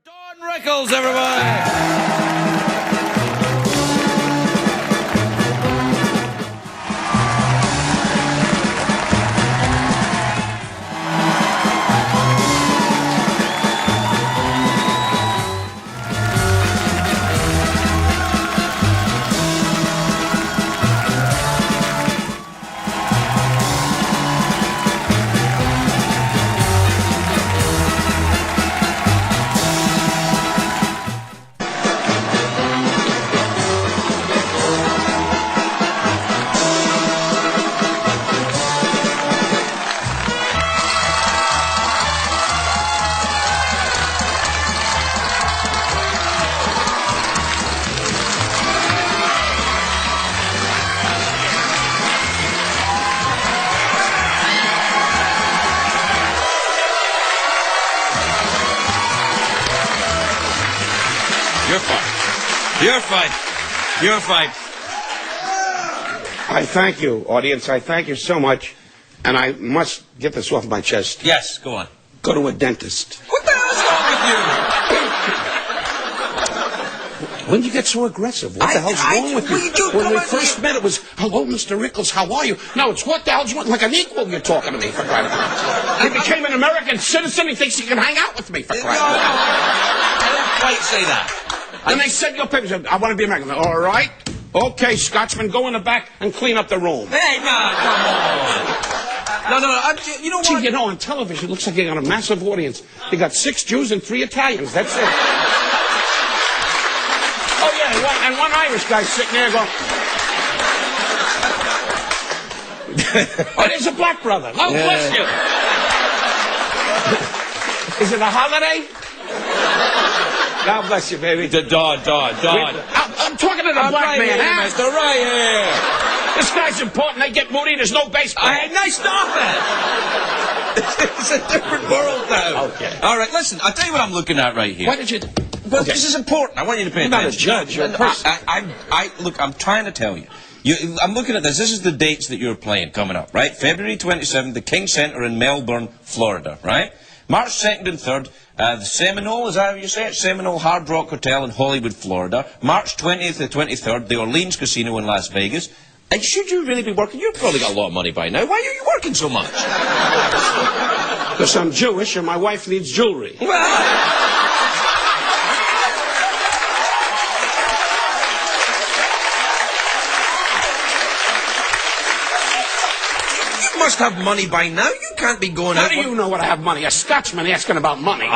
Don Rickles, everybody! You're fine. You're fine. You're fine. I thank you, audience. I thank you so much. And I must get this off my chest. Yes, go on. Go to a dentist. What the hell's wrong with When did you get so aggressive? What the hell's wrong with you? When we first met, it was, hello, Mr. Rickles, how are you? Now it's, what the hell's wrong? Like an equal you're talking to me, for crying out loud. He became an American citizen. He thinks he can hang out with me, for you? crying out loud. I didn't quite say that. Then they sent your papers. I want to be American. All right. Okay, Scotsman, go in the back and clean up the room. Hey, no, come on. No, you know what? Gee, you know, on television, it looks like you got a massive audience. You got 6 Jews and 3 Italians. That's it. Oh, yeah, and one Irish guy sitting there going... Oh, there's a black brother. Oh, yeah. Bless you. Is it a holiday? God bless you, baby. Don. I'm talking to the black right man, here, huh? mister, right here. This guy's important. They get moody. There's no baseball. Now stop it. It's a different world now. Okay. All right, listen, I'll tell you what I'm looking at right here. Why did you... Well, Okay. this is important. I want you to pay You're not a attention. judge. You're a person. Look, I'm trying to tell you. I'm looking at this. This is the dates that you're playing coming up, right? February 27th, the King Center in Melbourne, Florida, right? March 2nd and 3rd, the Seminole, is that how you say it? Seminole Hard Rock Hotel in Hollywood, Florida. March 20th to 23rd, the Orleans Casino in Las Vegas. And should you really be working? You've probably got a lot of money by now. Why are you working so much? Because I'm Jewish and my wife needs jewelry. Well... You must have money by now. You can't be going How out... do you know what I have money? A Scotsman asking about money.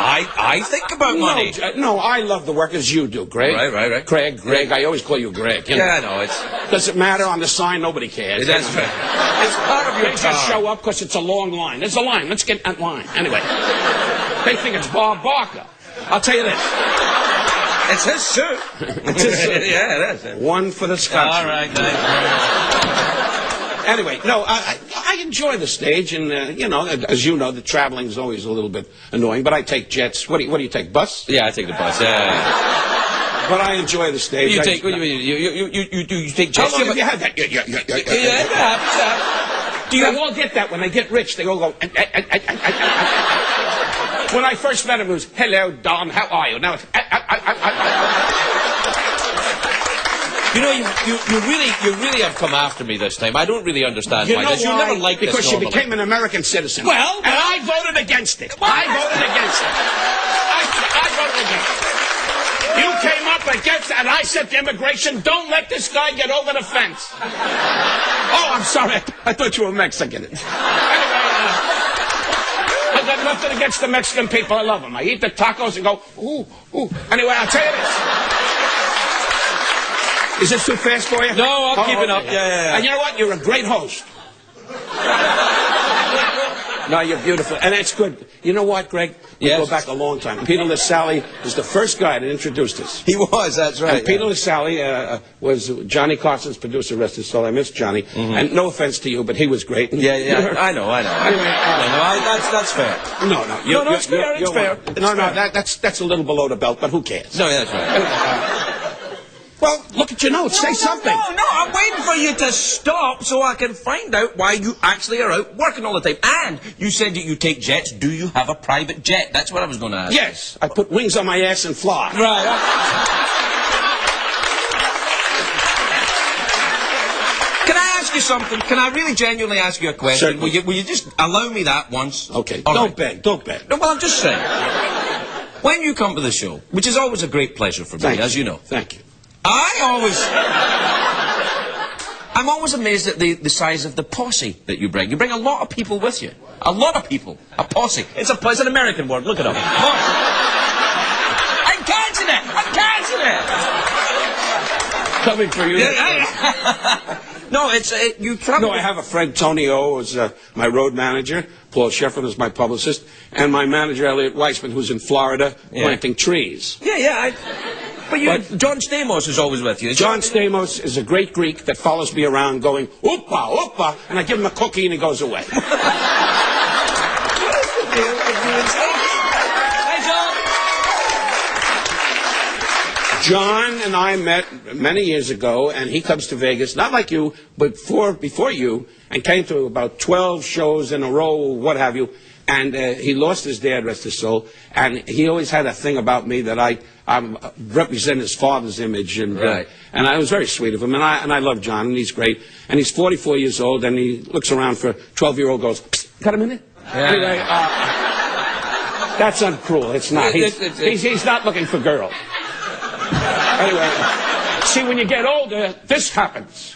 I think about money. No, I love the work as you do, Greg. Right. Greg. I always call you Greg. You know? Yeah, I know. Does it matter on the sign? Nobody cares. That's right. It's part of your They just show up because it's a long line. There's a line. Let's get that line. Anyway, they think it's Bob Barker. I'll tell you this. It's his suit. It's his suit. Yeah, it is. One for the Scotsman. All right, thanks. Anyway, no, I enjoy the stage, and you know, as you know, the traveling is always a little bit annoying. But I take jets. What do you take? Bus? Yeah, I take the bus. Yeah. But I enjoy the stage. You take jets. How long have you had that? Yeah. They all get that when they get rich. They all go. When I first met him, it was, "Hello, Don. How are you?" Now it's. You know, you really have come after me this time. I don't really understand You why. know You why? never liked Because this you normally. became an American citizen. Well, and I voted against it. I voted against it. I voted against it. You came up against it, and I said to immigration, don't let this guy get over the fence. Oh, I'm sorry. I thought you were Mexican. Anyway, I got nothing against the Mexican people. I love them. I eat the tacos and go, ooh. Anyway, I'll tell you this. Is this too fast for you? No, I'm keeping up. Yeah. And you know what? You're a great host. No, you're beautiful. And that's good. You know what, Greg? We Yes. go back a long time. Peter LaSalle is the first guy that introduced us. He was, that's right. And Peter LaSalle was Johnny Carson's producer, rest his soul. I miss Johnny. Mm-hmm. And no offense to you, but he was great. Yeah. I know. Anyway, That's fair. No. It's fair. It's fair. No, that's a little below the belt, but who cares? No, that's right. Well, look at your notes. Say something. No, I'm waiting for you. you to stop so I can find out why you actually are out working all the time. And you said that you take jets. Do you have a private jet? That's what I was going to ask. Yes, I put wings on my ass and fly. Right. Can I ask you something? Can I really genuinely ask you a question? Certainly. Will you just allow me that once? Okay, All don't right. beg, don't beg. No, well, I'm just saying. When you come to the show, which is always a great pleasure for me, Thank as you know. Thank you. I'm always amazed at the size of the posse that you bring. You bring a lot of people with you. A lot of people. A posse. It's an American word. Look it up. I'm catching it! I'm catching it! Coming for you. No, you probably... No, I have a friend, Tony O, who's my road manager. Paul Sheffrin is my publicist. And my manager, Elliot Weissman, who's in Florida planting trees. Yeah. But John Stamos is always with you. John Stamos is a great Greek that follows me around going, oopa, oopa, and I give him a cookie and he goes away. John and I met many years ago, and he comes to Vegas, not like you, but before you, and came to about 12 shows in a row, what have you, and he lost his dad, rest his soul, and he always had a thing about me that I represent his father's image, and and I was very sweet of him, and I love John, and he's great, and he's 44 years old, and he looks around for a 12-year-old, goes, psst, got a minute? Yeah. Anyway, that's uncruel, it's not. He's not looking for girls. Anyway, see, when you get older, this happens.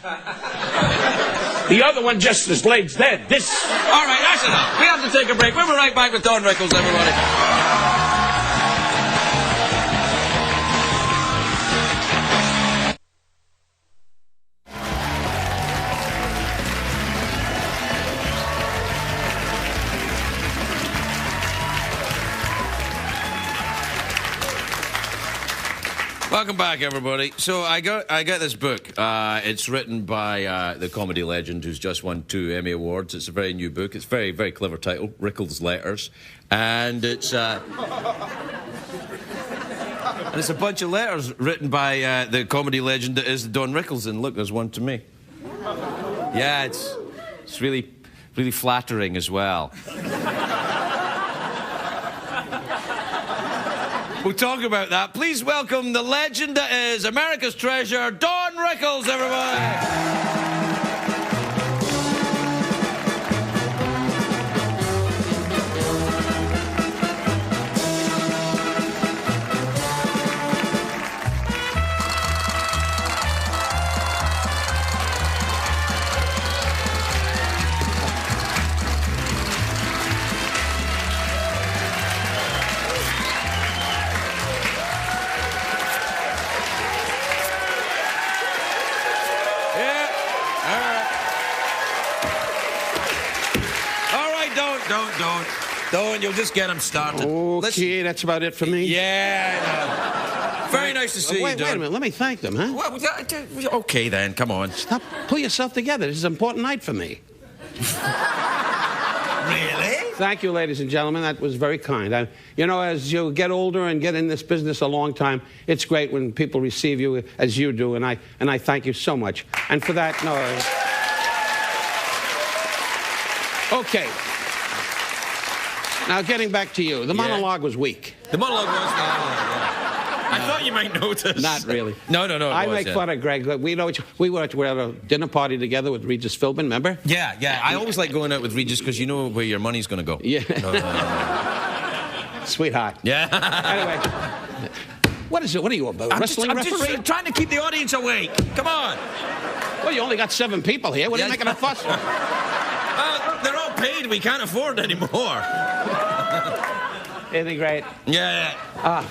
The other one just, his leg's dead. This... All right, that's enough. We have to take a break. We'll be right back with Don Rickles, everybody. Welcome back, everybody. So I got this book. It's written by the comedy legend who's just won 2 Emmy Awards. It's a very new book. It's a very, very clever title, Rickles Letters. And it's a bunch of letters written by the comedy legend that is Don Rickles. And look, there's one to me. Yeah, it's really, really flattering as well. We'll talk about that. Please welcome the legend that is America's treasure, Don Rickles, everybody. Don't. You'll just get him started. Okay, that's about it for me. Yeah, I know. Very nice to see you, Don. Wait a minute, let me thank them, huh? Well, okay, then, come on. Stop, pull yourself together. This is an important night for me. Really? Thank you, ladies and gentlemen. That was very kind. You know, as you get older and get in this business a long time, it's great when people receive you as you do, and I thank you so much. And for that, no... Okay. Now, getting back to you, the monologue was weak. The monologue was weak. I thought you might notice. Not really. No. I make fun of Greg. We were at a dinner party together with Regis Philbin, remember? Yeah. I always like going out with Regis because you know where your money's going to go. Yeah. Sweetheart. Yeah. Anyway. What is it? What are you, a wrestling referee? I'm just trying to keep the audience awake. Come on. Well, you only got 7 people here. What are you making a fuss for? They're all paid. We can't afford anymore. Isn't it great? Yeah. I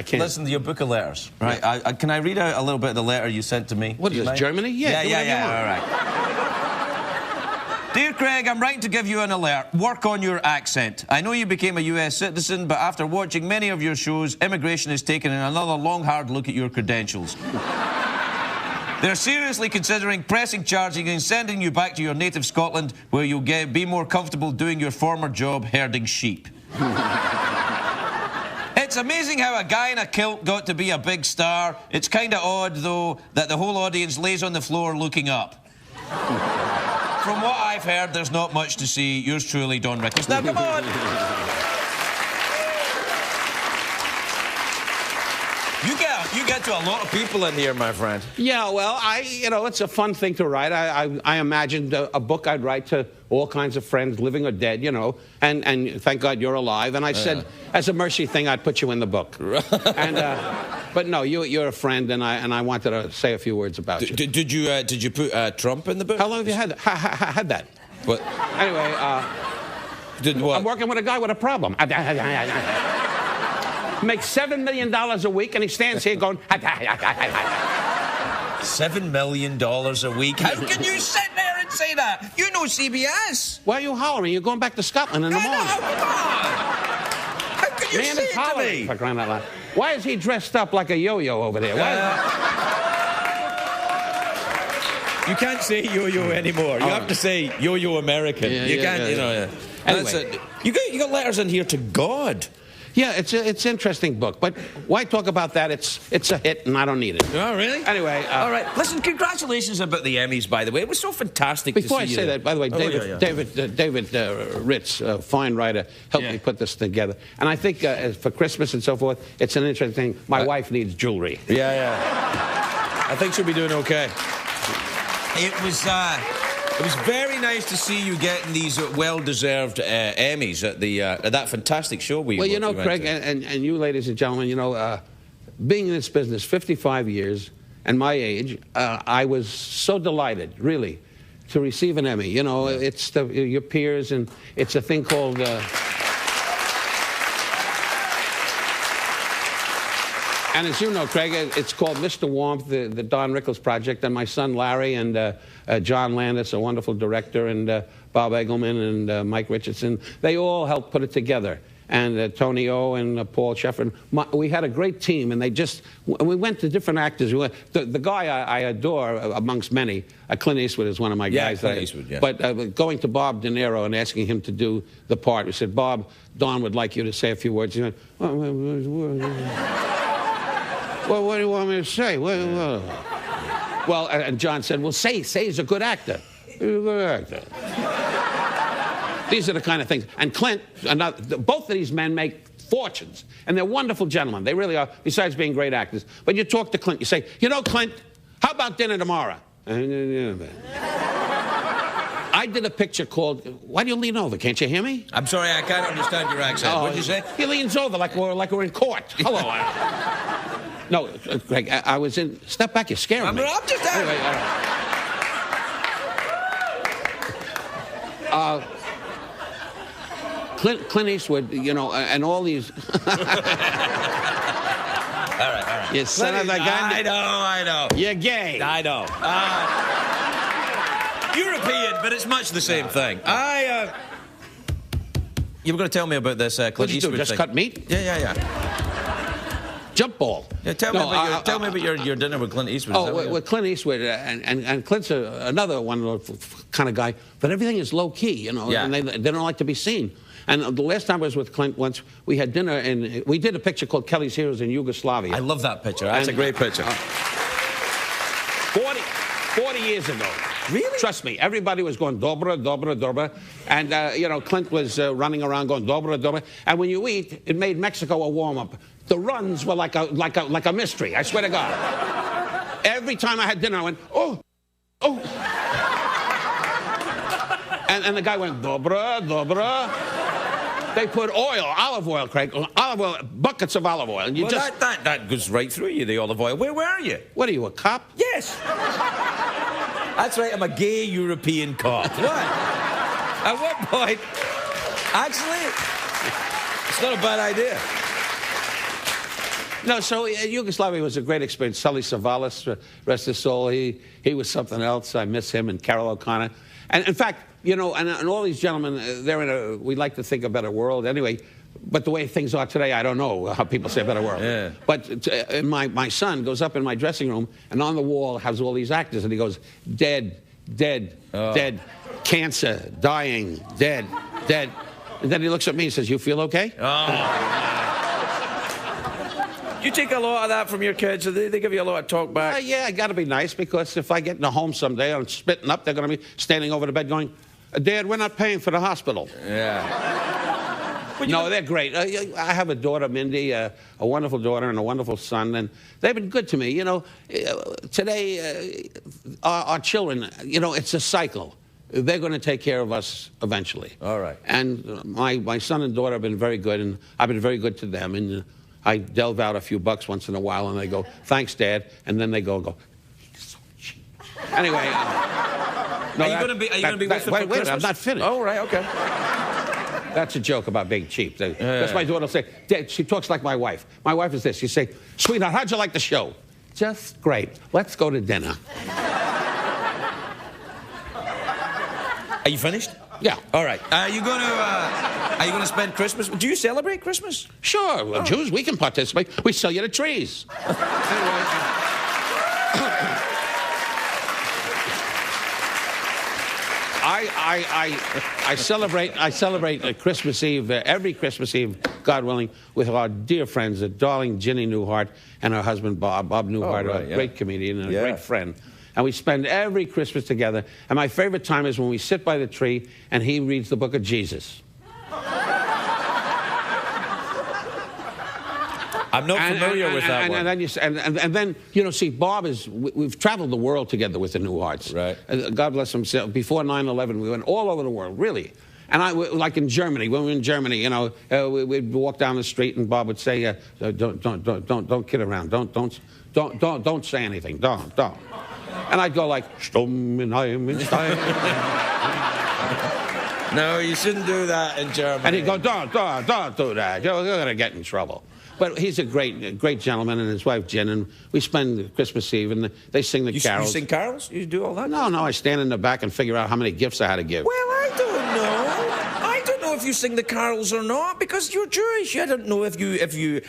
can't. Listen to your book of letters. Right. Can I read out a little bit of the letter you sent to me? What is this, Germany? Yeah. All right. Dear Craig, I'm writing to give you an alert. Work on your accent. I know you became a US citizen, but after watching many of your shows, immigration has taken another long, hard look at your credentials. They're seriously considering pressing charges and sending you back to your native Scotland, where you'll be more comfortable doing your former job herding sheep. It's amazing how a guy in a kilt got to be a big star. It's kind of odd, though, that the whole audience lays on the floor looking up. From what I've heard, there's not much to see. Yours truly, Don Rickles. Now, come on. You get to a lot of people in here, my friend. Yeah, well, it's a fun thing to write. I imagined a book I'd write to all kinds of friends, living or dead, and thank God you're alive. And I said, as a mercy thing, I'd put you in the book. But no, you're a friend, and I wanted to say a few words about you. Did you put Trump in the book? How long have you had that? What? Anyway, what? I'm working with a guy with a problem. Makes $7 million a week, and he stands here going, $7 million a week? How can you sit there and say that? You know CBS. Why are you hollering? You're going back to Scotland in the morning. Come on. How can you say it to me? For crying out loud. Why is he dressed up like a yo-yo over there? You can't say yo-yo anymore. You have to say yo-yo American. You can't. Anyway. You got letters in here to God. Yeah, it's an interesting book, but why talk about that? It's a hit, and I don't need it. Oh, really? Anyway, all right. Listen, congratulations about the Emmys, by the way. It was so fantastic. Before to see I say that, by the way, David Ritz, fine writer, helped me put this together, and I think for Christmas and so forth, it's an interesting thing. My wife needs jewelry. Yeah. I think she'll be doing okay. It was very nice to see you getting these well-deserved Emmys at that fantastic show we went to. Craig, and you, ladies and gentlemen, being in this business 55 years and my age, I was so delighted, really, to receive an Emmy. It's your peers, and it's a thing called... And as you know, Craig, it's called Mr. Warmth, the Don Rickles project, and my son Larry and John Landis, a wonderful director, and Bob Eggleman and Mike Richardson, they all helped put it together. And Tony O and Paul Sheffer. We had a great team, and we went to different actors. The guy I adore, amongst many, Clint Eastwood is one of my guys. Clint Eastwood, yeah. But going to Bob De Niro and asking him to do the part, we said, Bob, Don would like you to say a few words. He went, well, what do you want me to say? Well, and John said, well, say he's a good actor. He's a good actor. These are the kind of things. And Clint, both of these men make fortunes. And they're wonderful gentlemen. They really are, besides being great actors. But you talk to Clint, you say, Clint, how about dinner tomorrow? I did a picture called, why do you lean over? Can't you hear me? I'm sorry, I can't understand your accent. What'd you say? He leans over like we're in court. Hello. No, Greg, I was in... Step back, you're scaring me. I'm just... Anyway, Clint Eastwood, and all these... All right. You son of a gun. I know. You're gay. I know. European, but it's much the same thing. You were going to tell me about this Clint Eastwood thing. Just cut meat? Yeah. Jump ball. Yeah, tell me about your dinner with Clint Eastwood. With Clint Eastwood, and Clint's another one kind of guy, but everything is low-key, and they don't like to be seen. And the last time I was with Clint, once we had dinner, and we did a picture called Kelly's Heroes in Yugoslavia. I love that picture. That's a great picture. 40 years ago. Really? Trust me, everybody was going dobra, dobra, dobra. And, Clint was running around going dobra, dobra. And when you eat, it made Mexico a warm-up. The runs were like a mystery, I swear to God. Every time I had dinner, I went, oh. And the guy went, dobra, dobra. They put olive oil, Craig, buckets of olive oil. And that goes right through you, the olive oil. Where were you? What are you, a cop? Yes. That's right, I'm a gay European cop. What? At what point? Actually, it's not a bad idea. No, so Yugoslavia was a great experience. Sully Savalas, rest his soul, he was something else. I miss him, and Carol O'Connor. And in fact, and all these gentlemen, we like to think a better world anyway, but the way things are today, I don't know how people say a better world. Yeah. But my son goes up in my dressing room, and on the wall has all these actors, and he goes, dead, dead, dead, cancer, dying, dead, dead. And then he looks at me and says, you feel okay? Oh. you take a lot of that from your kids? They give you a lot of talk back? Yeah, I got to be nice, because if I get in the home someday and I'm spitting up, they're going to be standing over the bed going, Dad, we're not paying for the hospital. Yeah. No, they're great. I have a daughter, Mindy, a wonderful daughter and a wonderful son, and they've been good to me. You know, today, our children, you know, it's a cycle. They're going to take care of us eventually. All right. And my son and daughter have been very good, and I've been very good to them. And I delve out a few bucks once in a while, and they go, thanks, Dad. And then they go, so cheap. Anyway. No, are you going to be with them for wait, Christmas? I'm not finished. Oh, right, okay. That's a joke about being cheap. That's my daughter will say, Dad, she talks like my wife. My wife is this. She say, sweetheart, how'd you like the show? Just great. Let's go to dinner. Are you finished? Yeah. All right. Are you going to spend Christmas? Do you celebrate Christmas? Sure. Well, Jews, we can participate. We sell you the trees. I celebrate Christmas Eve, every Christmas Eve, God willing, with our dear friends, the darling Ginny Newhart and her husband Bob Newhart, a great comedian and a great friend. And we spend every Christmas together. And my favorite time is when we sit by the tree and he reads the book of Jesus. I'm not familiar with that one. And then, you know, see, Bob is, we've traveled the world together with the Newharts. Right. God bless him. Before 9/11, we went all over the world, really. And like in Germany, when we were in Germany, you know, we'd walk down the street and Bob would say, don't kid around. Don't say anything. Don't. And I'd go like, Stumm in Heim in Stein. No, you shouldn't do that in Germany. And he'd go, don't do that. You're going to get in trouble. But he's a great gentleman, and his wife, Jen, and we spend Christmas Eve, and they sing the carols. You sing carols? You do all that? No, I stand in the back and figure out how many gifts I had to give. Well, I don't know. I don't know if you sing the carols or not, because you're Jewish. I don't know if you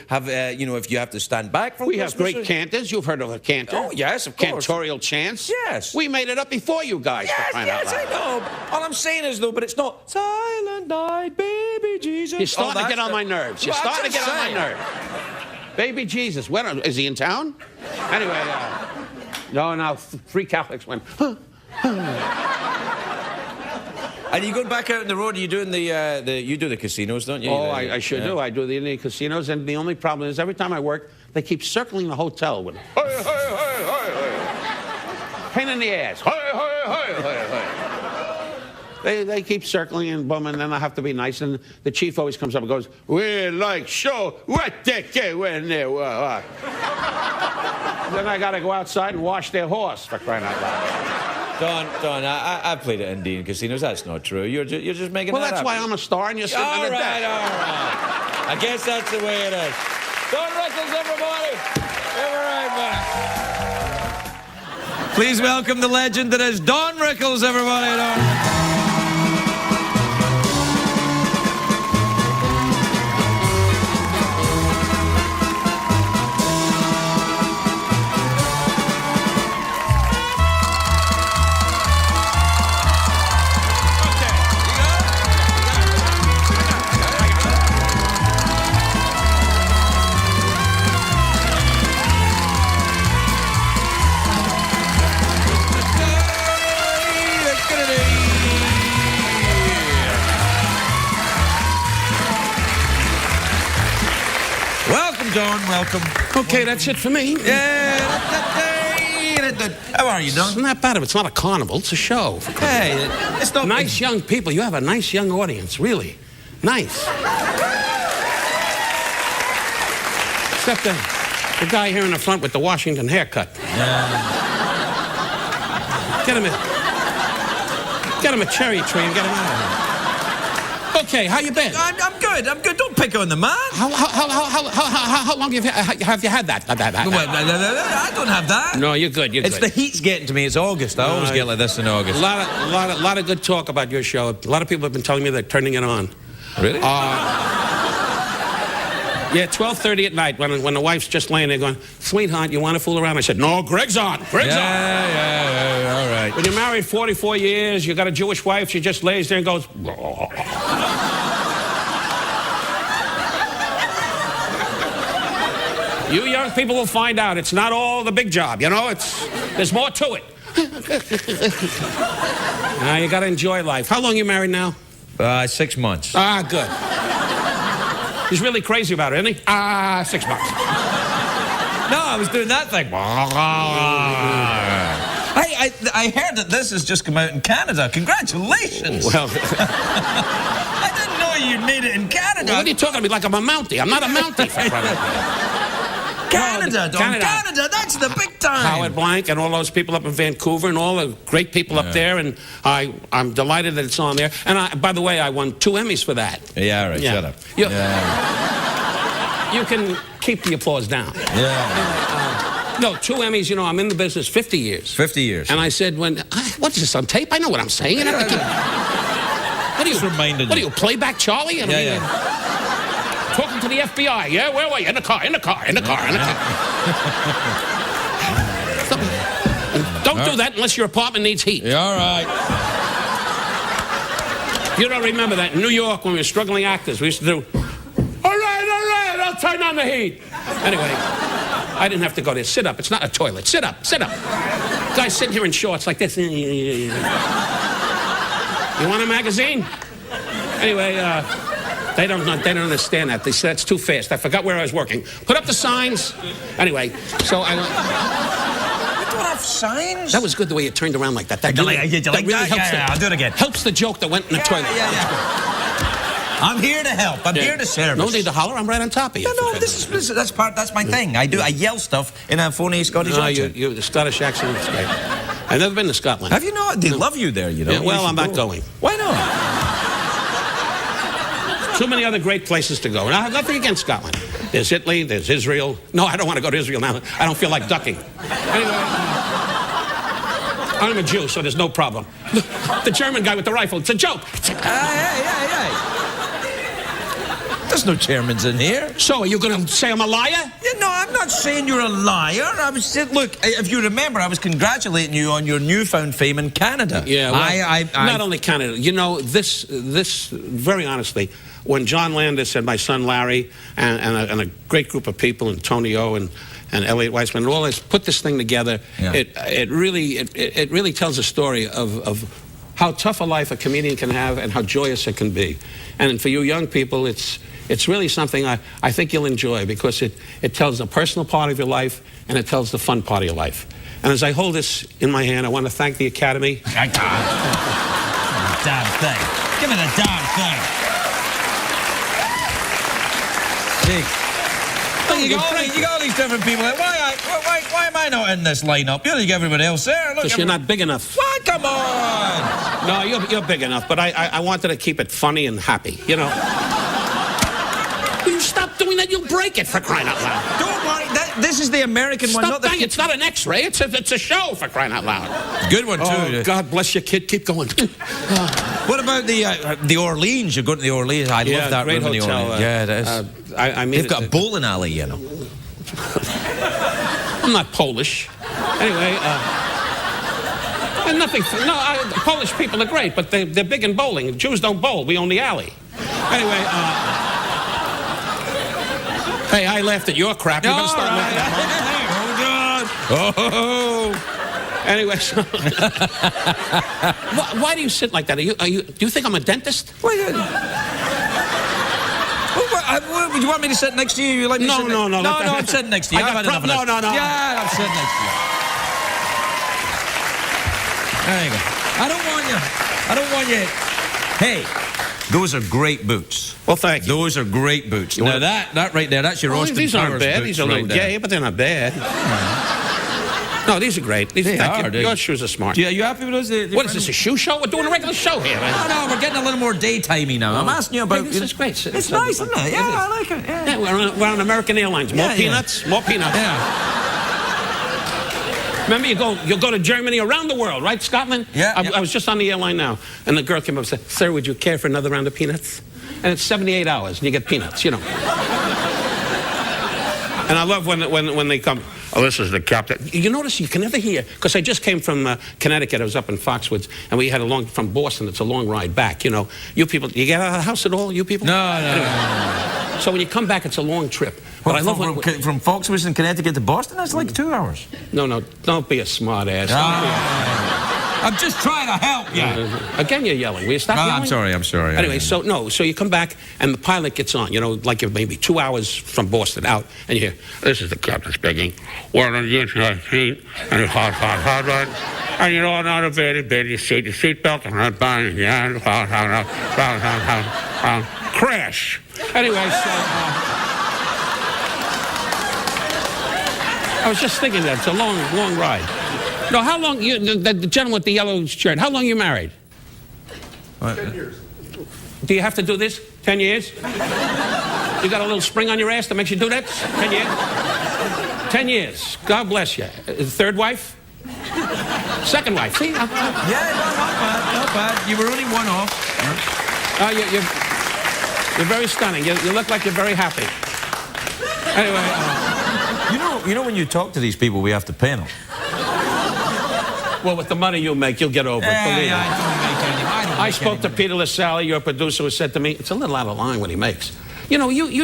have, if you have to stand back from We have great cantors. You've heard of a cantor? Oh, yes, of course. Cantorial chants? Yes. We made it up before you guys. Yes, I know. All I'm saying is, though, but it's not Silent Night, Baby Jesus. You're starting to get on my nerves. You're starting to get on my nerves. Baby Jesus. Is he in town? Anyway, no, three Catholics went, huh. And you going back out on the road? Are you doing you do the casinos, don't you? Oh, I sure do. I do the Indian casinos, and the only problem is every time I work, they keep circling the hotel with, pain in the ass. They keep circling and bumming, and then I have to be nice, and the chief always comes up and goes, we like show what they get when they were. Then I got to go outside and wash their horse, for crying out loud. Don, I played at Indian casinos. That's not true. You're just making that up. Well, that's why I'm a star, and you're sitting on the deck. All right. I guess that's the way it is. Don Rickles, everybody. We'll be right back. Please welcome the legend that is Don Rickles, everybody. Don. Don, welcome. Okay, that's it for me. How are you, Don? It's not bad if it's not a carnival. It's a show. Hey, it's not nice young people. You have a nice young audience, really. Nice. Except the guy here in the front with the Washington haircut. Get him a cherry tree and get him out of here. Okay, how you been? I'm good. Don't pick on the man. How long have you had that? I don't have that. No, you're good. It's the heat's getting to me. It's August. I always get like this in August. A lot of good talk about your show. A lot of people have been telling me they're turning it on. Really? Yeah, 12:30 at night when the wife's just laying there going, sweetheart, you want to fool around? I said, no, Greg's on. Greg's on. Yeah, all right. When you're married 44 years, you got a Jewish wife, she just lays there and goes, You young people will find out it's not all the big job, you know? There's more to it. Now, you got to enjoy life. How long you married now? 6 months. Ah, good. He's really crazy about it, isn't he? 6 months. No, I was doing that thing. I heard that this has just come out in Canada. Congratulations. Well, I didn't know you made it in Canada. what are you talking to me like I'm a Mountie? I'm not a Mountie. For crying out loud. Canada, Canada, that's the big time. Howard Blank and all those people up in Vancouver and all the great people up there, and I'm delighted that it's on there. And by the way, I won 2 Emmys for that. Yeah, right, shut up. You can keep the applause down. Yeah. No, 2 Emmys, you know, I'm in the business 50 years. 50 years. And I said, what's this on tape? I know what I'm saying. You have to keep... What are you, playback Charlie? Talking to the FBI. Yeah, where were you? In the car. Don't do that unless your apartment needs heat. Yeah, all right. You don't remember that in New York when we were struggling actors, we used to do, all right, I'll turn on the heat. Anyway, I didn't have to go there. Sit up. It's not a toilet. Sit up. Guy's sitting here in shorts like this. You want a magazine? Anyway, they don't understand that. They said it's too fast. I forgot where I was working. Put up the signs. Anyway, so I went. You don't have signs? That was good the way you turned around like that. That You really, like that that? really helps. Yeah, I'll do it again. Helps the joke that went in the toilet. I'm here to help. I'm here to serve. No need to holler. I'm right on top of you. No, that's my thing. I yell stuff in a phony Scottish accent. The Scottish accent is great. I've never been to Scotland. Have you not? They love you there, you know. Yeah, well, I'm not going. Why not? Too many other great places to go. And I have nothing against Scotland. There's Italy, there's Israel. No, I don't want to go to Israel now. I don't feel like ducking. Anyway, I'm a Jew, so there's no problem. The German guy with the rifle, it's a joke. Hey. There's no Germans in here. So, are you going to say I'm a liar? Yeah, no, I'm not saying you're a liar. I was saying, look, if you remember, I was congratulating you on your newfound fame in Canada. Yeah, well, not only Canada. You know, this, very honestly, when John Landis and my son Larry and a great group of people, and Tony O and Elliot Weissman, and all this, put this thing together, it really tells a story of how tough a life a comedian can have and how joyous it can be. And for you young people, it's really something I think you'll enjoy, because it tells the personal part of your life and it tells the fun part of your life. And as I hold this in my hand, I want to thank the Academy. Damn thing. Give me the damn thing. See, you got all these different people. Why am I not in this lineup? You get everybody else there. Because you're not big enough. What? Come on. No, you're big enough, but I wanted to keep it funny and happy, you know. Will you stop doing that? You'll break it, for crying out loud. Don't worry. This is the American one. Stop banging. It's not an X-ray. It's a show, for crying out loud. Good one, too. Oh, God bless you, kid. Keep going. What about the Orleans? You're going to the Orleans. I love that great room in the hotel. Orleans. Yeah, it is. They've got a bowling alley, you know. I'm not Polish. Anyway, and nothing. Polish people are great, but they're big in bowling. Jews don't bowl. We own the alley. Anyway, hey, I laughed at your crap. You better start laughing at mine. Oh, God. Anyway, so why do you sit like that? Do you think I'm a dentist? Would you want me to sit next to you? No, I'm sitting next to you. No. Yeah, I'm sitting next to you. There you go. I don't want you. Hey, those are great boots. Well, thank you. Those are great boots. Now that right there, that's your Austin These aren't Powers bad. boots. These are a little gay, but they're not bad. No, these are great. Your shoes are smart. Yeah, you happy with those? What is this, a shoe show? We're doing a regular show here, man. No, we're getting a little more daytimey now. I'm asking you about... This is great. It's nice, isn't it? Yeah, I like it. Yeah, we're on American Airlines. More peanuts. More peanuts. Yeah. Remember, you'll go to Germany, around the world, right? Scotland? Yeah. I was just on the airline now, and the girl came up and said, "Sir, would you care for another round of peanuts?" And it's 78 hours, and you get peanuts, you know. And I love when they come, "Oh, this is the captain." You notice you can never hear, because I just came from Connecticut. I was up in Foxwoods, and we had from Boston, it's a long ride back, you know. You people, you get out of the house at all, you people? No. So when you come back, it's a long trip. But I love from Foxwoods in Connecticut to Boston, that's like 2 hours. No, don't be a smart ass. I'm just trying to help you. Again, you're yelling. Will you stop yelling? I'm sorry. Anyway, so you come back and the pilot gets on, like you're maybe 2 hours from Boston out, and you hear, this is the captain speaking. Well, and it's heat, and it's hot, and you're all out of bed, you see the seatbelt, and crash. Anyway, so I was just thinking that it's a long ride. No, how long the gentleman with the yellow shirt? How long you married? 10 years. Do you have to do this? 10 years? You got a little spring on your ass that makes you do that? 10 years? 10 years. God bless you. Third wife? Second wife? See? Yeah, not bad. You were only one off. You're very stunning. You look like you're very happy. Anyway. You know when you talk to these people, we have to pay them. Well, with the money you make, you'll get over it. Believe me. I don't make any. I spoke to Peter LaSalle, your producer, who said to me, it's a little out of line what he makes. You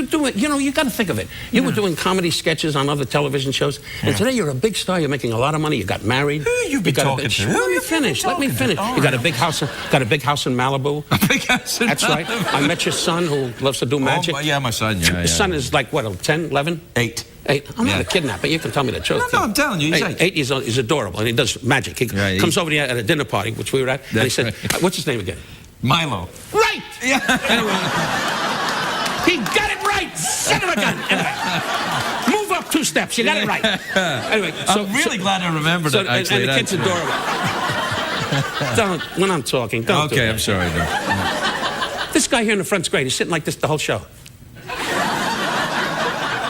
do it. You got to think of it. You were doing comedy sketches on other television shows, and today you're a big star. You're making a lot of money. You got married. Who you been talking to? Let me finish. Let me finish. You got a big house. Got a big house in Malibu. A big house in That's Malibu. right. I met your son, who loves to do magic. Yeah, my son. Yeah. Your son is like what? 10, 11? 8. 8. I'm not a kidnapper. You can tell me the truth. No, I'm telling you, he's 8. 8 years old. He's adorable, and he does magic. He comes over to you at a dinner party, which we were at, and he said, "What's his name again?" Milo. Right. Yeah. Anyway, he got it right. Son of a gun. Anyway, move up 2 steps. You got it right. Anyway, I'm really glad I remembered it. Actually, and the kid's adorable. When I'm talking, don't do that. I'm sorry. No. This guy here in the front's great. He's sitting like this the whole show.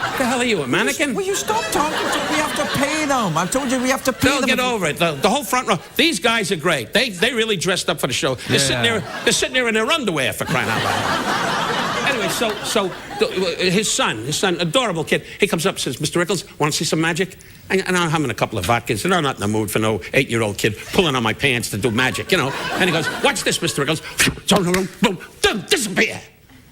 What the hell are you, a mannequin? Will you stop talking to them? We have to pay them. I told you we have to pay them. They'll get over it. The whole front row. These guys are great. They really dressed up for the show. They're sitting there in their underwear, for crying out loud. Anyway, so his son, adorable kid, he comes up and says, Mr. Rickles, want to see some magic? And I'm having a couple of vodkas, and I'm not in the mood for no 8-year-old kid pulling on my pants to do magic, And he goes, watch this, Mr. Rickles. Disappear.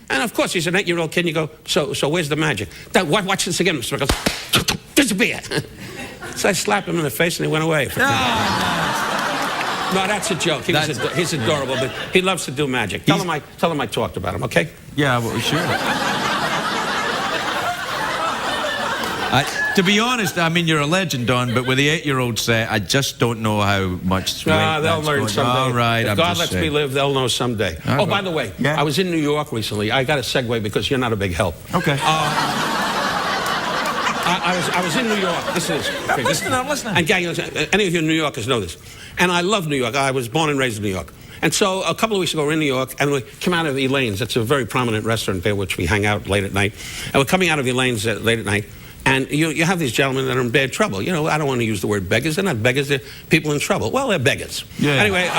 And of course, he's an 8-year-old kid, and you go, so where's the magic? Watch this again, Mr. Rickles. Disappear. So I slapped him in the face, and he went away. No, that's a joke. He's adorable, but he loves to do magic. Tell him I talked about him, okay? Yeah, well, sure. To be honest, I mean, you're a legend, Don, but with the 8-year-old set, I just don't know how much. They'll learn someday. All right, if God lets me live, they'll know someday. Oh, by the way, I was in New York recently. I got a segue because you're not a big help. Okay. I was in New York. Listen. I'm listening. And gang, any of you New Yorkers know this. And I love New York. I was born and raised in New York. And so a couple of weeks ago, we're in New York, and we come out of Elaine's. It's a very prominent restaurant there, which we hang out late at night. And we're coming out of Elaine's late at night. And you have these gentlemen that are in bad trouble. I don't want to use the word beggars. They're not beggars. They're people in trouble. Well, they're beggars. Yeah. Anyway,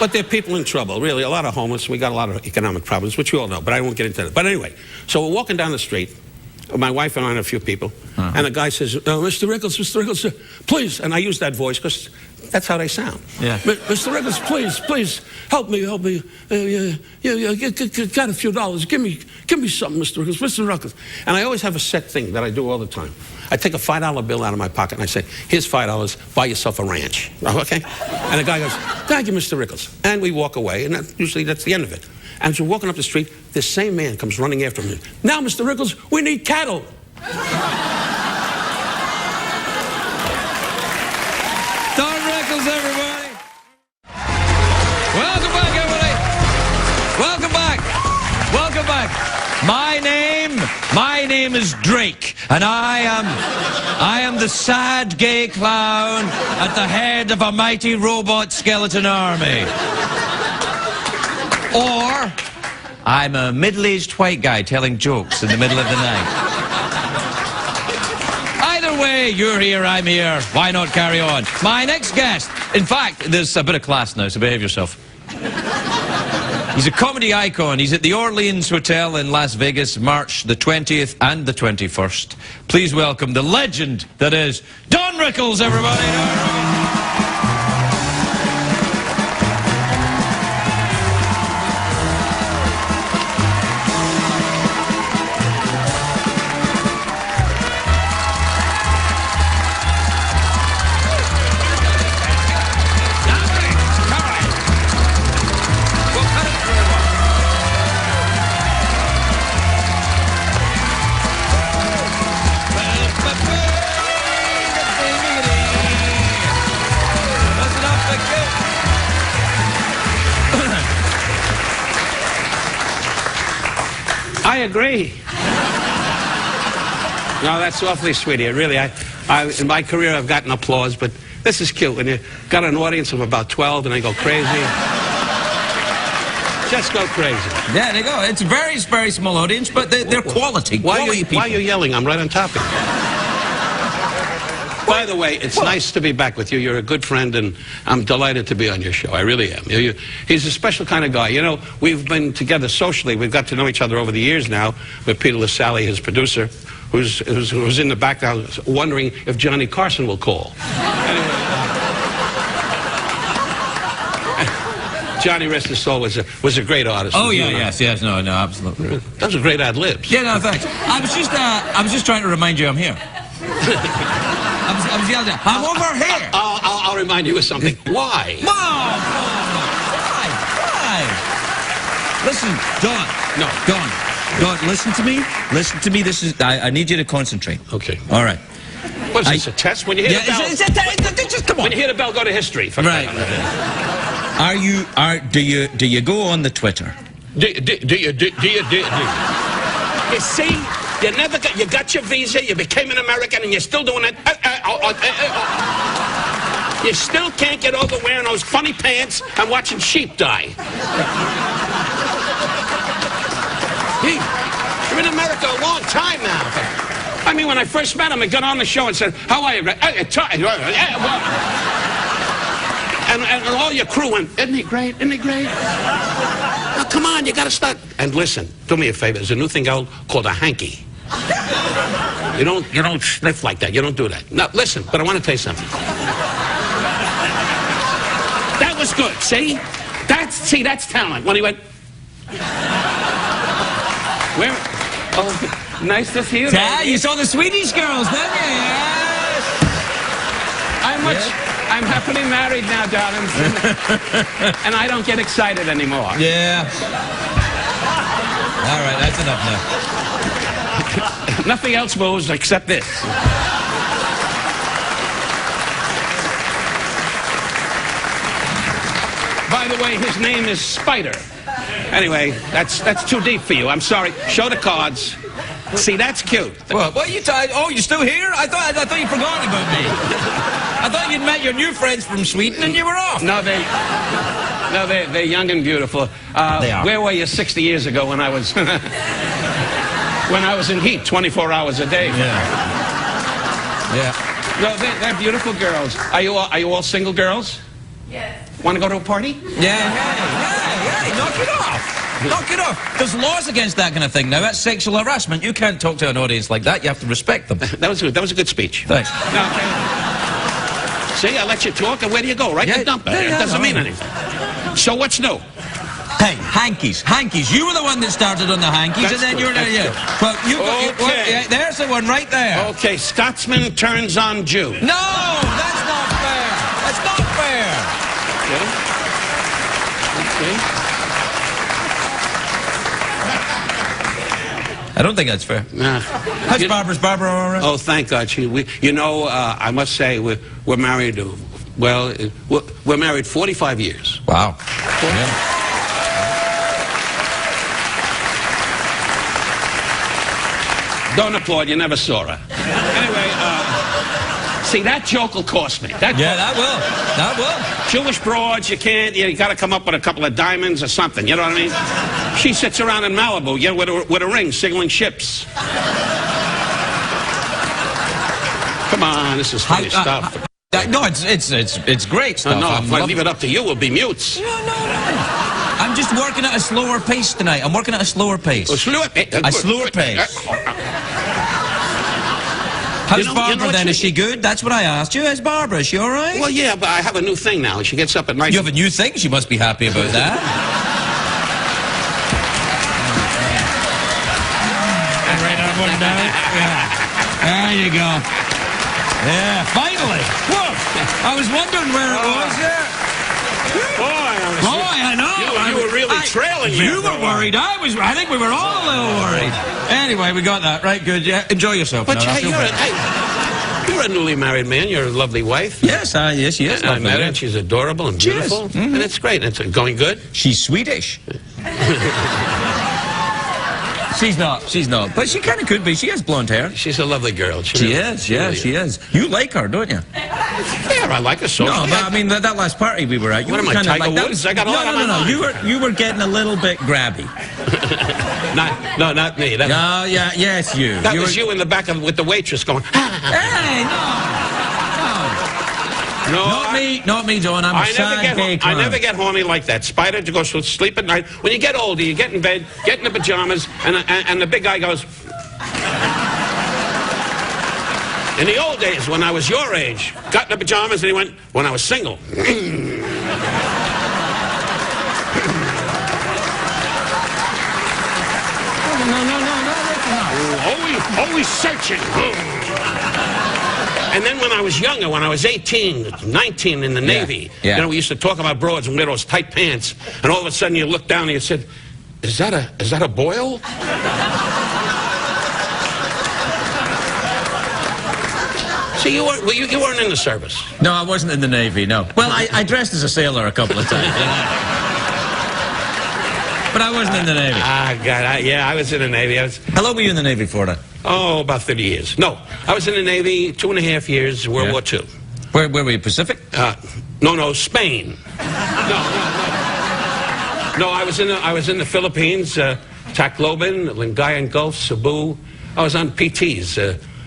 but they're people in trouble, really. A lot of homeless. We got a lot of economic problems, which you all know, but I won't get into that. But anyway, so we're walking down the street, my wife and I and a few people, and the guy says, Mr. Rickles, please. And I use that voice because that's how they sound. Yeah. Mr. Rickles, please, help me. Got a few dollars. Give me something, Mr. Rickles. And I always have a set thing that I do all the time. I take a $5 bill out of my pocket and I say, here's $5, buy yourself a ranch. Okay? And the guy goes, thank you, Mr. Rickles. And we walk away, and usually that's the end of it. And as we're walking up the street, this same man comes running after me. Now, Mr. Rickles, we need cattle. Don Rickles, everybody. Welcome back, everybody. Welcome back. My name is Drake, and I am the sad gay clown at the head of a mighty robot skeleton army. Or I'm a middle-aged white guy telling jokes in the middle of the night. Either way, you're here, I'm here. Why not carry on? My next guest, in fact, there's a bit of class now, so behave yourself. He's a comedy icon. He's at the Orleans Hotel in Las Vegas, March the 20th and the 21st. Please welcome the legend that is Don Rickles, everybody. I agree. No, that's awfully sweet of you. Really, in my career, I've gotten applause, but this is cute. When you got an audience of about 12 and they go crazy. Just go crazy. Yeah, they go. It's a very, very small audience, but they're quality. Why people. are you yelling? I'm right on top of you. By the way, it's nice to be back with you. You're a good friend, and I'm delighted to be on your show. I really am. He's a special kind of guy. You know, we've been together socially. We've got to know each other over the years now with Peter LaSalle, his producer, who's in the background wondering if Johnny Carson will call. Anyway, Johnny, rest his soul, was a great artist. Oh yeah, yes, no, absolutely. Those are great ad libs. Yeah, no, thanks. I was just trying to remind you I'm here. I was yelling out, I'm over here. I'll remind you of something. Why? Mom! Why? Listen, Don. No. Don, listen to me. Listen to me. This is. I need you to concentrate. Okay. All right. What is this, a test? When you hear the bell, just come on. When you hear the bell, go to history. Right. Do you go on the Twitter? Do you? You see, you got your visa, you became an American, and you're still doing it. You still can't get over wearing those funny pants and watching sheep die. You're in America a long time now. I mean, when I first met him, I got on the show and said, "How are you?" And all your crew went, "Isn't he great? Isn't he great?" Now, come on, you got to start. And listen, do me a favor. There's a new thing out called a hanky. You don't sniff like that. You don't do that. Now, listen, but I want to tell you something. That was good. See, that's talent. When he went, where? Oh, nice to see you. Yeah, you saw the Swedish girls, didn't you? Yes. I'm happily married now, darling, and I don't get excited anymore. Yeah. All right, that's enough now. Nothing else moves except this. By the way, his name is Spider. Anyway, that's too deep for you. I'm sorry. Show the cards. See, that's cute. What are you oh, you're still here? I thought you forgot about me. I thought you'd met your new friends from Sweden and you were off. No, they're young and beautiful. They are. Where were you 60 years ago when I was when I was in heat 24 hours a day? Yeah. No, they're beautiful girls. Are you all single girls? Yes. Want to go to a party? Yeah. Knock it off. Knock it off. There's laws against that kind of thing now. That's sexual harassment. You can't talk to an audience like that. You have to respect them. That was good. That was a good speech. Thanks. No, okay. See, I let you talk, and where do you go? Right in the dump. It doesn't mean anything. So what's new? Hey, hankies. You were the one that started on the hankies, That's and then good, you're there. Well, Okay. there's the one right there. Okay, Scotsman turns on Jew. No, that's not fair. That's not fair. Okay. I don't think that's fair. Nah. How's Barbara all right? Oh, thank God. I must say we're married. Well, we're married 45 years. Wow. Yeah. Don't applaud. You never saw her. Anyway, see, that joke will cost me. That will. Jewish broads, you got to come up with a couple of diamonds or something. You know what I mean? She sits around in Malibu, with a ring, signaling ships. Come on, this is funny stuff. No, it's great stuff. No, if I leave it up to you, we'll be mutes. No. I'm just working at a slower pace tonight. I'm working at a slower pace. A slower pace. How's Barbara then? Is she good? That's what I asked you. How's Barbara? Is she all right? Well, yeah, but I have a new thing now. She gets up at night. You have a new thing? She must be happy about that. Right on one down. Yeah. There you go. Yeah, finally. Whoa. I was wondering where it was. Yeah. Boy, I know. You were really trailing me. You were worried. I think we were all a little worried. Anyway, we got that. Right, good. Yeah, enjoy yourself. But you're a newly married man. You're a lovely wife. Yes, yes, she is. I met her, and she's adorable and beautiful. Mm-hmm. And it's great. It's going good. She's Swedish. She's not. But she kind of could be. She has blonde hair. She's a lovely girl. She is, yeah, she is. You like her, don't you? Yeah, I like her so. No, but I mean, that last party we were at, you What were am I, kind of Tiger like... Woods? I got a lot on my No, mind. you were getting a little bit grabby. Not me. Yes, you. That was you in the back with the waitress going, Hey, no, not me, John. I'm a sad gay clown. I never get horny like that. Spider to go to sleep at night. When you get older, you get in bed, get in the pajamas, and the big guy goes. In the old days, when I was your age, got in the pajamas and he went, when I was single. No. Always searching. And then when I was younger, when I was 18, 19 in the Navy, you know, we used to talk about broads and widows, tight pants, and all of a sudden you look down and you said, is that a boil? See, you weren't in the service. No, I wasn't in the Navy, no. Well, I dressed as a sailor a couple of times. But I wasn't in the Navy. God, I was in the Navy. How long were you in the Navy for, then? Oh, about 30 years. No, I was in the Navy 2.5 years, World War II. Where were you, Pacific? No, Spain. No, I was in the Philippines, Tacloban, Lingayen Gulf, Cebu. I was on PTs.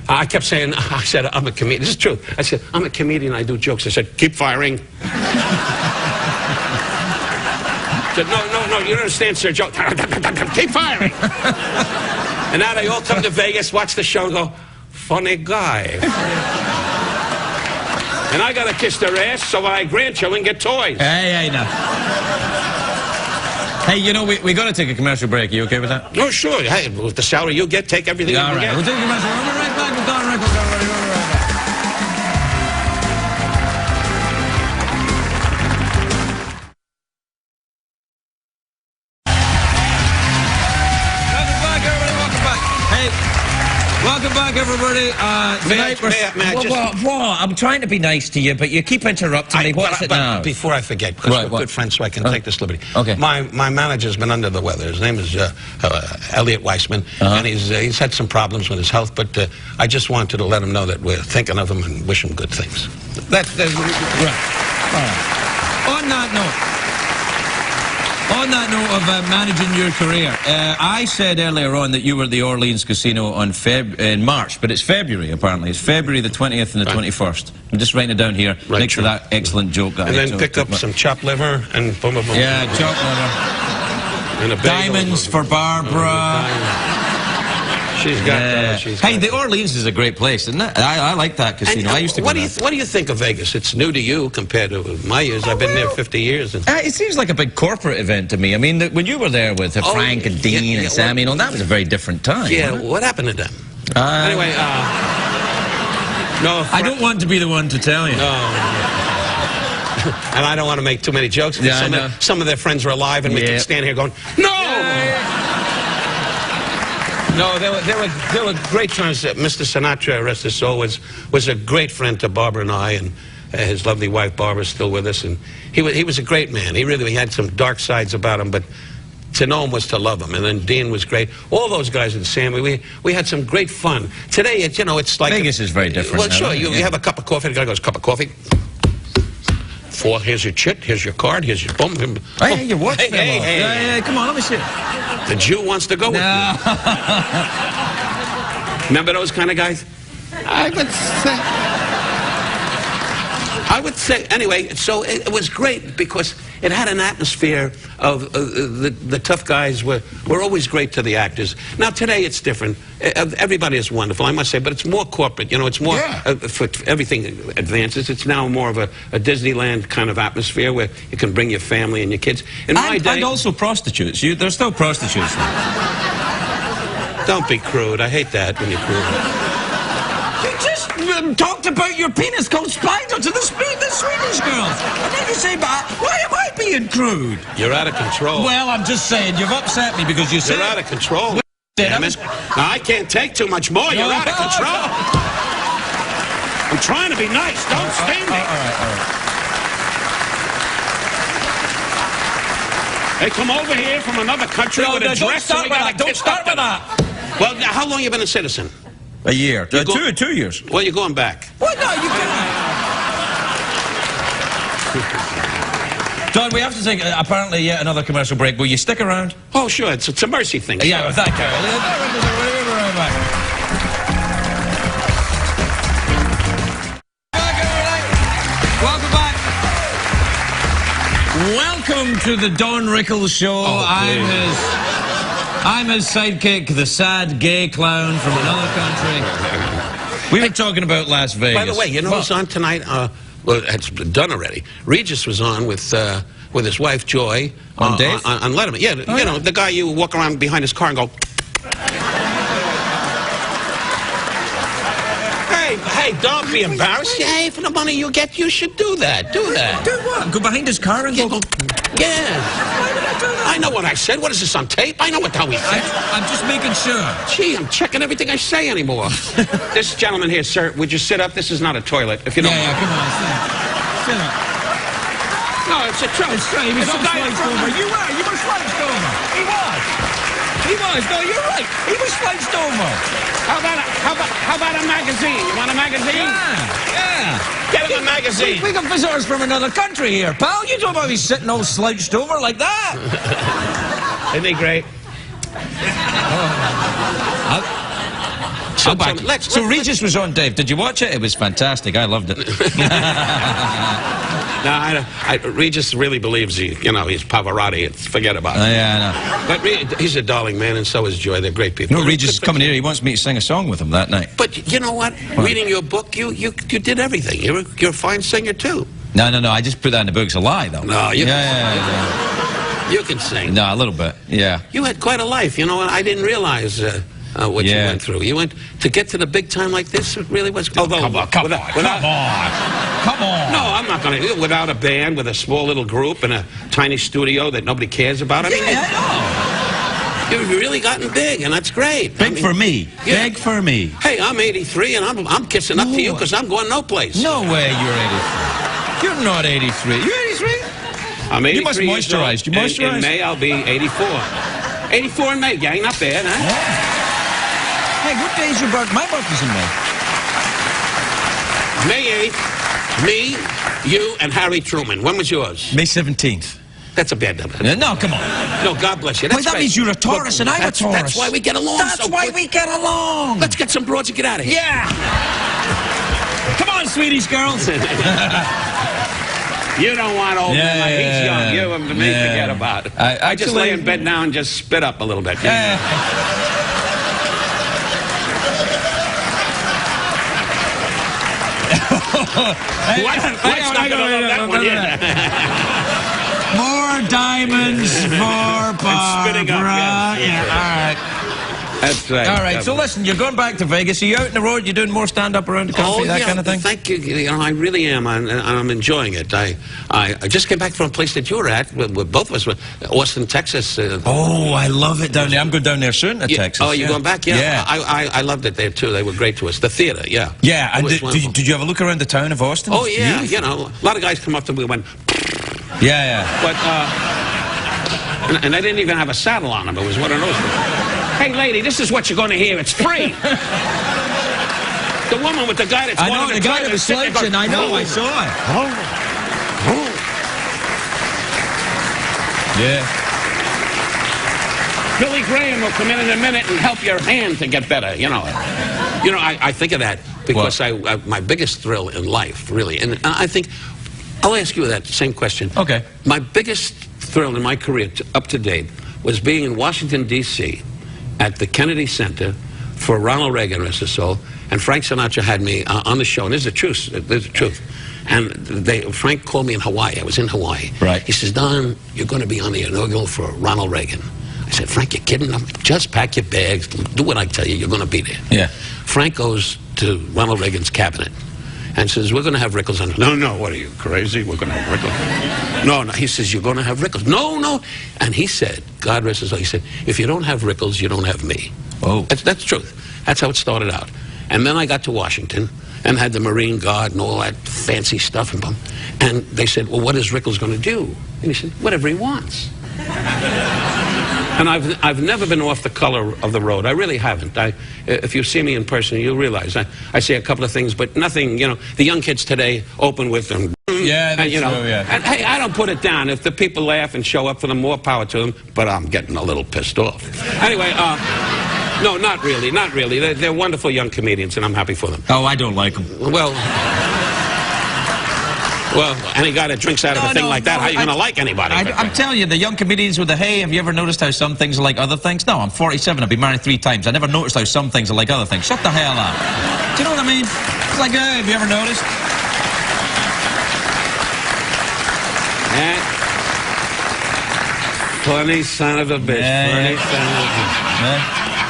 I kept saying, I said, I'm a comedian. This is true. I said, I'm a comedian, I do jokes. I said, keep firing. I said, no, you don't understand, sir. Joke. Keep firing. And now they all come to Vegas, watch the show, and go, funny guy. And I got to kiss their ass so my grandchildren get toys. Hey, now. Hey, you know, we got to take a commercial break. Are you okay with that? Oh, sure. Hey, with the salary you get, take everything you all right, get. we'll take a commercial. We'll be right back with Don Rickles. We'll be right back. Welcome back, everybody. I'm trying to be nice to you, but you keep interrupting me. What's it now? Before I forget, because we're good friends, so I can take this liberty. Okay. My manager's been under the weather. His name is Elliot Weissman, and he's had some problems with his health, but I just wanted to let him know that we're thinking of him and wish him good things. Right. All right. On that note of managing your career, I said earlier on that you were at the Orleans Casino in March, but it's February, apparently. It's February the 20th and the 21st. I'm just writing it down here next to that excellent joke that and then pick up some chopped liver and boom. Yeah, chopped liver. And a bagel. Diamonds for Barbara. She's got that. Hey, the Orleans is a great place, isn't it? I like that casino. I used to go there. What do you think of Vegas? It's new to you compared to my years. I've been there 50 years. And it seems like a big corporate event to me. I mean, when you were there with Frank and Dean and Sammy, that was a very different time. Yeah, what happened to them? Anyway, no. I don't want to be the one to tell you. No. And I don't want to make too many jokes. Some of their friends are alive, and we can stand here going, no! No, they were great times. Mr. Sinatra, rest his soul, was a great friend to Barbara and I, and his lovely wife Barbara's still with us. And he was a great man. He had some dark sides about him, but to know him was to love him. And then Dean was great. All those guys and Sammy, we had some great fun. Today, it's like Vegas is very different. Well, sure, you have a cup of coffee. The guy goes, cup of coffee. Here's your chit, here's your card, here's your boom. Hey, your watch. Hey, come on, let me see it. The Jew wants to go with you. Remember those kind of guys? I would say, anyway, so it was great because it had an atmosphere of the tough guys were always great to the actors. Now, today it's different. Everybody is wonderful, I must say, but it's more corporate. It's more, for everything advances, it's now more of a Disneyland kind of atmosphere where you can bring your family and your kids. In my day, and also prostitutes. There's still prostitutes there. Don't be crude. I hate that when you're crude. You just talked about your penis called Spider to the Swedish girls. And then you say, why am I being crude? You're out of control. Well, I'm just saying, you've upset me because you said... You're out of control. Damn it. I can't take too much more. You're out of control. I'm trying to be nice. Don't sting me. All right. They come over here from another country with a dress. Don't start with that. Don't start with that. Well, how long you been a citizen? A year. 2 years. Well, you're going back. What? No, you can't. Don, we have to take apparently yet another commercial break. Will you stick around? Oh, sure. It's a mercy thing. Yeah, well, thank you. We'll be right back. Welcome back. Welcome to the Don Rickles Show. Oh, I'm his sidekick, the sad gay clown from another country. We were talking about Las Vegas. By the way, you know who's on tonight? Well, it's been done already. Regis was on with his wife, Joy. On Dave? On Letterman. Yeah, you know, the guy you walk around behind his car and go... Hey, don't be embarrassed. Hey, for the money you get, you should do that. Do that. Do what? Go behind his car and go... Yeah. Why would I do that? I know what I said. What is this, on tape? I know what the hell we said. I'm just making sure. Gee, I'm checking everything I say anymore. This gentleman here, sir, would you sit up? This is not a toilet, if you don't mind. Yeah, come on, sit up. No, it's a truth. It's true. He was slouched over. You were slouched over. He was. No, you're right. He was slouched over. How about a magazine? You want a magazine? Yeah. Get him a magazine. We got visitors from another country here, pal. You don't want to be sitting all slouched over like that. Isn't he great? So Regis was on, Dave. Did you watch it? It was fantastic. I loved it. No, Regis really believes he's Pavarotti. Forget about it. Yeah, I know. But he's a darling man, and so is Joy. They're great people. No, Regis is coming here. He wants me to sing a song with him that night. But you know what? Reading your book, you did everything. You're a fine singer too. No. I just put that in the book. It's a lie, though. No, you Yeah. you can sing. No, a little bit. Yeah. You had quite a life. You know, and I didn't realize what you went through. You went to get to the big time like this. It really was. Come on. No, I'm not going to. Without a band, with a small little group in a tiny studio that nobody cares about. I mean, I know. you've really gotten big, and that's great. Big for me. Yeah. Big for me. Hey, I'm 83, and I'm kissing up to you because I'm going no place. No way you're 83. You're not 83. You're 83? I'm 83. You must moisturize. You moisturize? In May, I'll be 84. 84 in May, gang. Not bad, huh? Yeah. Hey, what day is your birthday? My birthday's in May. May 8th, me, you, and Harry Truman. When was yours? May 17th. That's a bad number. No, come on. No, God bless you. That's that right. means you're a Taurus and I'm a Taurus. That's why we get along That's so why good. we get along. Let's get some broads and get out of here. Yeah. Come on, Swedish girls. You don't want old man like he's young. You and me forget about it. I just lay in bed now and just spit up a little bit. More diamonds for Barbara. Spitting up, Yeah, all right. That's right. All right, so listen, you're going back to Vegas. Are you out on the road? You're doing more stand-up around the country, that kind of thing? Thank you. You know, I really am. I'm enjoying it. I just came back from a place that you were at, with both of us, Austin, Texas. Oh, I love it down there. I'm going down there soon to Texas. Oh, you're going back? Yeah. I loved it there, too. They were great to us. The theater, yeah. Yeah, and did you have a look around the town of Austin? Oh, yeah. You know, a lot of guys come up to me and went... Yeah. But, and they didn't even have a saddle on them. It was one of those... Hey, lady, this is what you're going to hear. It's free. The woman with the guy that's... I know, the guy that was slouching. I know, I saw it. Yeah. Billy Graham will come in a minute and help your hand to get better, you know. You know, I think of that because my biggest thrill in life, really, and I think... I'll ask you that same question. Okay. My biggest thrill in my career, up to date, was being in Washington, D.C., at the Kennedy Center for Ronald Reagan, rest his soul, and Frank Sinatra had me on the show, and this is the truth. There's the truth. And Frank called me in Hawaii. I was in Hawaii. Right. He says, Don, you're going to be on the inaugural for Ronald Reagan. I said, Frank, you're kidding? Just pack your bags. Do what I tell you. You're going to be there. Yeah. Frank goes to Ronald Reagan's cabinet and says, we're going to have Rickles on. No, what are you, crazy? We're going to have Rickles. No, he says, you're going to have Rickles. No. And he said, God rest his soul, he said, if you don't have Rickles, you don't have me. Oh. That's truth. That's how it started out. And then I got to Washington and had the Marine Guard and all that fancy stuff. And they said, well, what is Rickles going to do? And he said, whatever he wants. And I've never been off the color of the road. I really haven't. If you see me in person, you'll realize I say a couple of things, but nothing, you know. The young kids today open with them. Yeah, that's and, you know, true, yeah. And hey, I don't put it down. If the people laugh and show up for them, more power to them, but I'm getting a little pissed off. Anyway, no, not really, not really. They're wonderful young comedians, and I'm happy for them. Oh, I don't like them. Well, any guy that drinks out of a thing like that, how are you going to like anybody? I'm telling you, the young comedians with the hay, have you ever noticed how some things are like other things? No, I'm 47, I've been married 3 times. I never noticed how some things are like other things. Shut the hell up. Do you know what I mean? It's like, have you ever noticed? Funny son of a bitch. Funny son of a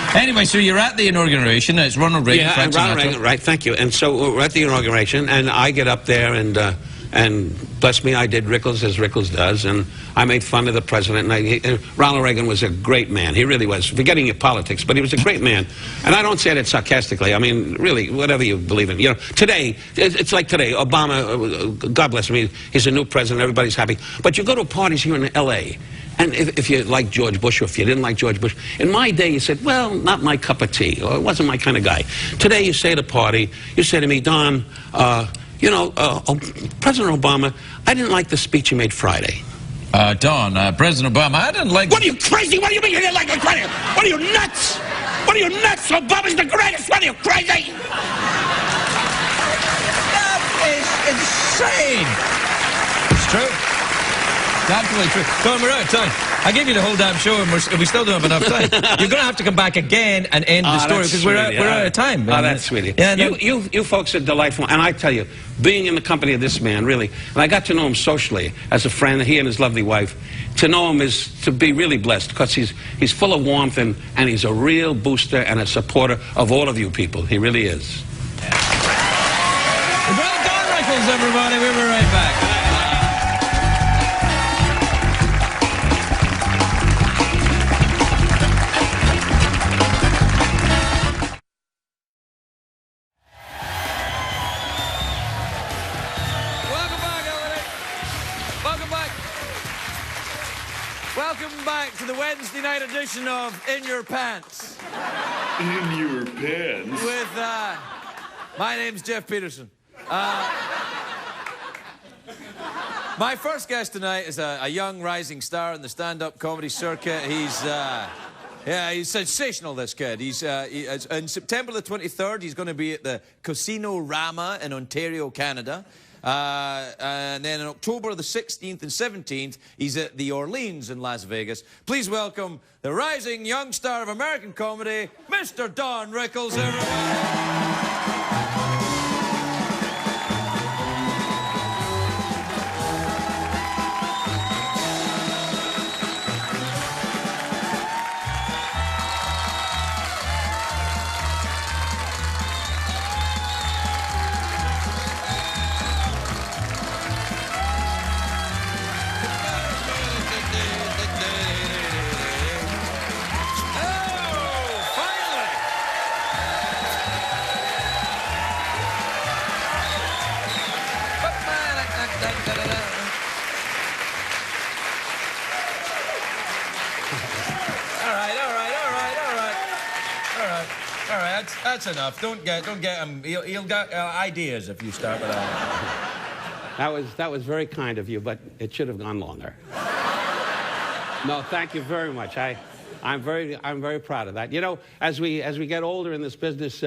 bitch. Anyway, so you're at the inauguration. It's Ronald Reagan. Yeah, Ronald Reagan, right, thank you. And so we're at the inauguration, and I get up there, and bless me, I did Rickles as Rickles does, and I made fun of the president. And Ronald Reagan was a great man. He really was. Forgetting your politics, but he was a great man. And I don't say that sarcastically. I mean, really, whatever you believe in. You know, today, it's like today, Obama, God bless him, he's a new president, everybody's happy. But you go to parties here in L.A., and if you like George Bush, or if you didn't like George Bush, in my day you said, well, not my cup of tea, or it wasn't my kind of guy. Today you say at a party, you say to me, Don, President Obama, I didn't like the speech he made Friday. Don, President Obama, I didn't like... What are you, crazy? What do you mean you didn't like it Friday? What are you, nuts? What are you, nuts? Obama's the greatest. What are you, crazy? That is insane. It's true. It's absolutely true. Don, we're out of time. I gave you the whole damn show, and we still don't have enough time. You're going to have to come back again and end the story, because we're out of time. Oh, that's sweet. Yeah, no. You folks are delightful. And I tell you, being in the company of this man, really, and I got to know him socially as a friend, he and his lovely wife, to know him is to be really blessed, because he's full of warmth, and he's a real booster and a supporter of all of you people. He really is. Well, Don Rickles, everybody. We'll be right back. Welcome back to the Wednesday night edition of In Your Pants. In your pants? With, my name's Jeff Peterson. My first guest tonight is a young rising star in the stand-up comedy circuit. He's sensational, this kid. In September the 23rd, he's going to be at the Casino Rama in Ontario, Canada. And then in October the 16th and 17th, he's at the Orleans in Las Vegas. Please welcome the rising young star of American comedy, Mr. Don Rickles, everyone. That's enough. Don't get him. He'll get ideas if you start with that. That was very kind of you, but it should have gone longer. No, thank you very much. I'm very proud of that. You know, as we get older in this business,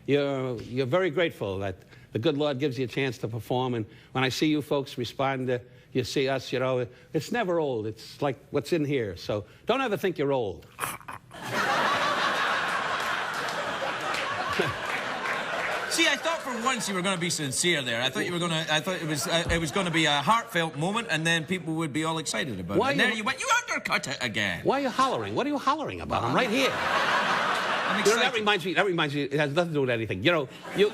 you're very grateful that the good Lord gives you a chance to perform. And when I see you folks respond, you see us, you know, it's never old. It's like what's in here. So don't ever think you're old. See, I thought for once you were going to be sincere there. I thought it was going to be a heartfelt moment, and then people would be all excited about it. And there you went. You undercut it again. Why are you hollering? What are you hollering about? I'm right here. I'm excited. You know, that reminds me. It has nothing to do with anything. You know, you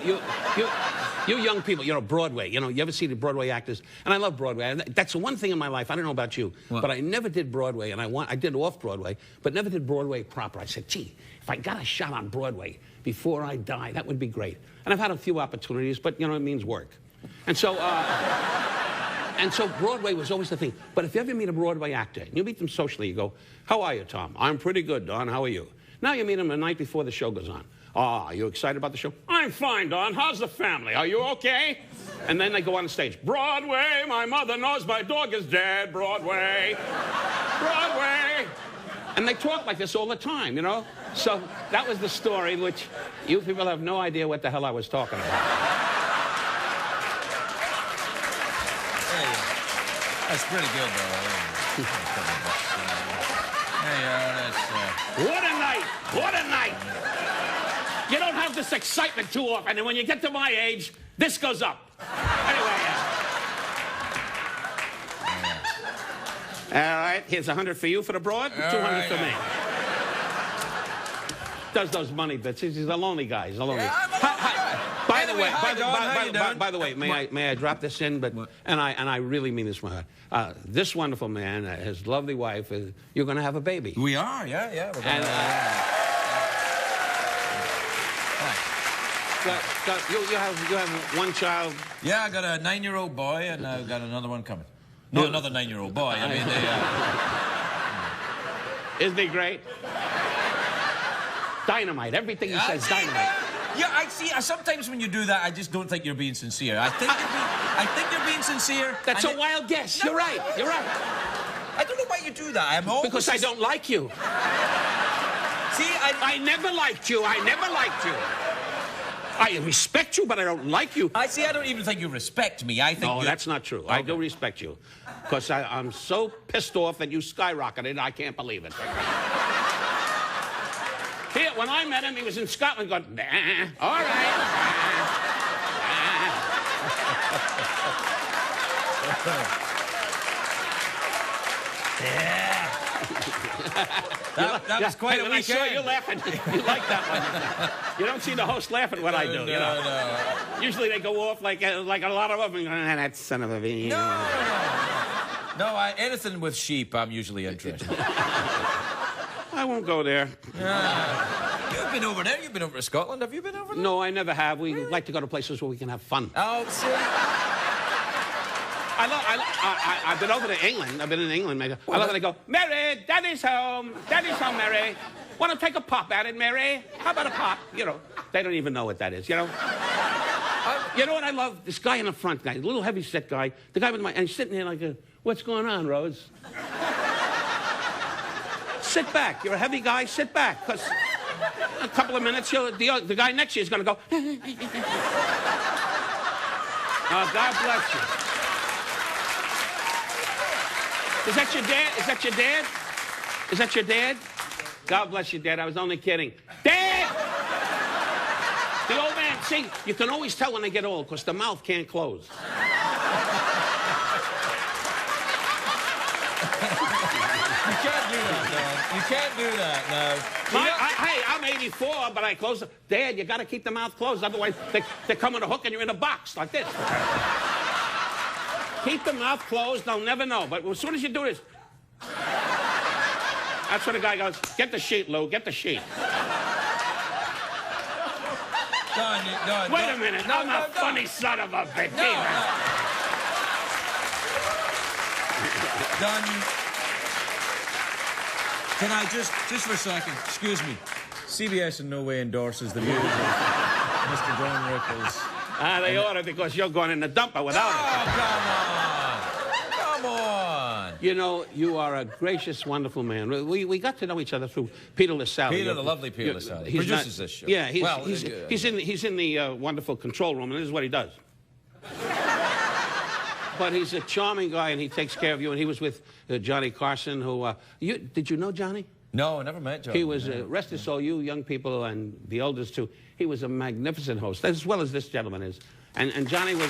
young people. You know, Broadway. You know, you ever see the Broadway actors? And I love Broadway. And that's the one thing in my life. I don't know about you, but I never did Broadway, and I did off Broadway, but never did Broadway proper. I said, gee, if I got a shot on Broadway before I die, that would be great. And I've had a few opportunities, but, you know, it means work. And so, And so Broadway was always the thing. But if you ever meet a Broadway actor, and you meet them socially, you go, how are you, Tom? I'm pretty good, Don. How are you? Now you meet them the night before the show goes on. Oh, are you excited about the show? I'm fine, Don. How's the family? Are you okay? And then they go on the stage. Broadway, my mother knows my dog is dead. Broadway. Broadway. And they talk like this all the time, you know? So that was the story, which you people have no idea what the hell I was talking about. That's pretty good, though. What a night! What a night! You don't have this excitement too often, and when you get to my age, this goes up. Anyway, all right, here's 100 for you for the broad, 200 for me. Does those money bits. He's a lonely guy. He's a lonely guy. By the way, may I drop this in? But and I really mean this from my heart. This wonderful man, his lovely wife, you're going to have a baby. We are, yeah. We're gonna you have one child. Yeah, I got a 9-year-old boy, and I've got another one coming. No, another 9-year-old boy. I mean, isn't he great? Dynamite. Everything he says, dynamite. Yeah, I see. Sometimes when you do that, I just don't think you're being sincere. I think you're being sincere. That's a wild guess. You're right. You're right. I don't know why you do that. I'm always because I don't like you. See, I never liked you. I never liked you. I respect you, but I don't like you. I don't even think you respect me. I think no, that's not true. Okay. I do respect you, because I'm so pissed off that you skyrocketed. I can't believe it. Here, when I met him, he was in Scotland going, nah, all right. Yeah. That was quite a weekend. I saw you laughing. You like that one. You don't see the host laughing when I do, you know. No. Usually they go off like a lot of them. That son of a... No, anything with sheep, I'm usually interested. I won't go there. You've been over there. You've been over to Scotland. Have you been over there? No, I never have. We like to go to places where we can have fun. Oh, see? I've been over to England. I've been in England, maybe. I love when they go, Mary, Daddy's home. Daddy's home, Mary. Want to take a pop at it, Mary? How about a pop? You know, they don't even know what that is, you know? You know what I love? This guy in the front, guy, a little heavy-set guy. The guy with and he's sitting there like, what's going on, Rose? Sit back. You're a heavy guy. Sit back. Because a couple of minutes, the guy next to you is going to go, oh, God bless you. Is that your dad? Is that your dad? Is that your dad? God bless you, Dad. I was only kidding. Dad! The old man, see, you can always tell when they get old because the mouth can't close. You can't do that, Don. You can't do that, no. Hey, I'm 84, but I close it. Dad, you got to keep the mouth closed. Otherwise, they come on a hook and you're in a box like this. Keep the mouth closed. They'll never know. But as soon as you do this, that's when the guy goes, get the sheet, Lou. Get the sheet. Don, wait a minute. I'm a funny son of a bitch. Don, can I just for a second, excuse me, CBS in no way endorses the views of Mr. John Rickles. They ought to, because you're going in the dumper without it. Come on. You know, you are a gracious, wonderful man. We got to know each other through Peter LaSalle. Peter, the lovely Peter LaSalle. He produces this show. Yeah, he's in the wonderful control room, and this is what he does. But he's a charming guy, and he takes care of you. And he was with Johnny Carson, who... did you know Johnny? No, I never met Johnny. He was, rest his soul, you young people and the elders too, he was a magnificent host, as well as this gentleman is. And Johnny was...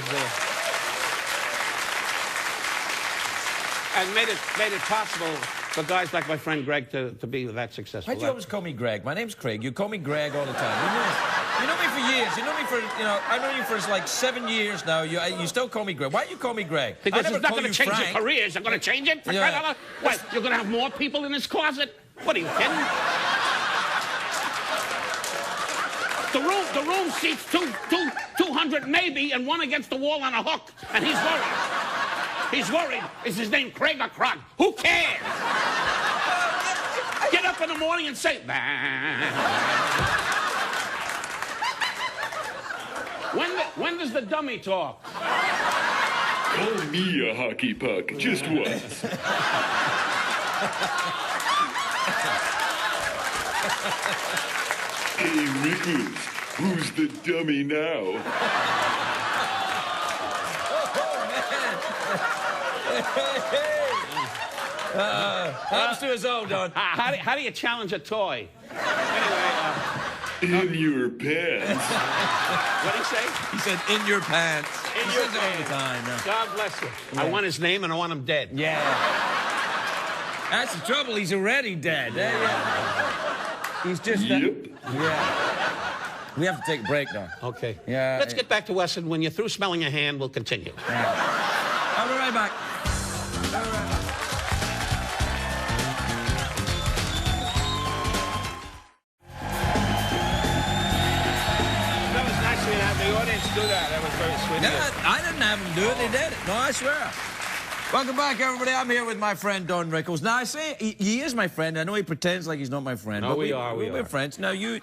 and made it possible for guys like my friend Greg to be that successful. Why'd you always call me Greg? My name's Craig. You call me Greg all the time. You know me for years. You know me for, I've known you for like 7 years now. You still call me Greg. Why do you call me Greg? Because it's not going to change your careers. I'm going to change it? Yeah. What, you're going to have more people in this closet? What are you kidding? The room seats 200 maybe, and one against the wall on a hook, and he's worried. He's worried. Is his name Craig or Krog? Who cares? Get up in the morning and say, when does the dummy talk? Call me a hockey puck, just once. Hey, Rickles, who's the dummy now? Happens to us all, Don. How do you challenge a toy? In your pants. What'd he say? He said, in your pants. In He your says it all the pants. time. No. God bless you. I want his name and I want him dead. Yeah. That's the trouble. He's already dead. Yeah. He's just... Yep. Yeah. We have to take a break now. Okay. Yeah. Let's get back to Weston. When you're through smelling a hand, we'll continue. I'll be right back. That was nice of you to have the audience do that. That was very sweet. No, I didn't have them do it. They did it. No, I swear. Welcome back, everybody. I'm here with my friend, Don Rickles. Now, I say he is my friend. I know he pretends like he's not my friend. No, but we are. We're friends. Now, you...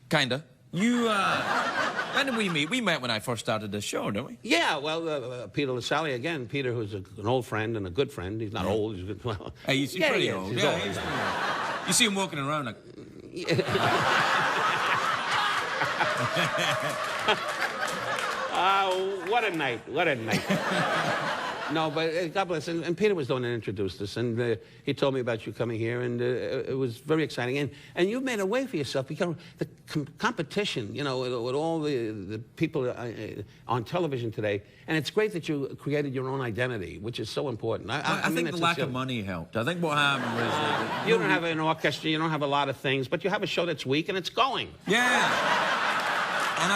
Kinda. You, when did we meet? We met when I first started this show, didn't we? Yeah, well, Peter LaSalle again. Peter, who's an old friend and a good friend. He's not old. He's good. Well, Hey, he's yeah, pretty he is. old. He's Yeah, old. he's pretty old. You see him walking around like... What a night. What a night. No, but God bless. And Peter was the one that introduced us, and he told me about you coming here, and it was very exciting. And you made a way for yourself because the competition, you know, with all the people on television today, and it's great that you created your own identity, which is so important. I mean, think it's the lack sincere. of money helped. I think what happened was... You don't have an orchestra, you don't have a lot of things, but you have a show that's weak, and it's going. Yeah. And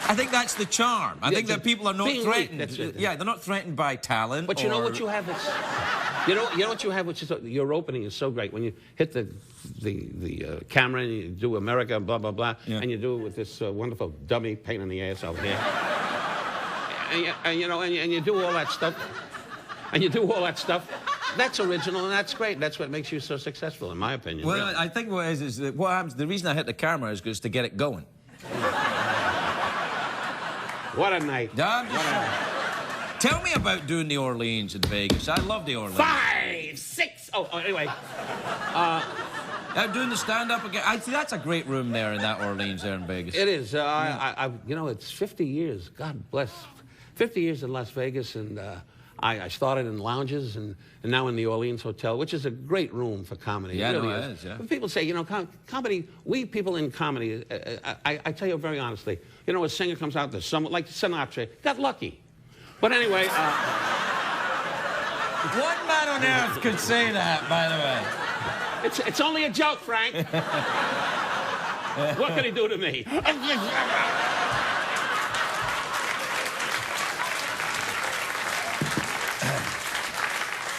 I think that's the charm. I think that people are not being weak, threatened. that's it. Yeah, they're not threatened by talent. But you know or- what you have? You know what you have, which is your opening is so great. When you hit the camera and you do America, blah, blah, blah, Yeah. and you do it with this wonderful dummy pain in the ass over here. and you do all that stuff. And you do all that stuff. That's original and that's great. That's what makes you so successful, in my opinion. Well, really. I think what is that what happens, the reason I hit the camera is to get it going. What a night. Yeah, I'm just saying. Tell me about doing the Orleans in Vegas. I love the Orleans. 5, 6. Oh, anyway. Doing the stand-up again. I see that's a great room there in that Orleans there in Vegas. It is. You know, it's 50 years. God bless. 50 years in Las Vegas, and I started in lounges and now in the Orleans Hotel, which is a great room for comedy. Yeah, it really no, it is, yeah. But people say, you know, comedy, we people in comedy, I tell you very honestly, you know, a singer comes out there, someone like Sinatra, got lucky. But anyway... One man on earth could say that, by the way. It's only a joke, Frank. What can he do to me?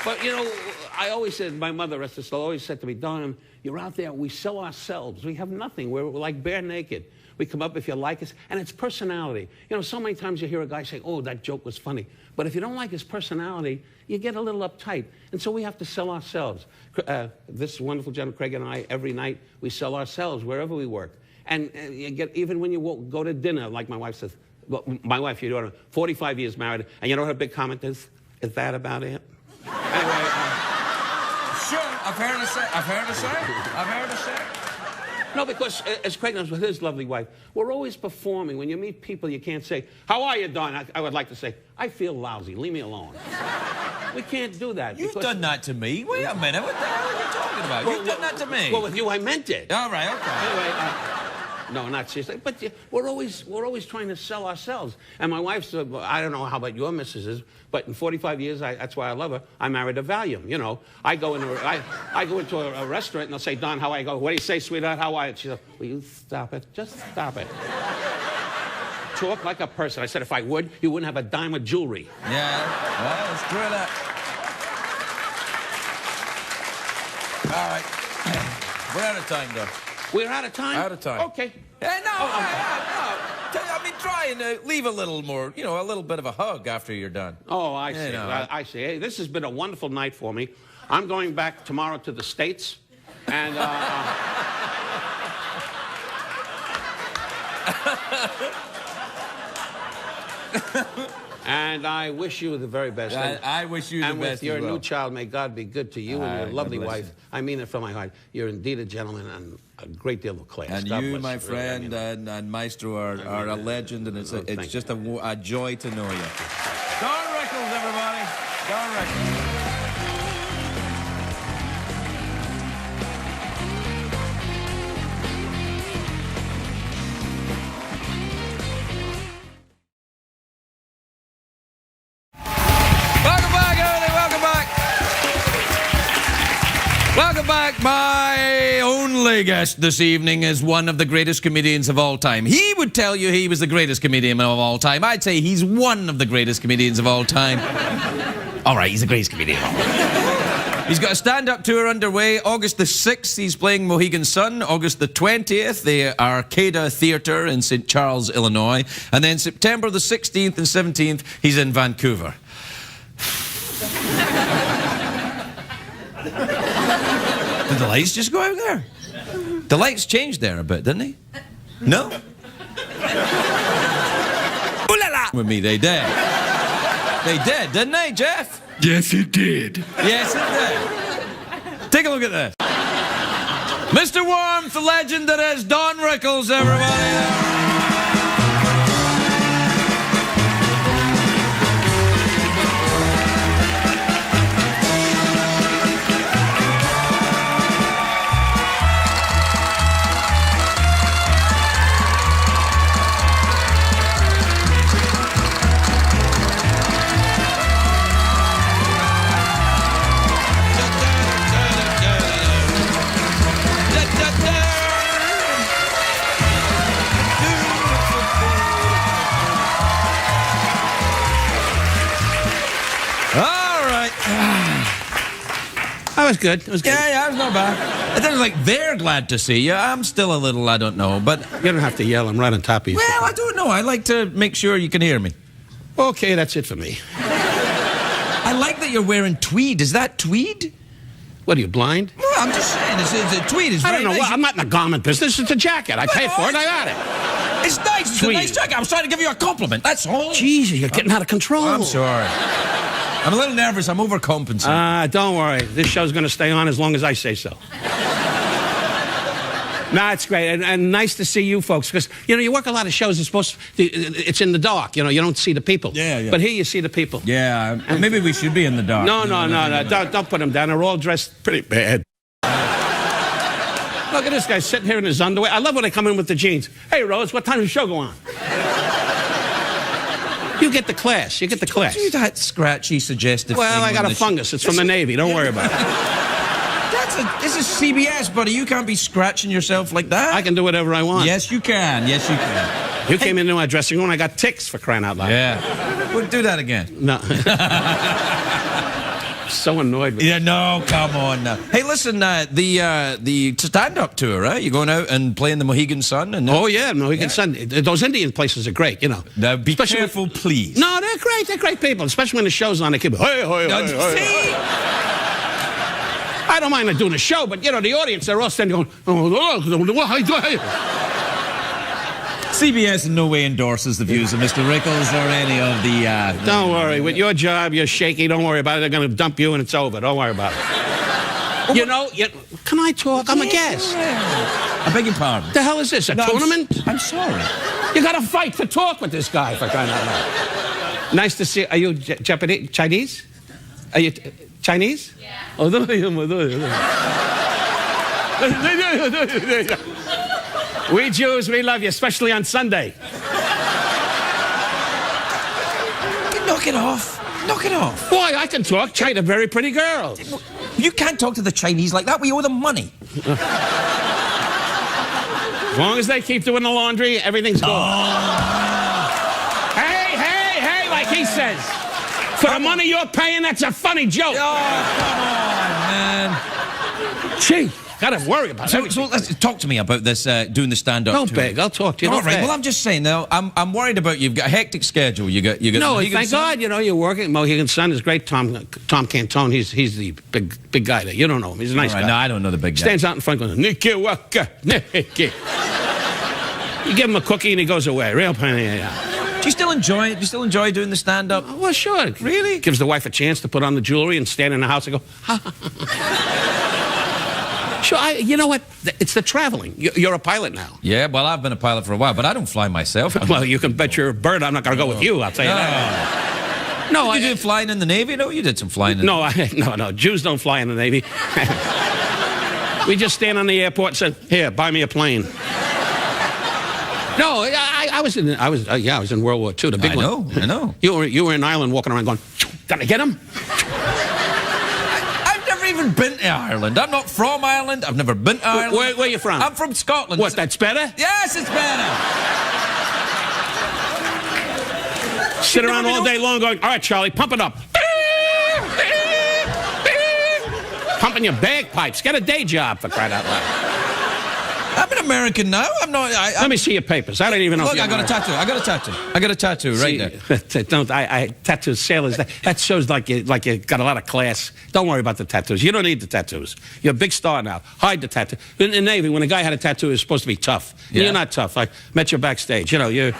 But, you know, I always said, my mother, rest her soul, always said to me, Don, you're out there, we sell ourselves. We have nothing. We're like bare naked. We come up if you like us, and it's personality. You know, so many times you hear a guy say, oh, that joke was funny. But if you don't like his personality, you get a little uptight. And so we have to sell ourselves. This wonderful gentleman, Craig and I, every night, we sell ourselves wherever we work. And you get, even when you go to dinner, like my wife says, well, my wife, you know, 45 years married, and you know what her big comment is? Is that about it? Anyway, Sure, I've heard her say. no, because as Craig knows with his lovely wife, we're always performing. When you meet people, you can't say, how are you, Don? I would like to say, I feel lousy. Leave me alone. We can't do that. You've done that to me. Wait a minute. What the hell are you talking about? You've done that to me. Well, with you, I meant it. All right, okay. Anyway, no, not seriously. But we're always trying to sell ourselves. And my wife's, I don't know how about your missus is, but in 45 years, that's why I love her, I married a Valium, you know. I go into a restaurant and they'll say, Don, how I go? What do you say, sweetheart? How are you? She says, will you stop it? Just stop it. Talk like a person. I said, if I would, you wouldn't have a dime of jewelry. Yeah, well, let's screw that. All right. We're out of time, though. We're out of time? Out of time. Okay. Hey, no, no. I mean, try and leave a little more, you know, a little bit of a hug after you're done. Oh, I see. You know. I see. Hey, this has been a wonderful night for me. I'm going back tomorrow to the States, and and I wish you the very best. I wish you the and best with your as well. new child, may God be good to you and your God lovely bless wife. you. I mean it from my heart. You're indeed a gentleman and a great deal of class. And God you, bless my really, I friend, mean it. and Maestro are a legend, and it's thank just a joy to know you. Don Rickles, everybody. Don Rickles. Welcome back, everybody. Welcome back. Welcome back. My only guest this evening is one of the greatest comedians of all time. He would tell you he was the greatest comedian of all time. I'd say he's one of the greatest comedians of all time. All right, he's the greatest comedian of all time. He's got a stand-up tour underway. August the 6th, he's playing Mohegan Sun. August the 20th, the Arcada Theatre in St. Charles, Illinois. And then September the 16th and 17th, he's in Vancouver. Did the lights just go out there? The lights changed there a bit, didn't they? No? Ooh la la! With me, they did. They did, didn't they, Jeff? Yes, it did. Yes, it did. Take a look at this. Mr. Warmth, the legend that is Don Rickles, everybody. That was good. It was good. Yeah, it was not bad. It was like, they're glad to see you. I'm still a little, I don't know, but... You don't have to yell. I'm right on top of you. Well, I don't know. I like to make sure you can hear me. Okay, that's it for me. I like that you're wearing tweed. Is that tweed? What, are you blind? No, I'm just saying. It's tweed. It's I very don't know. nice. Well, I'm not in the garment business. It's a jacket. I paid for it. I got it. It's nice. It's Tweed. a nice jacket. I was trying to give you a compliment. That's all. Jesus, you're getting out of control. I'm sorry. I'm a little nervous. I'm overcompensating. Don't worry. This show's going to stay on as long as I say so. Nah, it's great. And nice to see you folks. Because, you know, you work a lot of shows. It's in the dark. You know, you don't see the people. Yeah. But here you see the people. Yeah. Maybe we should be in the dark. No. Don't put them down. They're all dressed pretty bad. Look at this guy sitting here in his underwear. I love when they come in with the jeans. Hey, Rose, what time does the show go on? You get the class. You get the class. Do that scratchy, suggestive Well, thing I got on a the fungus. It's from the Navy. Don't worry about it. This is CBS, buddy. You can't be scratching yourself like that. I can do whatever I want. Yes, you can. Yes, you can. You came into my dressing room and I got ticks for crying out loud. Yeah. We'll do that again. No. So annoyed with Yeah, no, come on now. Hey, listen, the stand-up tour, right? You're going out and playing the Mohegan Sun? And Oh, yeah, Mohegan Sun. Those Indian places are great, you know. Now, be Especially careful, please. No, they're great. They're great people. Especially when the show's on, they keep, hey. See? I don't mind doing a show, but, you know, the audience, they're all standing going, CBS in no way endorses the views of Mr. Rickles or any of the... Don't worry. With your job, you're shaky. Don't worry about it. They're going to dump you and it's over. Don't worry about it. You know, can I talk? I'm a guest. I beg your pardon. The hell is this, a tournament? I'm sorry. You got to fight for talk with this guy, for crying out loud. Nice to see you. Are you Japanese? Chinese? Are you Chinese? Yeah. We Jews, we love you, especially on Sunday. Knock it off. Knock it off. Boy, I can talk. China, very pretty girls. You can't talk to the Chinese like that. We owe them money. As long as they keep doing the laundry, everything's good. Hey, like he says. For the money you're paying, that's a funny joke. Oh, come on, man. Gee. Gotta worry about it. So let's talk to me about this, doing the stand-up. Don't tour. beg, I'll talk to you. All Don't right, beg. well, I'm just saying, though, I'm worried about you've got a hectic schedule. You got No, Mohegan thank Sun? God, you know, you're working. Mohegan Sun is great. Tom Cantone, he's the big guy there. You don't know him. He's a nice All right, guy. no, I don't know the big guy. Stands out in front going, Nicky Waka, Nicky. You give him a cookie and he goes away. Real pain. Yeah. Do you still enjoy it? Do you still enjoy doing the stand-up? Well, sure. Really? Gives the wife a chance to put on the jewelry and stand in the house and go, Sure, you know what? It's the traveling. You're a pilot now. Yeah, well, I've been a pilot for a while, but I don't fly myself. Well, you can bet your bird I'm not going to go with you, I'll tell you that. No, Did you do flying in the Navy? No, you did some flying in No, Jews don't fly in the Navy. We just stand on the airport and said, "Here, buy me a plane." No, I was in World War II, the big one. I know. You were in Ireland walking around going, "Gotta get him." I've never even been to Ireland. I'm not from Ireland. I've never been to Ireland. Where are you from? I'm from Scotland. What? That's better? Yes, it's better. Sit around all day long going, "All right, Charlie, pump it up." Pumping your bagpipes. Get a day job, for crying out loud. I'm an American now. I'm not. Let me see your papers. I don't even know. Look, if you're I got a tattoo. I got a tattoo right there. Don't tattoo sailors? That shows like you got a lot of class. Don't worry about the tattoos. You don't need the tattoos. You're a big star now. Hide the tattoo. In the Navy, when a guy had a tattoo, he was supposed to be tough. Yeah. You're not tough. I met you backstage. You know, you're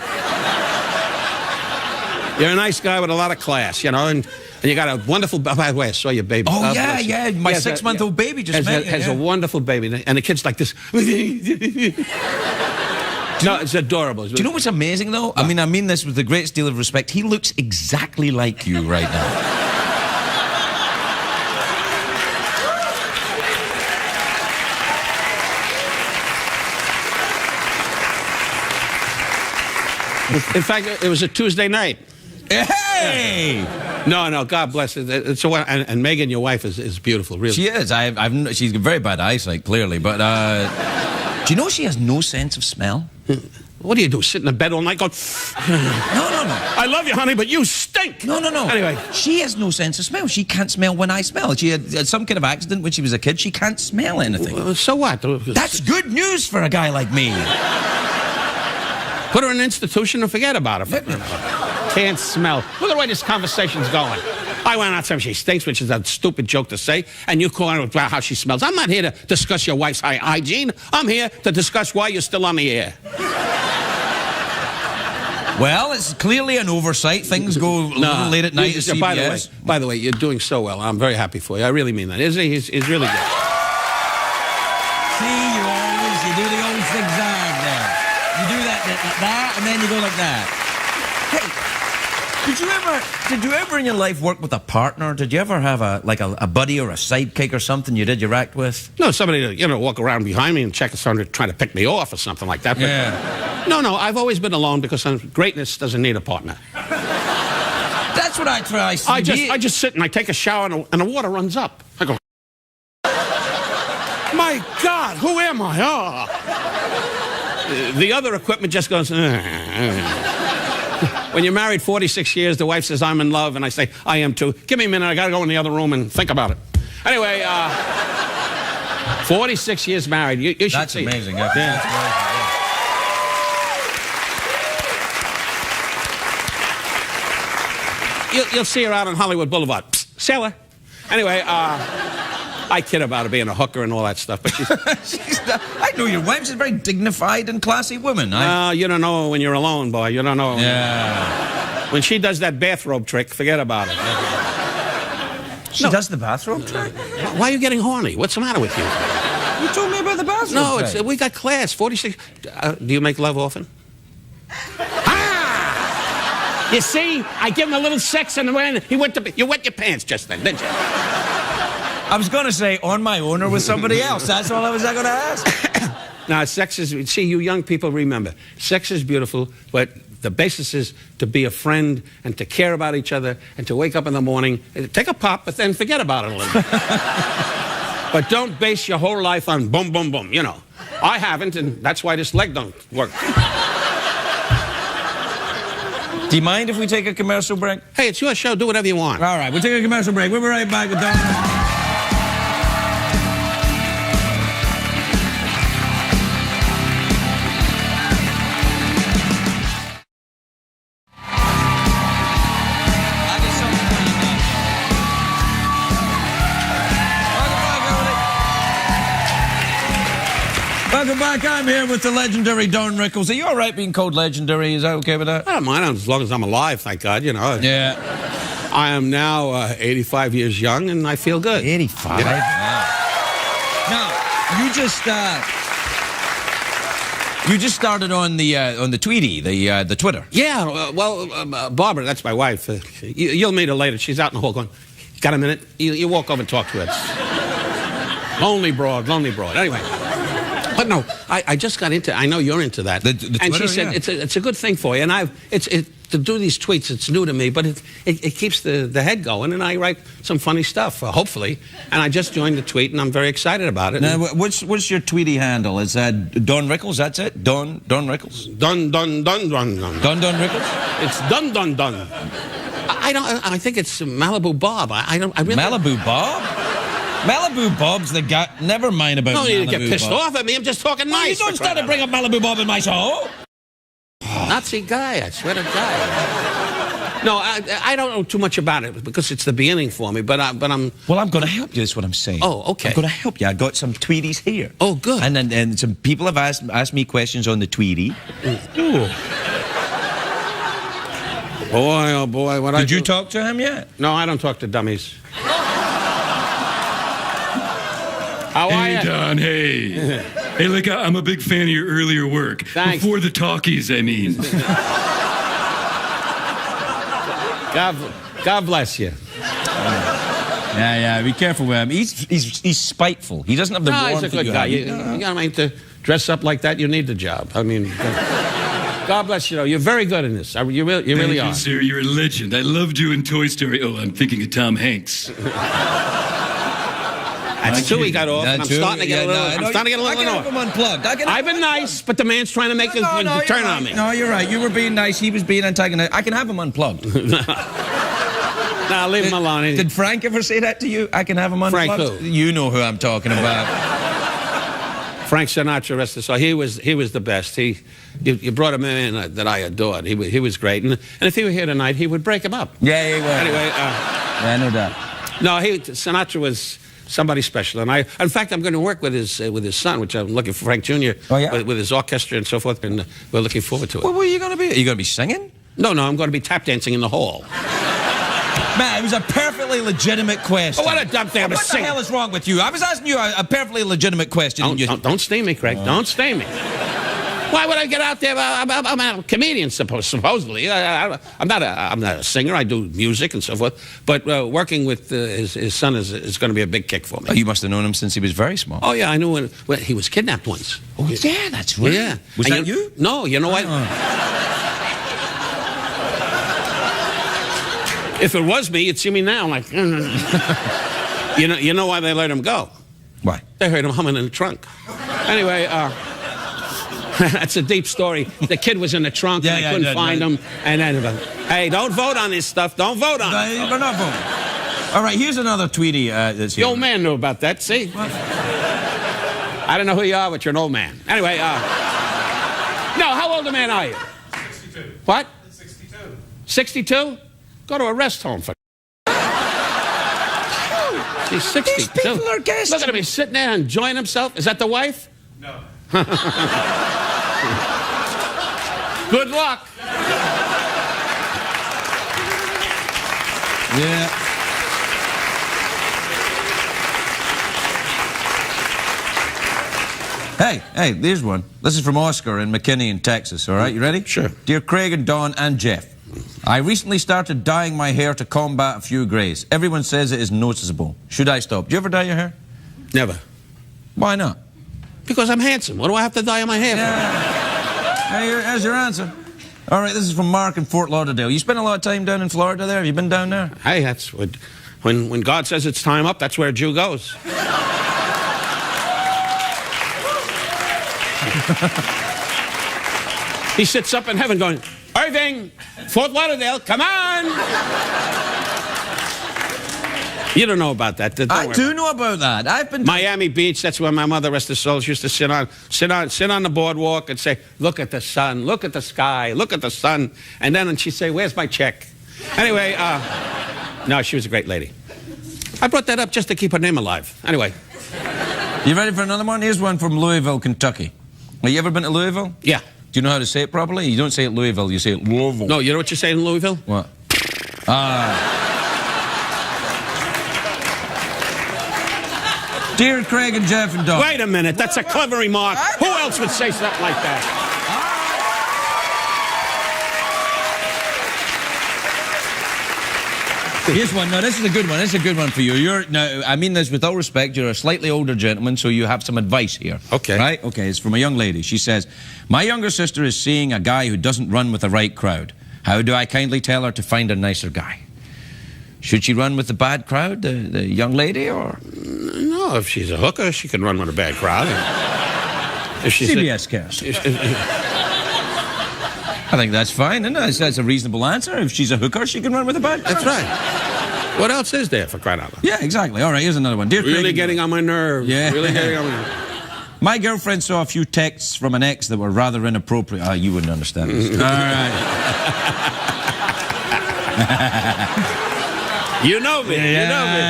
a nice guy with a lot of class. You know, and you got a wonderful. By the way, I saw your baby. Oh yeah. My 6-month-old baby just has a wonderful baby, and the kid's like this. No, it's adorable. Do you know what's amazing though? I mean this with the greatest deal of respect. He looks exactly like you right now. In fact, it was a Tuesday night. Hey! No, God bless it. It's and Megan, your wife, is beautiful, really. She is. She's got very bad eyesight, clearly. But do you know she has no sense of smell? What do you do? Sit in the bed all night, go? No. I love you, honey, but you stink. No. Anyway, she has no sense of smell. She can't smell when I smell. She had some kind of accident when she was a kid. She can't smell anything. So what? That's good news for a guy like me. Put her in an institution and forget about her. Can't smell. Look at the way this conversation's going. I went out and she stinks, which is a stupid joke to say, and you call her about how she smells. I'm not here to discuss your wife's hygiene. I'm here to discuss why you're still on the air. Well, it's clearly an oversight. Things go a little late at night at CBS. By the way, you're doing so well. I'm very happy for you. I really mean that. He's really good. See, you do the old zigzag there. You do that, and then you go like that. Hey, did you ever in your life work with a partner? Did you ever have a buddy or a sidekick or something you did your act with? No, somebody to, walk around behind me and check if somebody trying to pick me off or something like that. But Yeah. No, I've always been alone because greatness doesn't need a partner. That's what I try. I just sit and I take a shower and the water runs up. I go, my God, who am I? Oh. The other equipment just goes, When you're married 46 years, the wife says, I'm in love, and I say, I am too. Give me a minute, I gotta go in the other room and think about it. Anyway, 46 years married, you should That's see. Amazing. Yeah. That's amazing. You'll see her out on Hollywood Boulevard. Psst, sailor. Anyway, I kid about her being a hooker and all that stuff, but I know your wife. She's a very dignified and classy woman. You don't know when you're alone, boy. You don't know. Yeah. When she does that bathrobe trick, forget about it. She does the bathrobe trick? Why are you getting horny? What's the matter with you? You told me about the bathrobe No, trick. we got class. 46. Do you make love often? You see, I give him a little sex and when you wet your pants just then, didn't you? I was going to say on my own or with somebody else. That's all I was going to ask. Now, sex is, see, you young people remember, sex is beautiful, but the basis is to be a friend and to care about each other and to wake up in the morning, take a pop, but then forget about it a little bit. But don't base your whole life on boom, boom, boom, you know. I haven't, and that's why this leg don't work. Do you mind if we take a commercial break? Hey, it's your show. Do whatever you want. All right, we'll take a commercial break. We'll be right back with Don. Welcome back. I'm here with the legendary Don Rickles. Are you all right being called legendary? Is that okay with that? I don't mind as long as I'm alive, thank God, you know. Yeah. I am now 85 years young, and I feel good. 85? Yeah. Now, you just started on the Tweety, the Twitter. Yeah, Barbara, that's my wife. You'll meet her later. She's out in the hall going, got a minute? You walk over and talk to her. Lonely broad. Anyway. But no, I just got into. I know you're into that. The Twitter, and she said yeah. it's a good thing for you. And to do these tweets, it's new to me, but it keeps the head going. And I write some funny stuff, hopefully. And I just joined the tweet, and I'm very excited about it. Now, what's your Tweety handle? Is that Don Rickles? That's it. Don Rickles. Dun. Don Rickles. It's dun. I think it's Malibu Bob. I really. Malibu Bob. Malibu Bob's the guy. Never mind about. No, Malibu you get pissed Bob. off at me. I'm just talking No, nice. you don't start to bring up Malibu Bob in my show. Nazi guy, I swear to God. No, I don't know too much about it because it's the beginning for me. But I'm. Well, I'm going to help you. That's what I'm saying. Oh, okay. I'm going to help you. I got some Tweeties here. Oh, good. And some people have asked me questions on the Tweety. Ooh. Boy, oh boy, what Did you talk to him yet? No, I don't talk to dummies. How are Hey, you? Don, hey. Hey, look, I'm a big fan of your earlier work. Thanks. Before the talkies, I mean. God bless you. Yeah, be careful with him. He's spiteful. He doesn't have the warmth He's a good that guy. you You have. know, I mean, to dress up like that, you need the job. I mean, God bless you. Though. You're very good in this. You really Thank are. you, sir. You're a legend. I loved you in Toy Story. Oh, I'm thinking of Tom Hanks. That's two he got off. And I'm starting to get a little. I'm starting to get a little I can have him annoyed. unplugged. I've been nice, but the man's trying to make a turn on me. No, you're right. You were being nice. He was being antagonistic. I can have him unplugged. Nah, leave him alone. Did Frank ever say that to you? I can have him unplugged. Frank who? You know who I'm talking about. Frank Sinatra, rest his soul. He was the best. You brought a man that I adored. He was great. And if he were here tonight, he would break him up. Yeah, he was. Anyway, yeah, no doubt. no, Sinatra was somebody special. And in fact, I'm going to work with his son, which I'm looking for Frank Jr. Oh, yeah? with his orchestra and so forth. And we're looking forward to it. Well, what are you going to be? Are you going to be singing? No, I'm going to be tap dancing in the hall. Man, it was a perfectly legitimate question. Oh, what a dumb thing. I'm a What the singer. hell is wrong with you? I was asking you a perfectly legitimate question. Don't sting me, Craig. Don't sting me. Why would I get out there? I'm a comedian, supposedly. I'm not a singer. I do music and so forth. But working with his son is going to be a big kick for me. Oh, you must have known him since he was very small. Oh, yeah, I knew when he was kidnapped once. Oh, yeah, that's right. Yeah. Was And that you? No, you know what? If it was me, you'd see me now. Like, you know why they let him go? Why? They heard him humming in the trunk. Anyway, that's a deep story. The kid was in the trunk, and I couldn't find him. And then, hey, don't vote on this stuff. Don't vote on it. We're not voting. All right, here's another Tweety that's The here. old man knew about that, see? I don't know who you are, but you're an old man. Anyway, no, how old a man are you? 62. What? 62. 62? Go to a rest home for. He's 62. These people are guests. Look at him, he's sitting there enjoying himself. Is that the wife? No. Good luck. Yeah. Hey, there's one. This is from Oscar in McKinney in Texas, all right? You ready? Sure. Dear Craig and Don and Jeff, I recently started dyeing my hair to combat a few greys. Everyone says it is noticeable. Should I stop? Do you ever dye your hair? Never. Why not? Because I'm handsome. What do I have to dye my hair for? Hey, there's your answer. All right, this is from Mark in Fort Lauderdale. You spend a lot of time down in Florida there? Have you been down there? Hey, that's what, when God says it's time up, that's where a Jew goes. He sits up in heaven going, Irving, Fort Lauderdale, come on! You don't know about that. Don't I worry do about know about that. I've been... it. Miami Beach, that's where my mother, rest her soul, she used to sit on the boardwalk and say, look at the sun, look at the sky, look at the sun. And then she'd say, where's my check? Anyway, no, she was a great lady. I brought that up just to keep her name alive. Anyway. You ready for another one? Here's one from Louisville, Kentucky. Have you ever been to Louisville? Yeah. Do you know how to say it properly? You don't say it Louisville, you say it Louisville. No, you know what you say in Louisville? What? Dear Craig and Jeff and Doc. Wait a minute, that's a clever remark. Who else would say something like that? Here's one. No, this is a good one. This is a good one for you. Now, I mean this with all respect. You're a slightly older gentleman, so you have some advice here. Okay. Right? Okay, it's from a young lady. She says, my younger sister is seeing a guy who doesn't run with the right crowd. How do I kindly tell her to find a nicer guy? Should she run with the bad crowd, the young lady, or? No, if she's a hooker, she can run with a bad crowd. If she's CBS cast. I think that's fine, isn't it? That's a reasonable answer. If she's a hooker, she can run with a bad crowd. That's right. What else is there, for crying out loud? Yeah, exactly. All right, here's another one. Dear Really Craig, getting on my nerves. Yeah. Really getting on my nerves. my girlfriend saw a few texts from an ex that were rather inappropriate. Ah, you wouldn't understand this. All right. You know me. You know me.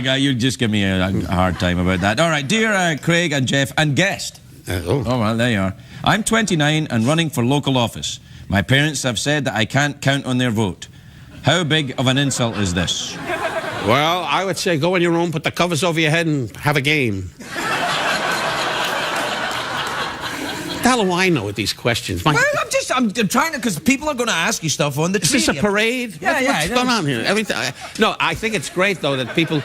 Yeah, you just give me a hard time about that. All right, dear Craig and Jeff and guest. Oh, well, there you are. I'm 29 and running for local office. My parents have said that I can't count on their vote. How big of an insult is this? Well, I would say go in your room, put the covers over your head, and have a game. What the hell do I know with these questions? Well, I'm trying to, because people are going to ask you stuff on the Is this a parade? Yeah, What's going on here? Everything. No, I think it's great, though, that people...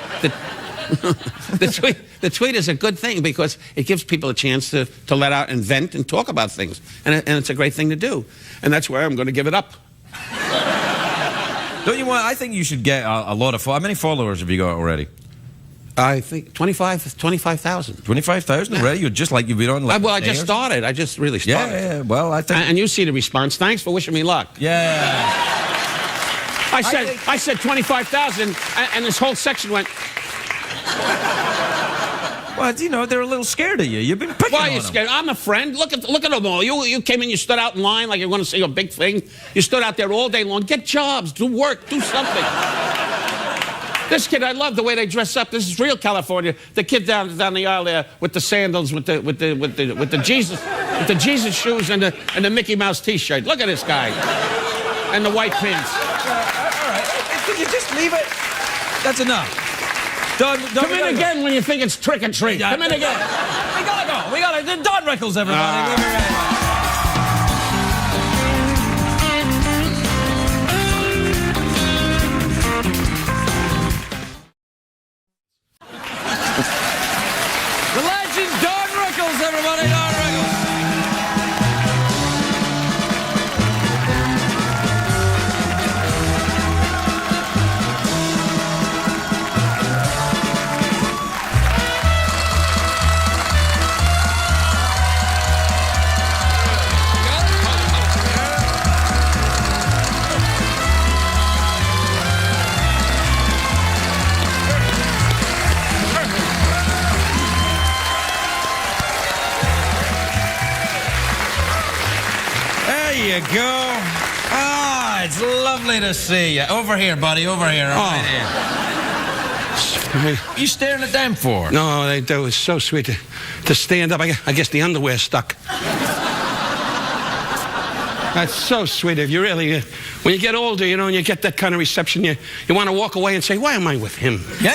the tweet is a good thing because it gives people a chance to let out and vent and talk about things. And it's a great thing to do. And that's where I'm going to give it up. Don't you want... I think you should get a lot of... How many followers have you got already? I think 25,000. 25,000 already? You're just like you've been on... Well, I just started. I just really started. Yeah, well, I think... And you see the response. Thanks for wishing me luck. Yeah. I said 25,000, and this whole section went... Well, you know, they're a little scared of you. You've been picking Why are on you them. scared? I'm a friend. Look at them all. You came in, you stood out in line like you want to say a big thing. You stood out there all day long. Get jobs, do work, do something. This kid, I love the way they dress up. This is real California. The kid down the aisle there with the sandals, with the Jesus shoes and the Mickey Mouse T-shirt. Look at this guy, and the white pants. All right, could you just leave it? That's enough. Don, Come in again when you think it's trick or treat. Come in again. We gotta go. We gotta. Don Rickles, everybody. We'll be right back. The legend Don Rickles, everybody. Don Rickles. There you go. Ah, it's lovely to see you. Over here, buddy. Over here. Right here. You staring at them for? No, that was so sweet to stand up. I guess the underwear's stuck. That's so sweet of you, really. When you get older, you know, and you get that kind of reception, you want to walk away and say, why am I with him? Yeah.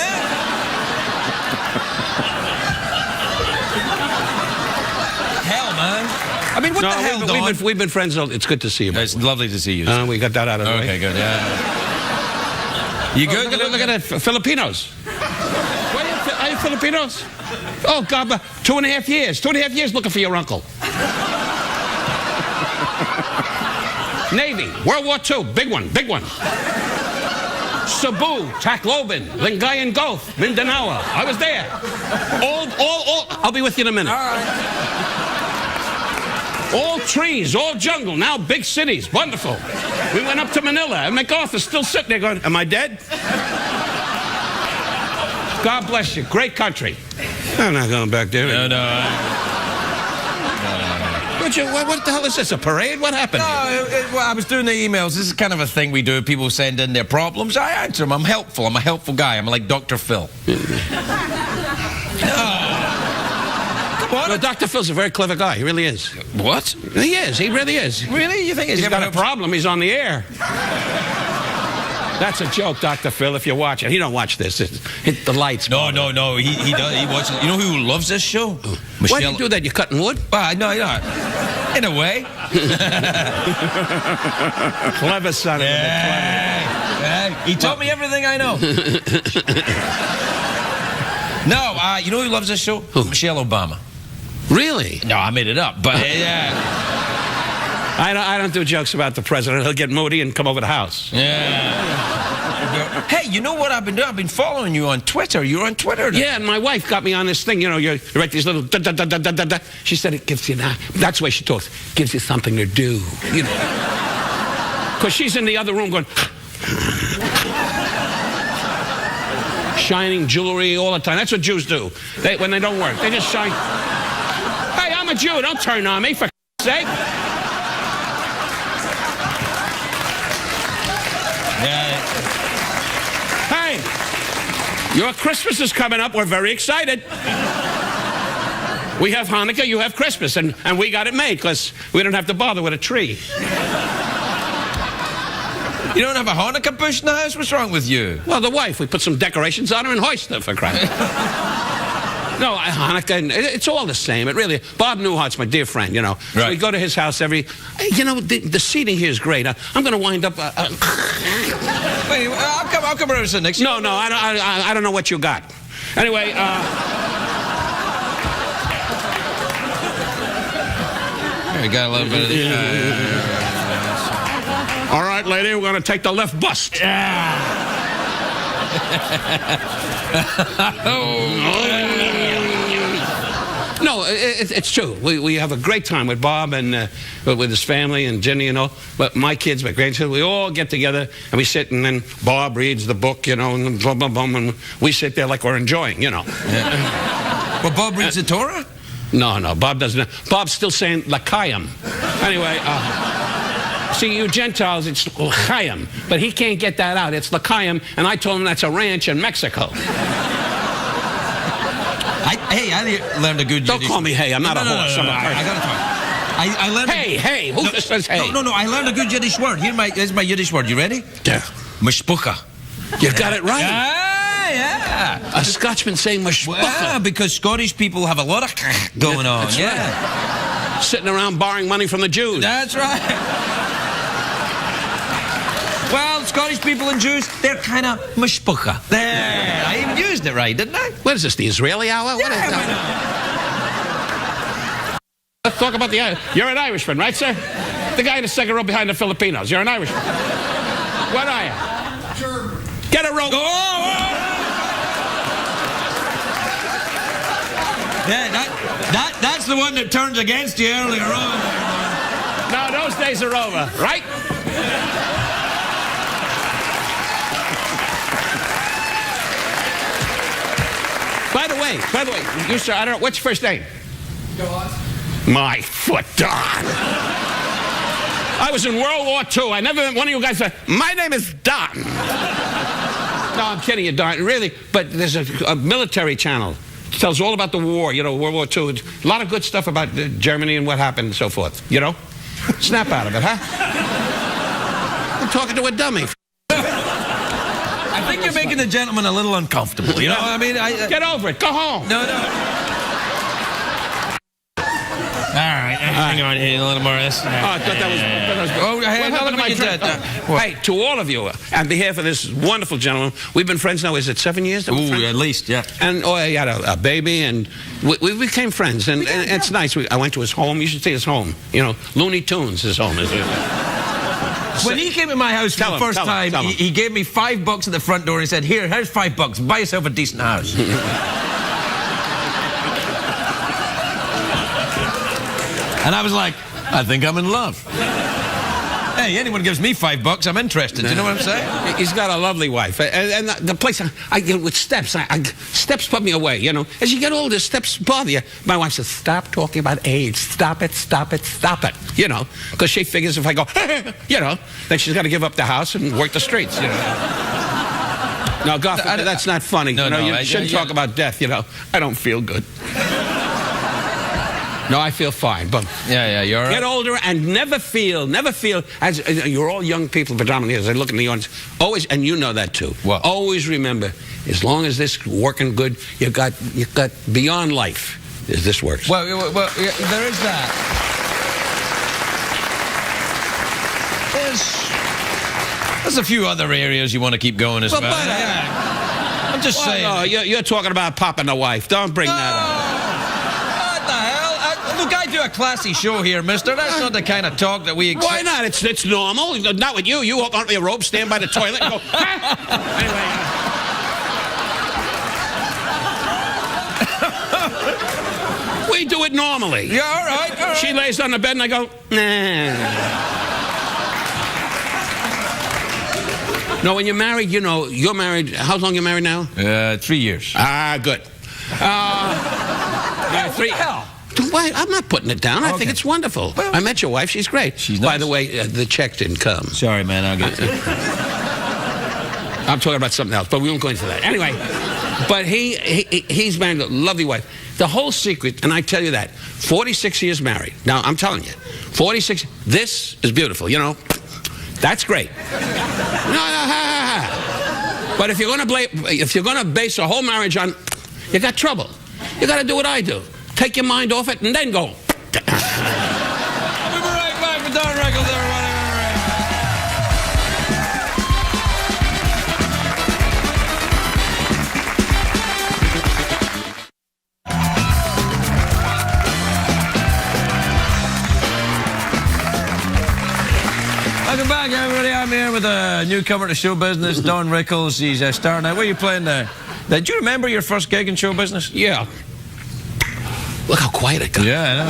Hell, man. I mean, what the hell, Don? We've been friends. It's good to see you. It's lovely to see you. We got that out of the way. Okay, good. Yeah. You good? Look at that. Filipinos. Are you Filipinos? Oh, God. 2.5 years. 2.5 years looking for your uncle. Navy. World War II. Big one. Big one. Cebu. Tacloban. Lingayen Gulf. Mindanao. I was there. All. I'll be with you in a minute. All right. All trees, all jungle, now big cities. Wonderful. We went up to Manila, and MacArthur's still sitting there going, am I dead? God bless you. Great country. I'm not going back there. No. What the hell is this, a parade? What happened? Well, I was doing the emails. This is kind of a thing we do. People send in their problems. I answer them. I'm helpful. I'm a helpful guy. I'm like Dr. Phil. Come on. Well, Dr. Phil's a very clever guy. He really is. What? He is. He really is. Really? You think He's got a problem. He's on the air. That's a joke, Dr. Phil, if you watch it. He don't watch this. Hit the lights. No. He does. He watches. You know who loves this show? Why do you do that? You cutting wood? No. In a way. Clever son of a He taught me everything I know. No, you know who loves this show? Who? Michelle Obama. Really? No, I made it up, but I don't do jokes about the president. He'll get moody and come over the house. Yeah. Hey, you know what I've been doing? I've been following you on Twitter. You're on Twitter now. Yeah, and my wife got me on this thing. You know, you write these little da-da-da-da-da-da. She said it gives you, that's the way she talks, gives you something to do, you know. Because she's in the other room going, shining jewelry all the time. That's what Jews do. When they don't work, they just shine. Hey, I'm a Jew. Don't turn on me, for sake. Hey, your Christmas is coming up. We're very excited. We have Hanukkah, you have Christmas, and we got it made because we don't have to bother with a tree. You don't have a Hanukkah bush in the house? What's wrong with you? Well, the wife, we put some decorations on her and hoist her, for crying. No, Hanukkah, it's all the same. It really, Bob Newhart's my dear friend, you know. Right. So we go to his house you know, the seating here is great. I'm going to wind up... Wait, I'll come over and sit next to you. No, I don't know what you got. Anyway, You got a little bit of all right, lady, we're going to take the left bust. No, it's true. We have a great time with Bob and with his family and Jenny and all. But my kids, my grandchildren, we all get together and we sit, and then Bob reads the book, you know, and blah, blah, blah, and we sit there like we're enjoying, you know. Yeah. Well, Bob reads the Torah? No, Bob doesn't. Bob's still saying L'chaim. Anyway, see, you Gentiles, it's L'chaim, but he can't get that out. It's L'chaim, and I told him that's a ranch in Mexico. I learned a good Don't Yiddish call me hey, I'm not a horse. I'm a person. I gotta talk. I learned Hey, who says hey? No, I learned a good Yiddish word. Here's my Yiddish word. You ready? Yeah. Mishpucha. You got it right. Yeah. A Scotsman saying mishpucha. Well, because Scottish people have a lot of going on. That's yeah. Right. Sitting around borrowing money from the Jews. That's right. Well, Scottish people and Jews, they're kind of mishpucha. There. I even used it right, didn't I? What is this, the Israeli hour? What is that? Let's talk about the... You're an Irishman, right, sir? The guy in the second row behind the Filipinos. You're an Irishman. What are you? German. Get a rope. Yeah, that's the one that turns against you earlier on. No, those days are over, right? By the way, you sir, I don't know, what's your first name? Don. My foot, Don. I was in World War II. I never met one of you guys said, my name is Don. No, I'm kidding you, Don, really. But there's a military channel. It tells all about the war, you know, World War II. A lot of good stuff about Germany and what happened and so forth, you know? Snap out of it, huh? I'm talking to a dummy. I think you're making the gentleman a little uncomfortable, you know? I mean, Get over it. Go home. No. All right, hang on, a little more of this. Oh, I thought that was Oh, hey, what happened to my drink? Hey, to all of you, on behalf of this wonderful gentleman, we've been friends now, is it 7 years? that we're Ooh, friends? at least, yeah. And he had a baby, and we became friends, and it's nice. I went to his home. You should see his home. You know, Looney Tunes, his home is. When he came to my house for the first time, he gave me $5 at the front door and he said, here's $5, buy yourself a decent house. And I was like, I think I'm in love. Hey, anyone gives me $5, I'm interested. Do you know what I'm saying? He's got a lovely wife, and the place I get with steps. Steps put me away. You know, as you get older, steps bother you. My wife says, "Stop talking about age. Stop it. Stop it. Stop it." You know, because she figures if I go, you know, then she's got to give up the house and work the streets. You know. No, God, that's not funny. No, you know, no, you shouldn't talk about death, you know. I don't feel good. No, I feel fine, but Yeah, you're all get right. older and never feel, as you're all young people predominantly, as I look in the audience, always, and you know that too, What? always remember, as long as this working good, you got beyond life, as this works. Well, yeah, there is that. There's a few other areas you want to keep going as well. But, I'm just saying. No, you're talking about popping the wife. Don't bring that up. What the hell? Look, I do a classy show here, mister. That's not the kind of talk that we expect. Why not? It's normal. Not with you. You walk onto your robe, stand by the toilet, and go, Anyway. We do it normally. Yeah, all right. She lays on the bed, and I go, nah. No, when you're married, you know, you're married. How long you married now? 3 years. Ah, good. 3. Why? I'm not putting it down. I think it's wonderful. Well, I met your wife. She's great. She's By nice. the way, the check didn't come. Sorry, man. I'll get to it. I'm talking about something else, but we won't go into that. Anyway, but he's married a lovely wife. The whole secret, and I tell you that, 46 years married. Now, I'm telling you, 46, this is beautiful, you know. That's great. But if you're gonna base a whole marriage on, you got trouble. You got to do what I do. Take your mind off it and then go. We'll be right back with Don Rickles, everybody. Welcome back, everybody. I'm here with a newcomer to show business, Don Rickles. He's starting out. Where are you playing now? Do you remember your first gig in show business? Yeah. Look how quiet it got. Yeah,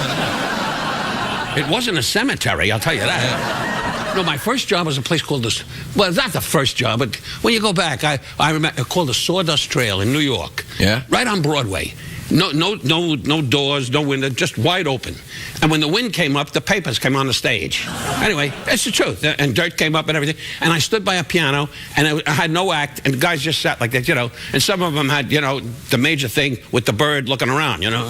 I know. It wasn't a cemetery, I'll tell you that. No, my first job was a place called the... Well, it's not the first job, but when you go back, I remember called the Sawdust Trail in New York. Yeah? Right on Broadway. No doors, no window, just wide open. And when the wind came up, the papers came on the stage. Anyway, that's the truth. And dirt came up and everything. And I stood by a piano, and I had no act, and the guys just sat like that, you know. And some of them had, you know, the major thing with the bird looking around, you know.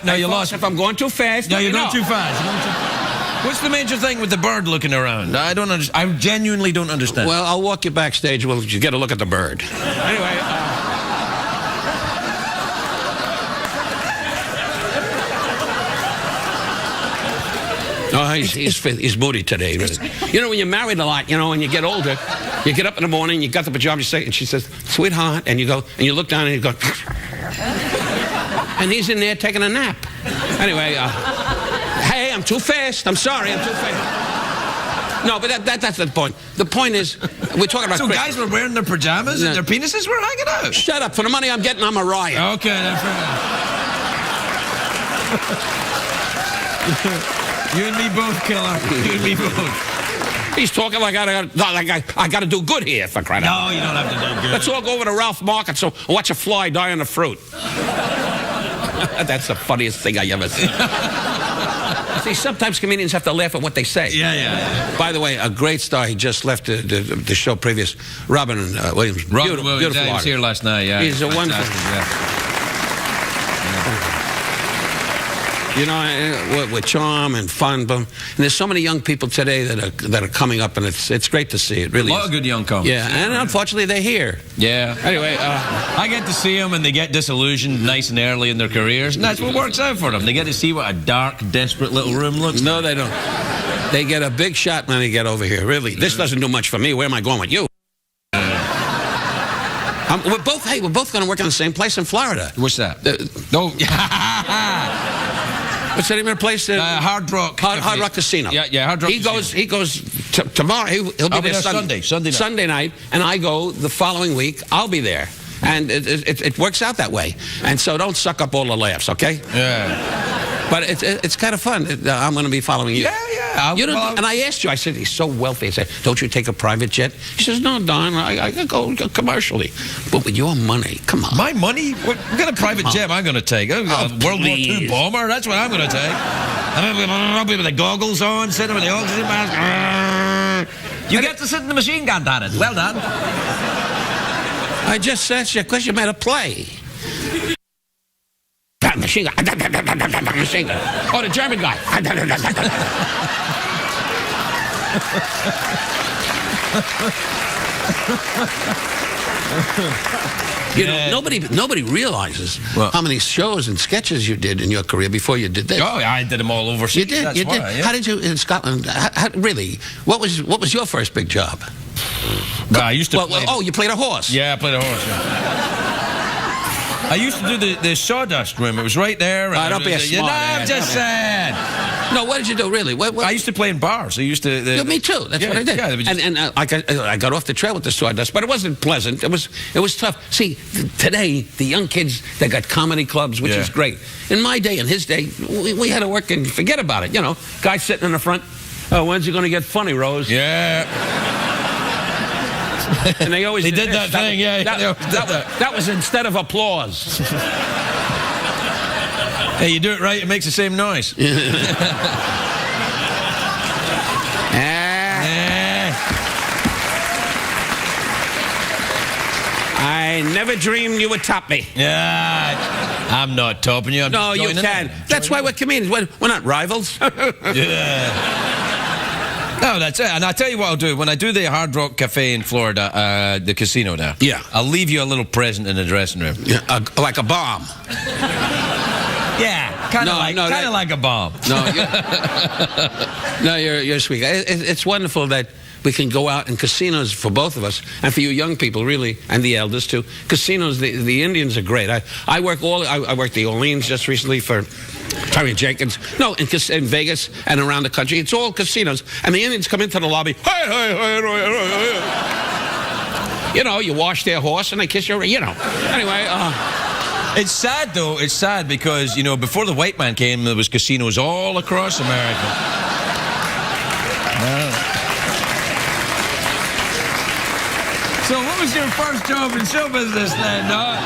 No, you lost. If I'm going too fast... No, you're going too fast. What's the major thing with the bird looking around? I don't understand. I genuinely don't understand. Well, I'll walk you backstage. Well, you get a look at the bird. Anyway... Oh, he's moody today. Really. You know, when you're married a lot, you know, when you get older, you get up in the morning, you got the pajamas, and she says, "Sweetheart," and you go, and you look down, and you go, and he's in there taking a nap. Anyway, hey, I'm too fast. I'm sorry, I'm too fast. No, but that's the point. The point is, we're talking about. So guys were wearing their pajamas and their penises were hanging out. Shut up! For the money I'm getting, I'm a riot. Okay, then fair enough. You and me both, killer. You and me both. He's talking like I got to do good here, for crying out. No, you don't have to do good. Let's all go over to Ralph Market so watch a fly die on the fruit. That's the funniest thing I ever seen. See, sometimes comedians have to laugh at what they say. Yeah. By the way, a great star. He just left the show previous. Robin Williams. Robin Williams. Beautiful He was here last night. Yeah. He's a wonderful. Yeah. You know, with charm and fun, and there's so many young people today that are coming up, and it's great to see. It really A lot is. of good young comics. Yeah, and unfortunately they're here. Yeah. Anyway, I get to see them, and they get disillusioned nice and early in their careers, and that's what works out for them. They get to see what a dark, desperate little room looks like. No, they don't. They get a big shot when they get over here. Really, this doesn't do much for me. Where am I going with you? We're both going to work in the same place in Florida. What's that? No. What's that name of the place? Hard Rock. Hard Rock Casino. Yeah, Hard Rock Casino. He goes tomorrow. He'll be there Sunday night, and I go the following week. I'll be there, and it works out that way. And so don't suck up all the laughs, okay? Yeah. But it's kind of fun. I'm going to be following you. Yeah. And I asked you. I said he's so wealthy. I said, don't you take a private jet? He says, no, Don. I go commercially. But with your money, come on. My money? What kind of private jet am I going to take? A World War II bomber? That's what I'm going to take. I'll be with the goggles on, sitting with the oxygen mask. You get to sit in the machine gun, damn it. Well done. I just said you because you made a play. Machine gun. Machine gun. Oh, the German guy. You know, nobody realizes how many shows and sketches you did in your career before you did this. Oh, I did them all overseas. You did. That's You did. why, yeah. How did you in Scotland? Really? What was your first big job? I used to play. Oh, you played a horse. Yeah, I played a horse. Yeah. I used to do the sawdust room. It was right there. Don't be a smart I'm ass. just saying. No, what did you do, really? What? I used to play in bars. I used to... Yeah, me too. That's what I did. Yeah, I got off the trail with the sawdust, but it wasn't pleasant. It was tough. See, today, the young kids, they got comedy clubs, which is great. In my day, in his day, we had to work and forget about it. You know, guy sitting in the front, oh, when's he going to get funny, Rose? Yeah. And they always did that thing, That was instead of applause. Hey, you do it right, it makes the same noise. I never dreamed you would top me. Yeah, I'm not topping you. No, you can. That's why we're comedians. We're not rivals. Yeah. No, that's it. And I'll tell you what I'll do. When I do the Hard Rock Cafe in Florida, the casino there, I'll leave you a little present in the dressing room. Yeah, like a bomb. Yeah, kind of like a bomb. No, you're sweet. It's wonderful that we can go out in casinos for both of us, and for you young people, really, and the elders too. Casinos, the Indians are great. I worked the Orleans just recently for Terry Jenkins. No, in Vegas and around the country, it's all casinos, and the Indians come into the lobby. You know, you wash their horse and they kiss your. You know. Anyway. It's sad, though. It's sad because, you know, before the white man came, there was casinos all across America. So what was your first job in show business then, Doc?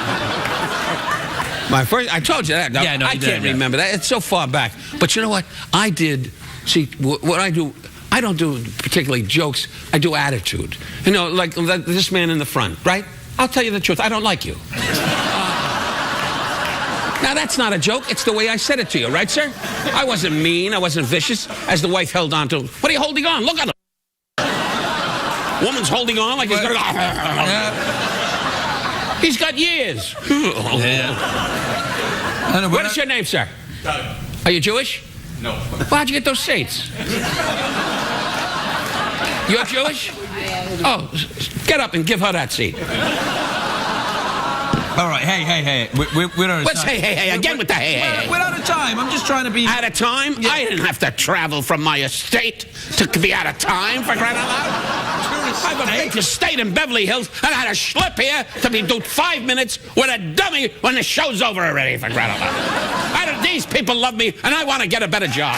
My first, I told you that. Yeah, no, I can't remember that. It's so far back. But you know what? I did, see, what I do, I don't do particularly jokes. I do attitude. You know, like this man in the front, right? I'll tell you the truth. I don't like you. Now, that's not a joke. It's the way I said it to you, right, sir? I wasn't mean. I wasn't vicious. As the wife held on to, what are you holding on? Look at him. Woman's holding on like he's going to go. He's got years. What is your name, sir? Are you Jewish? No. How'd you get those seats? You're Jewish? Oh, get up and give her that seat. All right, hey. We're out of What's time. hey? Again with the hey. We're out of time. I'm just trying to be... Out of time? Yeah. I didn't have to travel from my estate to be out of time, for crying out loud. I have a big estate in Beverly Hills, and I had to schlep here to be do 5 minutes with a dummy when the show's over already, for crying out loud. These people love me, and I want to get a better job.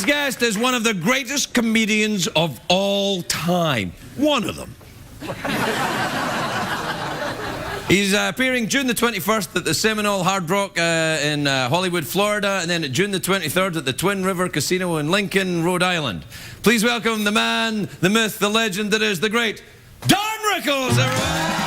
Guest is one of the greatest comedians of all time. One of them. He's appearing June the 21st at the Seminole Hard Rock in Hollywood, Florida, and then June the 23rd at the Twin River Casino in Lincoln, Rhode Island. Please welcome the man, the myth, the legend that is the great Don Rickles, everyone!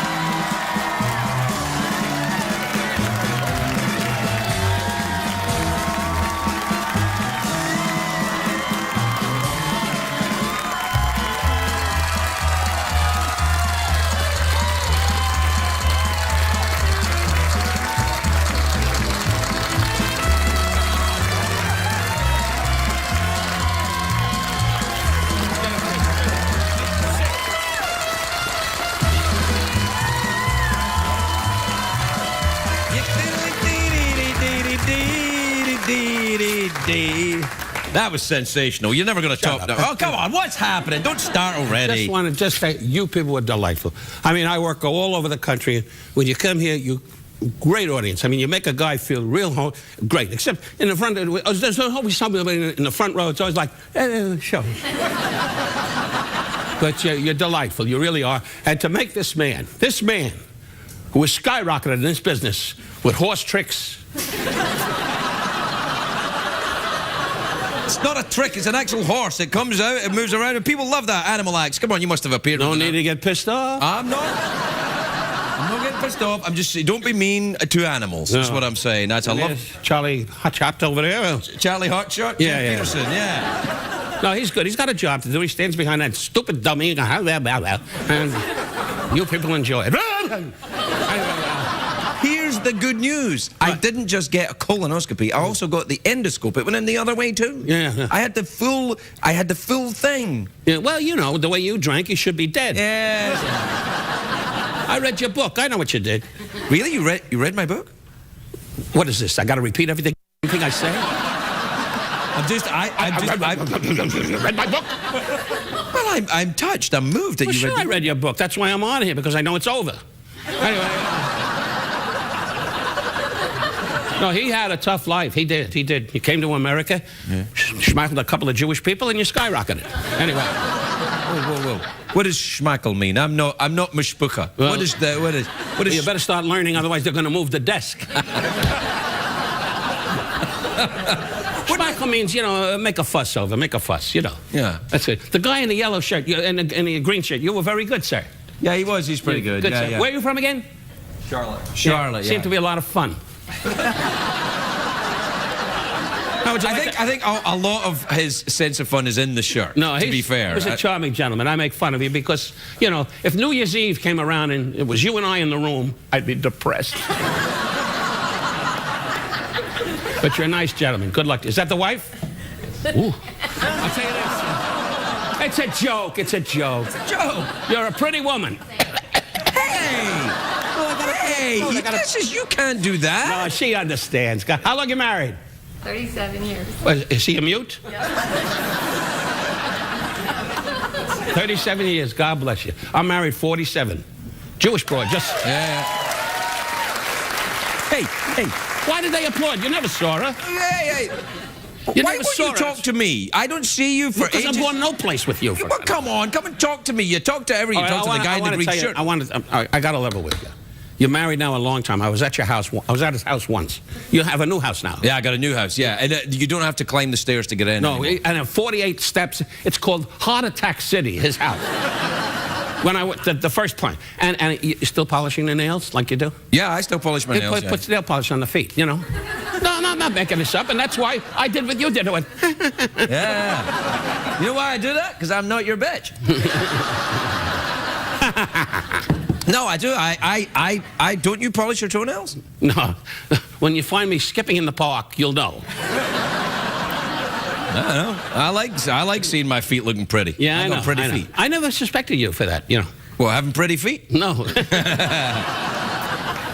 That was sensational. You're never going to top that. Oh, come on. What's happening? Don't start already. Just say, you people were delightful. I mean, I go all over the country. When you come here, you great audience. I mean, you make a guy feel real great. Except in the front, there's always somebody in the front row. It's always like, show. But you're delightful. You really are. And to make this man who was skyrocketed in this business with horse tricks. It's not a trick, it's an actual horse. It comes out, it moves around, and people love that. Animal acts. Come on, you must have appeared. No need to get pissed off. I'm not getting pissed off. I'm just saying, don't be mean to animals. That's what I'm saying. That's a love. Charlie Hotshot over there. Charlie Hotshot? Yeah. Peterson, yeah. No, he's good. He's got a job to do. He stands behind that stupid dummy. And you people enjoy it. Here's the good news. I didn't just get a colonoscopy. I also got the endoscope. It went in the other way too. Yeah. I had the full thing. Yeah, well, you know, the way you drank, you should be dead. Yes. I read your book. I know what you did. Really? You read my book? What is this? I got to repeat everything I say? I read my book. Well, I'm touched. I'm moved that you read. I read your book. That's why I'm on here, because I know it's over. Anyway. No, he had a tough life. He did. He came to America, schmackled a couple of Jewish people, and you skyrocketed. Anyway. Whoa. What does schmackel mean? I'm not mishpucha. Well, what is? You better start learning, otherwise they're going to move the desk. Schmackel means, you know, make a fuss over, you know. Yeah. That's it. The guy in the yellow shirt and the green shirt, you were very good, sir. Yeah, he was. He's pretty good. Sir. Yeah. Where are you from again? Charlotte, yeah. Seemed to be a lot of fun. I think a lot of his sense of fun is in the shirt. No, to be fair, he's a charming gentleman. I make fun of you because, you know, if New Year's Eve came around and it was you and I in the room, I'd be depressed. But you're a nice gentleman. Good luck. Is that the wife? Ooh. I'll tell you this. It's a joke. It's a joke. You're a pretty woman. Hey, you can't do that. No, she understands. How long you married? 37 years. Is he a mute? 37 years. God bless you. I'm married 47. Jewish broad. Just. Yeah. Hey. Why did they applaud? You never saw her. Hey. Why would you talk to me? I don't see you for ages. Because I'm going no place with you. Well, come on, come and talk to me. You talk to the guy in the green shirt. I got to level with you. You're married now a long time. I was at your house. I was at his house once. You have a new house now. Yeah, I got a new house. Yeah, and you don't have to climb the stairs to get in. No, and at 48 steps. It's called Heart Attack City. His house. When I went the first time, and you still polishing the nails like you do? Yeah, I still polish my nails. Put nail polish on the feet. You know. No, I'm not making this up, and that's why I did what you did. I went. Yeah. You know why I do that? Because I'm not your bitch. No, I do. I don't you polish your toenails? No. When you find me skipping in the park, you'll know. I don't know. I like seeing my feet looking pretty. Yeah, I know. Pretty feet. I never suspected you for that, you know. Well, having pretty feet? No.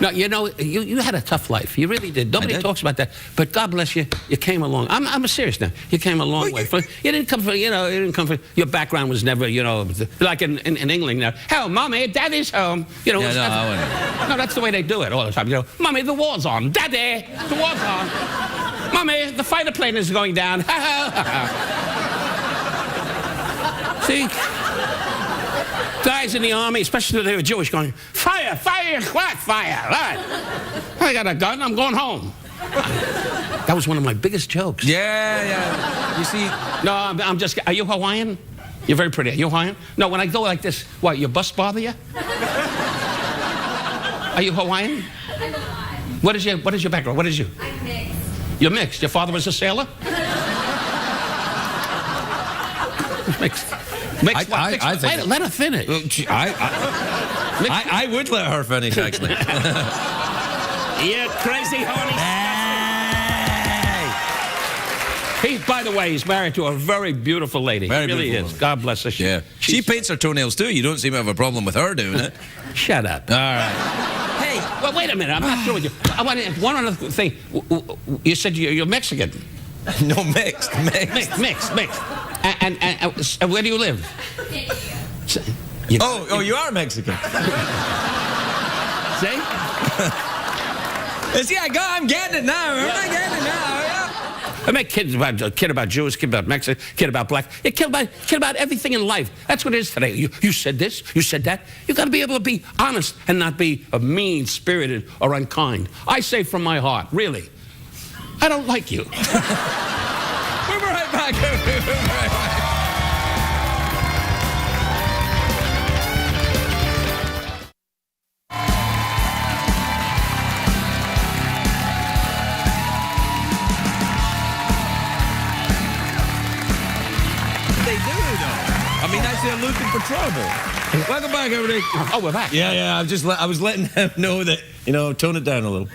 No, you know, you had a tough life. You really did. Nobody talks about that. But God bless you, you came along. I'm serious now. You came a long way. You didn't come from, your background was never, like in England now. Hell, Mommy, Daddy's home. No, that's the way they do it all the time. Mommy, the war's on. Daddy, the war's on. Mommy, the fighter plane is going down. See? Guys in the army, especially if they were Jewish, going, fire, what, fire? Right. I got a gun, I'm going home. That was one of my biggest jokes. Yeah. You see... No, I'm just... Are you Hawaiian? You're very pretty. Are you Hawaiian? No, when I go like this, what, your bus bother you? Are you Hawaiian? I'm not. What is your background? What is you? I'm mixed. You're mixed. Your father was a sailor? Mixed. Mixed what? I think Let her finish. I would let her finish, actually. You crazy honey. He, by the way, he's married to a very beautiful lady. Very really beautiful. is. God bless her. Yeah. She paints her toenails too. You don't seem to have a problem with her doing it. Shut up. All right. Hey, well, wait a minute. I'm not through with you. I want to, one other thing. You said you're Mexican. No, mixed. Mixed. And where do you live? Oh, you are Mexican. See? See, I'm getting it now. I'm getting it now. Yeah. I make kid about Jews, kid about Mexican, kid about black, kid about everything in life. That's what it is today. You said this, you said that. You got to be able to be honest and not be mean-spirited or unkind. I say from my heart, really, I don't like you. We'll be right back. We'll be right back. I mean, that's they're looking for trouble. Welcome back, everybody. Oh, we're back. Yeah. I was letting them know that, tone it down a little.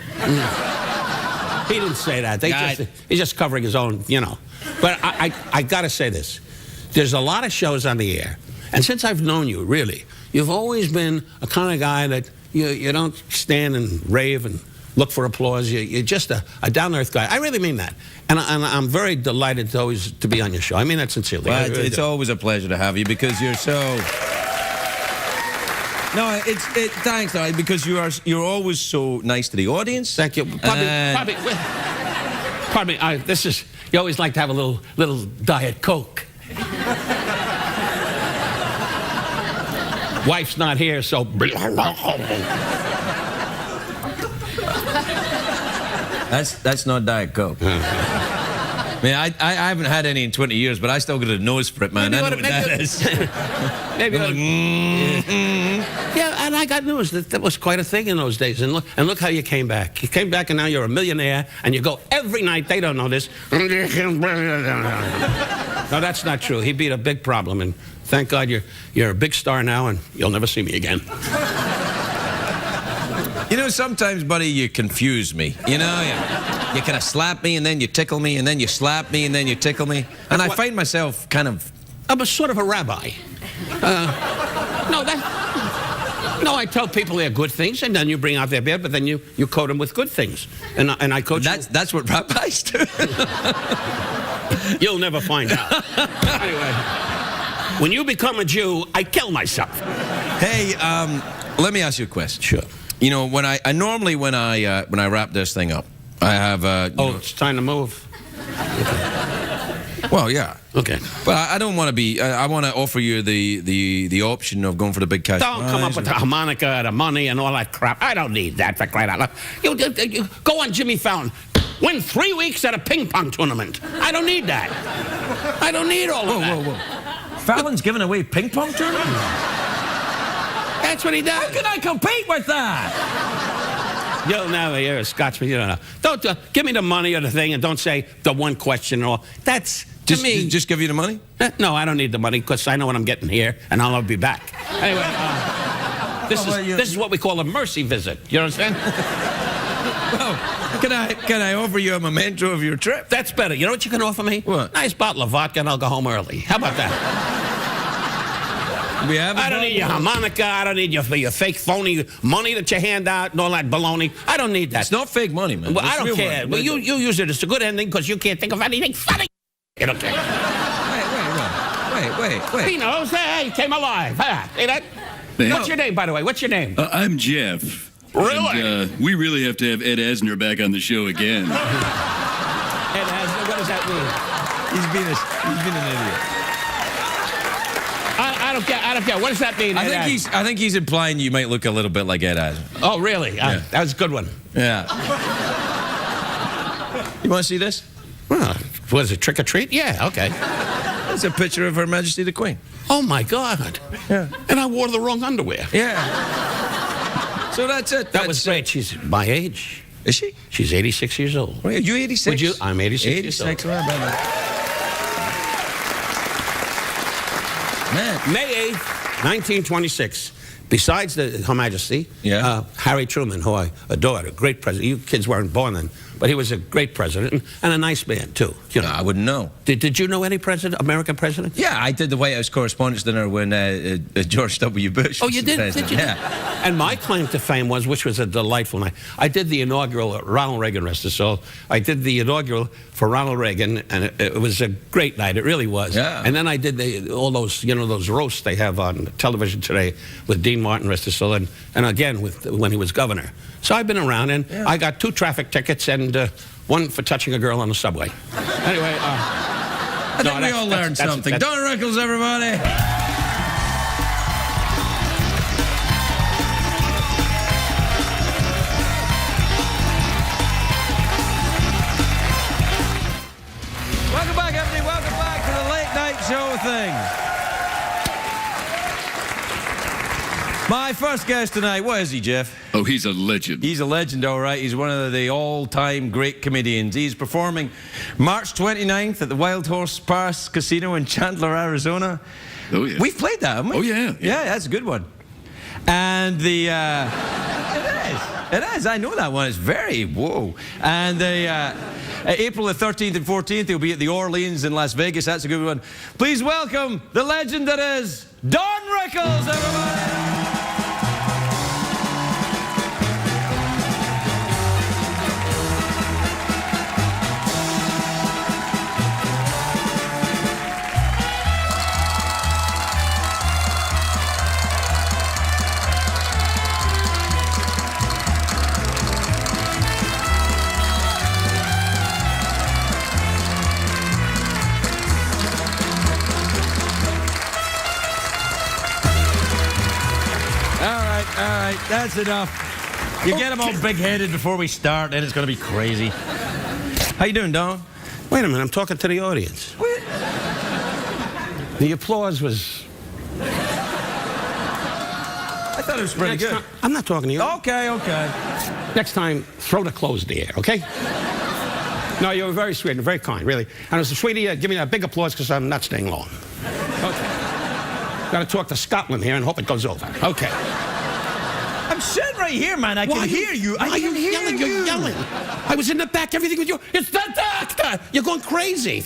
He didn't say that. He's just covering his own, But I got to say this. There's a lot of shows on the air. And since I've known you, really, you've always been a kind of guy that you don't stand and rave and look for applause. You're just a down-to-earth guy. I really mean that. And I'm very delighted to be on your show. I mean that sincerely. Well, it's always a pleasure to have you because you're so... No, thanks, Larry, because you're always so nice to the audience. Thank you. Pardon me. You always like to have a little Diet Coke. Wife's not here, so... That's not Diet Coke. I mean, I haven't had any in 20 years, but I still got a nose for it, man. I know what that is. Maybe Yeah, and I got news. That was quite a thing in those days. And look how you came back. You came back, and now you're a millionaire, and you go every night. They don't know this. No, that's not true. He beat a big problem, and thank God you're a big star now, and you'll never see me again. Sometimes, buddy, you confuse me. You kind of slap me, and then you tickle me, and then you slap me, and then you tickle me. And I find myself kind of... I'm a sort of a rabbi. No, I tell people they're good things, and then you bring out their bad, but then you coat them with good things. And I coach That's what rabbis do. You'll never find out. Anyway, when you become a Jew, I kill myself. Hey, let me ask you a question. Sure. When I normally when I wrap this thing up, I have it's time to move. Well, yeah. Okay. But I don't want to be. I want to offer you the option of going for the big cash. Don't come up with the harmonica, the money, and all that crap. I don't need that for crying out loud. You go on Jimmy Fallon. Win 3 weeks at a ping pong tournament. I don't need that. I don't need all of that. Whoa. Fallon's giving away ping pong tournaments? That's what he does. How can I compete with that? You'll never hear a Scotsman. You don't know. Don't give me the money or the thing, and don't say the one question or that's to me. Just give you the money? No, I don't need the money because I know what I'm getting here, and I'll be back. Anyway, this is what we call a mercy visit. You understand? Well, can I offer you a memento of your trip? That's better. You know what you can offer me? What? Nice bottle of vodka, and I'll go home early. How about that? I don't need your harmonica. I don't need your fake phony money that you hand out and all that baloney. I don't need that. It's not fake money, man. Well, I don't care. Well, you use it as a good ending because you can't think of anything funny. You don't care. Wait. He knows. Hey, he came alive. See that? What's your name, by the way? What's your name? I'm Jeff. Really? And, we really have to have Ed Asner back on the show again. Ed Asner, what does that mean? He's been an idiot. I don't care. What does that mean? I think he's implying you might look a little bit like Ed Asner. Oh, really? Yeah. That was a good one. Yeah. You want to see this? Well, what is it, trick or treat? Yeah, okay. It's a picture of Her Majesty the Queen. Oh, my God. Yeah. And I wore the wrong underwear. Yeah. So that's it. That was great. She's my age. Is she? She's 86 years old. Are you 86? Would you? I'm 86 years old. 86, Man. May 8th, 1926. Besides Her Majesty, Yeah. Harry Truman, who I adored, a great president. You kids weren't born then. but he was a great president and a nice man, too. You know. I wouldn't know. Did you know any American president? Yeah, I did the White House Correspondents' Dinner when George W. Bush was you did? president. Did you? Yeah. And my claim to fame was, which was a delightful night, I did the inaugural, Ronald Reagan, rest his soul, I did the inaugural for Ronald Reagan, and it was a great night. It really was. Yeah. And then I did all those, those roasts they have on television today with Dean Martin, rest his soul, and again when he was governor. So I've been around, and I got 2 traffic tickets and 1 for touching a girl on the subway. Anyway, I think we all learned something. Don Rickles, everybody. Welcome back, everybody. Welcome back to the late night show thing. My first guest tonight, what is he, Jeff? Oh, he's a legend. He's a legend, all right. He's one of the all-time great comedians. He's performing March 29th at the Wild Horse Pass Casino in Chandler, Arizona. Oh, yeah. We've played that, haven't we? Oh, yeah. Yeah, that's a good one. And the... It is. I know that one. It's very... Whoa. And April the 13th and 14th, he'll be at the Orleans in Las Vegas. That's a good one. Please welcome the legend that is Don Rickles, everybody! All right, that's enough. You get them all big-headed before we start, then it's going to be crazy. How you doing, Don? Wait a minute, I'm talking to the audience. What? The applause was... I thought it was pretty good. I'm not talking to you. Okay. Next time, throw the clothes in the air, okay? No, you were very sweet and very kind, really. And I said, sweetie, give me that big applause because I'm not staying long. Okay. Got to talk to Scotland here and hope it goes over. Okay. I'm sitting right here, man. I can hear you. Why are you yelling? You're yelling. I was in the back, everything with you. It's the doctor! You're going crazy.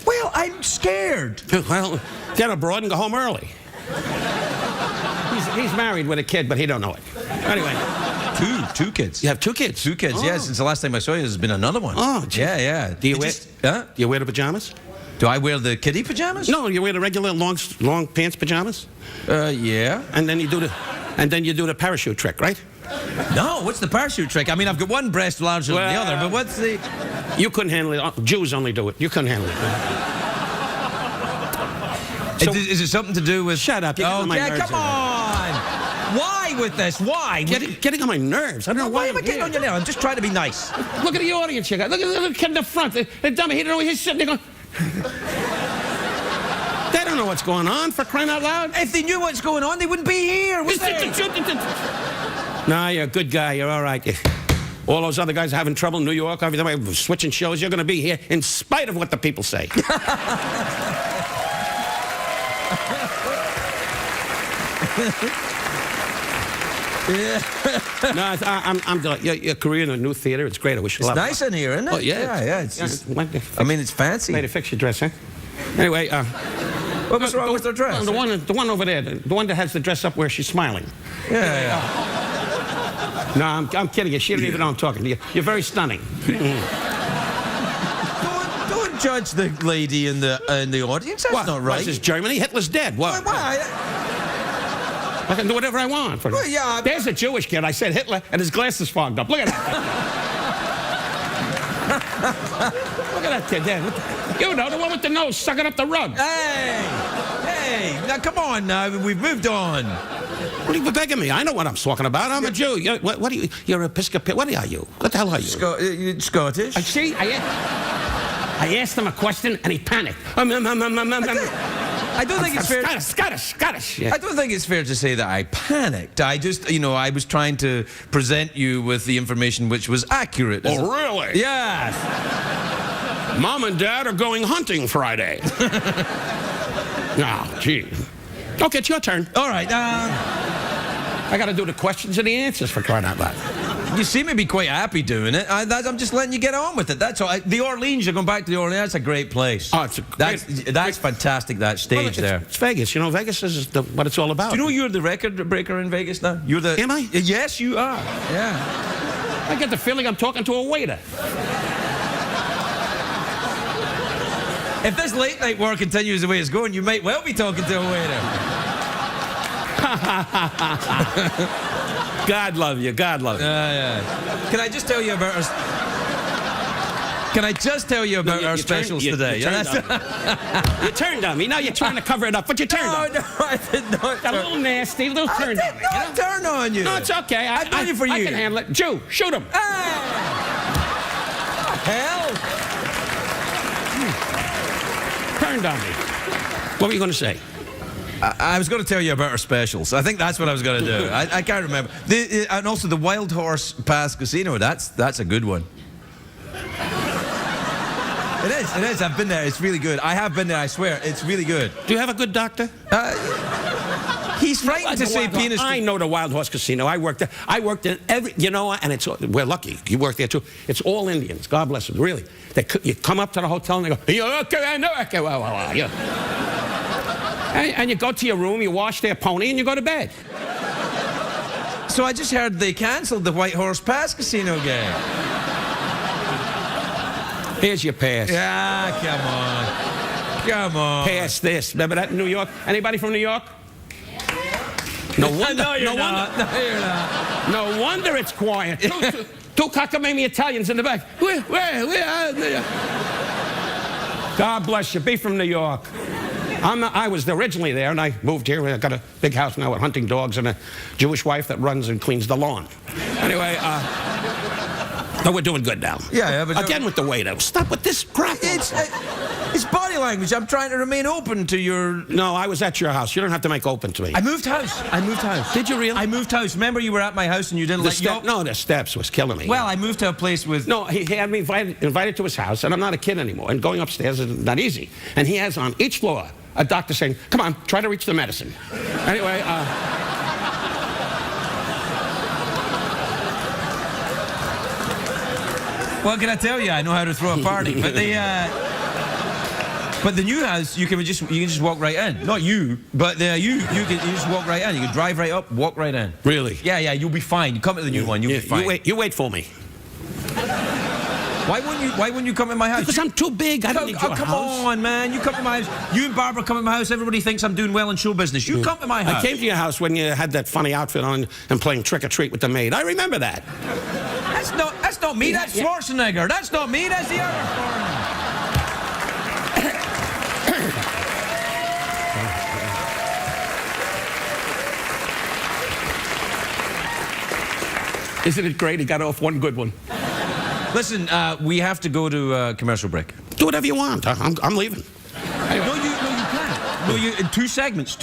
Well, I'm scared. Well, get abroad and go home early. He's married with a kid, but he don't know it. Anyway. Two kids. You have 2 kids? 2 kids, yeah. Since the last time I saw you, there's been another one. Oh, geez. Yeah. Do you wear the pajamas? Do I wear the kiddie pajamas? No, you wear the regular long pants pajamas? Yeah. And then you do the parachute trick, right? No, what's the parachute trick? I mean, I've got one breast larger than the other, but what's the... You couldn't handle it. Jews only do it. You couldn't handle it. So, is it something to do with... Shut up. You're getting on my nerves. Come on! Why with this? Why? Getting on my nerves. I don't know why am I getting on your nerves? I'm just trying to be nice. Look at the audience you got. Look at the kid in the front. They're dummy. He don't know he's sitting there going... They don't know what's going on, for crying out loud. If they knew what's going on, they wouldn't be here, would they? Nah, you're a good guy. You're all right. All those other guys are having trouble in New York, everything, switching shows. You're going to be here in spite of what the people say. No, I'm your career in a new theater. It's great. I wish you luck. It's nice in here, isn't it? Oh, yeah. It's just, I mean, it's fancy. Way to fix your dress, huh? Anyway, what's wrong with her dress? The one over there, the one that has the dress up where she's smiling. Yeah. No, I'm kidding you. She don't even know I'm talking to you. You're very stunning. Don't judge the lady in the audience. That's not right. This is Germany. Hitler's dead. What? I can do whatever I want. Well, yeah. There's a Jewish kid. I said Hitler, and his glasses fogged up. Look at that. Look at that kid there. You know, the one with the nose sucking up the rug. Hey, now come on now. We've moved on. What are you begging me? I know what I'm talking about. I'm a Jew. What are you? You're Episcopal. What are you? What the hell are you? Scottish. I asked him a question, and he panicked. I don't think it's fair. Scottish. Yeah. I don't think it's fair to say that I panicked. I just, I was trying to present you with the information which was accurate. Oh, really? Yes. Mom and Dad are going hunting Friday. Oh, gee. Okay, it's your turn. All right. I got to do the questions and the answers, for crying out loud. You seem to be quite happy doing it. I'm just letting you get on with it. That's all. The Orleans, you're going back to the Orleans. That's a great place. Oh, it's that's fantastic. That stage there. It's Vegas. You know, Vegas is what it's all about. Do you know you're the record breaker in Vegas now? You're the. Am I? Yes, you are. Yeah. I get the feeling I'm talking to a waiter. If this late night war continues the way it's going, you might well be talking to a waiter. God love you. God love you. Yeah. Can I just tell you about our... Can I just tell you about our specials today? You turned on me. Now you're trying to cover it up, but you turned on me. No, I did not. A little nasty, a little turned on me. I did not turn on you. No, it's okay. I've done it for you. I can handle it. Jew, shoot him. Hell. Turned on me. What were you going to say? I was going to tell you about our specials. I think that's what I was going to do. I can't remember. And also the Wild Horse Pass Casino. That's a good one. It is. I've been there. It's really good. I have been there, I swear. It's really good. Do you have a good doctor? He's frightened to say penis. I know the Wild Horse Casino. I worked there. I worked in every, you know, and we're lucky. You work there too. It's all Indians. God bless them. Really. You come up to the hotel and they go, and you go to your room, you wash their pony, and you go to bed. So I just heard they cancelled the White Horse Pass Casino game. Here's your pass. Yeah, come on. Pass this. Remember that in New York? Anybody from New York? No wonder. No, you're not. No, you're not. No wonder it's quiet. Two cockamamie Italians in the back. God bless you. Be from New York. I was originally there, and I moved here. I got a big house now with hunting dogs and a Jewish wife that runs and cleans the lawn. Anyway, but we're doing good now. Yeah, but again with the waiter. Stop with this crap. It's body language. I'm trying to remain open to your... No, I was at your house. You don't have to make open to me. I moved house. Did you really? I moved house. Remember you were at my house and you didn't No, the steps was killing me. Well, I moved to a place with... No, he had me invited to his house, and I'm not a kid anymore, and going upstairs is not easy. And he has on each floor a doctor saying, come on, try to reach the medicine. Anyway, Well, can I tell you, I know how to throw a party. But the new house, you can just walk right in. Not you, but you just walk right in. You can drive right up, walk right in. Really? Yeah, you'll be fine. You come to the new one, you'll be fine. You wait for me. Why wouldn't you come to my house? Because I'm too big. I don't need your house. Come on, man. You come to my house. You and Barbara come to my house. Everybody thinks I'm doing well in show business. You come to my house. I came to your house when you had that funny outfit on and playing trick or treat with the maid. I remember that. That's not me. That's Schwarzenegger. That's not me. That's the other foreigner. Isn't it great? He got off one good one. Listen, we have to go to commercial break. Do whatever you want. I'm leaving. Anyway. No, you can't. No, in two segments.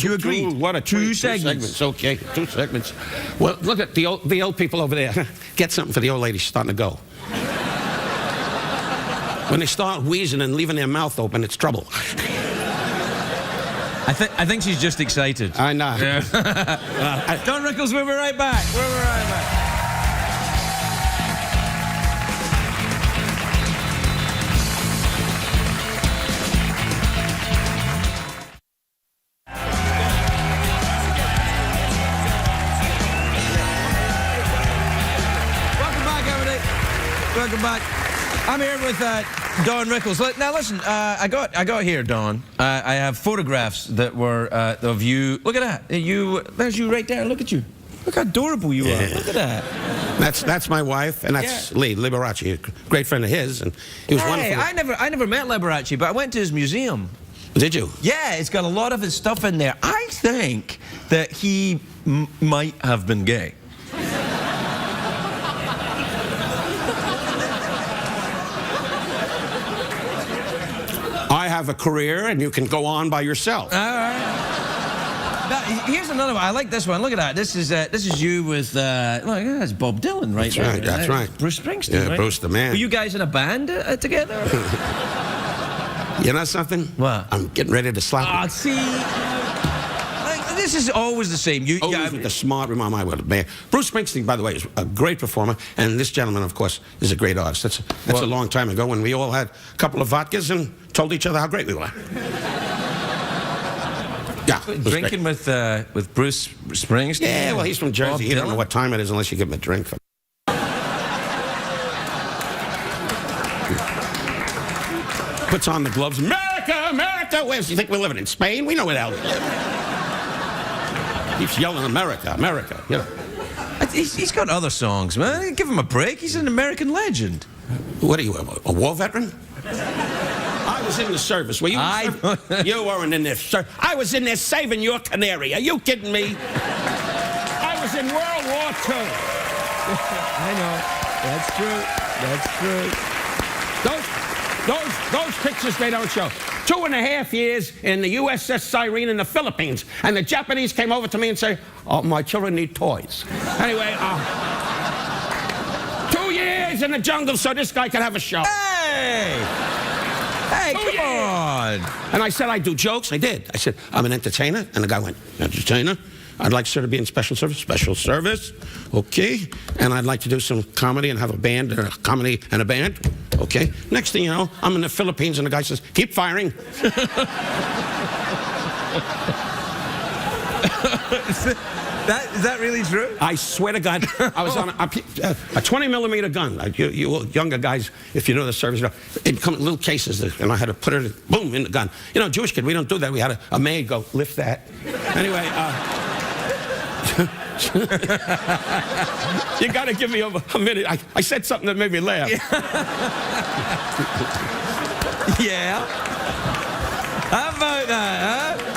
You agreed. What a treat. 2 segments. Okay, 2 segments. Well, look at the old people over there. Get something for the old lady. She's starting to go. When they start wheezing and leaving their mouth open, it's trouble. I think she's just excited. I know. Yeah. Don Rickles, we'll be right back. Welcome back. I'm here with Don Rickles. Now listen, I got here, Don. I have photographs that were of you. Look at that. There's you right there. Look at you. Look how adorable you are. Look at that. That's my wife, and that's Lee Liberace, a great friend of his, and he was wonderful. I never met Liberace, but I went to his museum. Did you? Yeah, it's got a lot of his stuff in there. I think that he might have been gay. I have a career, and you can go on by yourself. All right. Now, here's another one. I like this one. Look at that. This is you with look, that's Bob Dylan right there. That's right. Bruce Springsteen. Yeah, right? Bruce the man. Were you guys in a band together? You know something? What? I'm getting ready to slap him. See, this is always the same. Always with the smart, remind my word, man. Bruce Springsteen, by the way, is a great performer, and this gentleman, of course, is a great artist. That's a long time ago when we all had a couple of vodkas and told each other how great we were. Yeah, drinking with Bruce Springsteen. Yeah, well, he's from Jersey. He don't know what time it is unless you give him a drink. Puts on the gloves. America, America. Where do you think we're living in Spain? We know where the hell we live. Keeps yelling America, America. You know. He's got other songs, man. Give him a break. He's an American legend. What are you, a war veteran? I was in the service. Were you? You weren't in this, sir. I was in there saving your canary. Are you kidding me? I was in World War II. I know. That's true. That's true. Those pictures they don't show. 2.5 years in the USS Siren in the Philippines, and the Japanese came over to me and say, "Oh, my children need toys." Anyway, 2 years in the jungle so this guy could have a show. Hey! Hey, come on! And I said, I do jokes. I did. I said, I'm an entertainer. And the guy went, entertainer? I'd like, sir, to be in special service. Special service? Okay. And I'd like to do some comedy and have a band, a comedy and a band. Okay. Next thing you know, I'm in the Philippines, and the guy says, keep firing. Is that really true? I swear to God, I was on a 20-millimeter gun. You younger guys, if you know the service, it come in little cases, and I had to put it, boom, in the gun. You know, Jewish kid, we don't do that. We had a maid go lift that. Anyway, you got to give me a minute. I said something that made me laugh. Yeah. How about that, huh?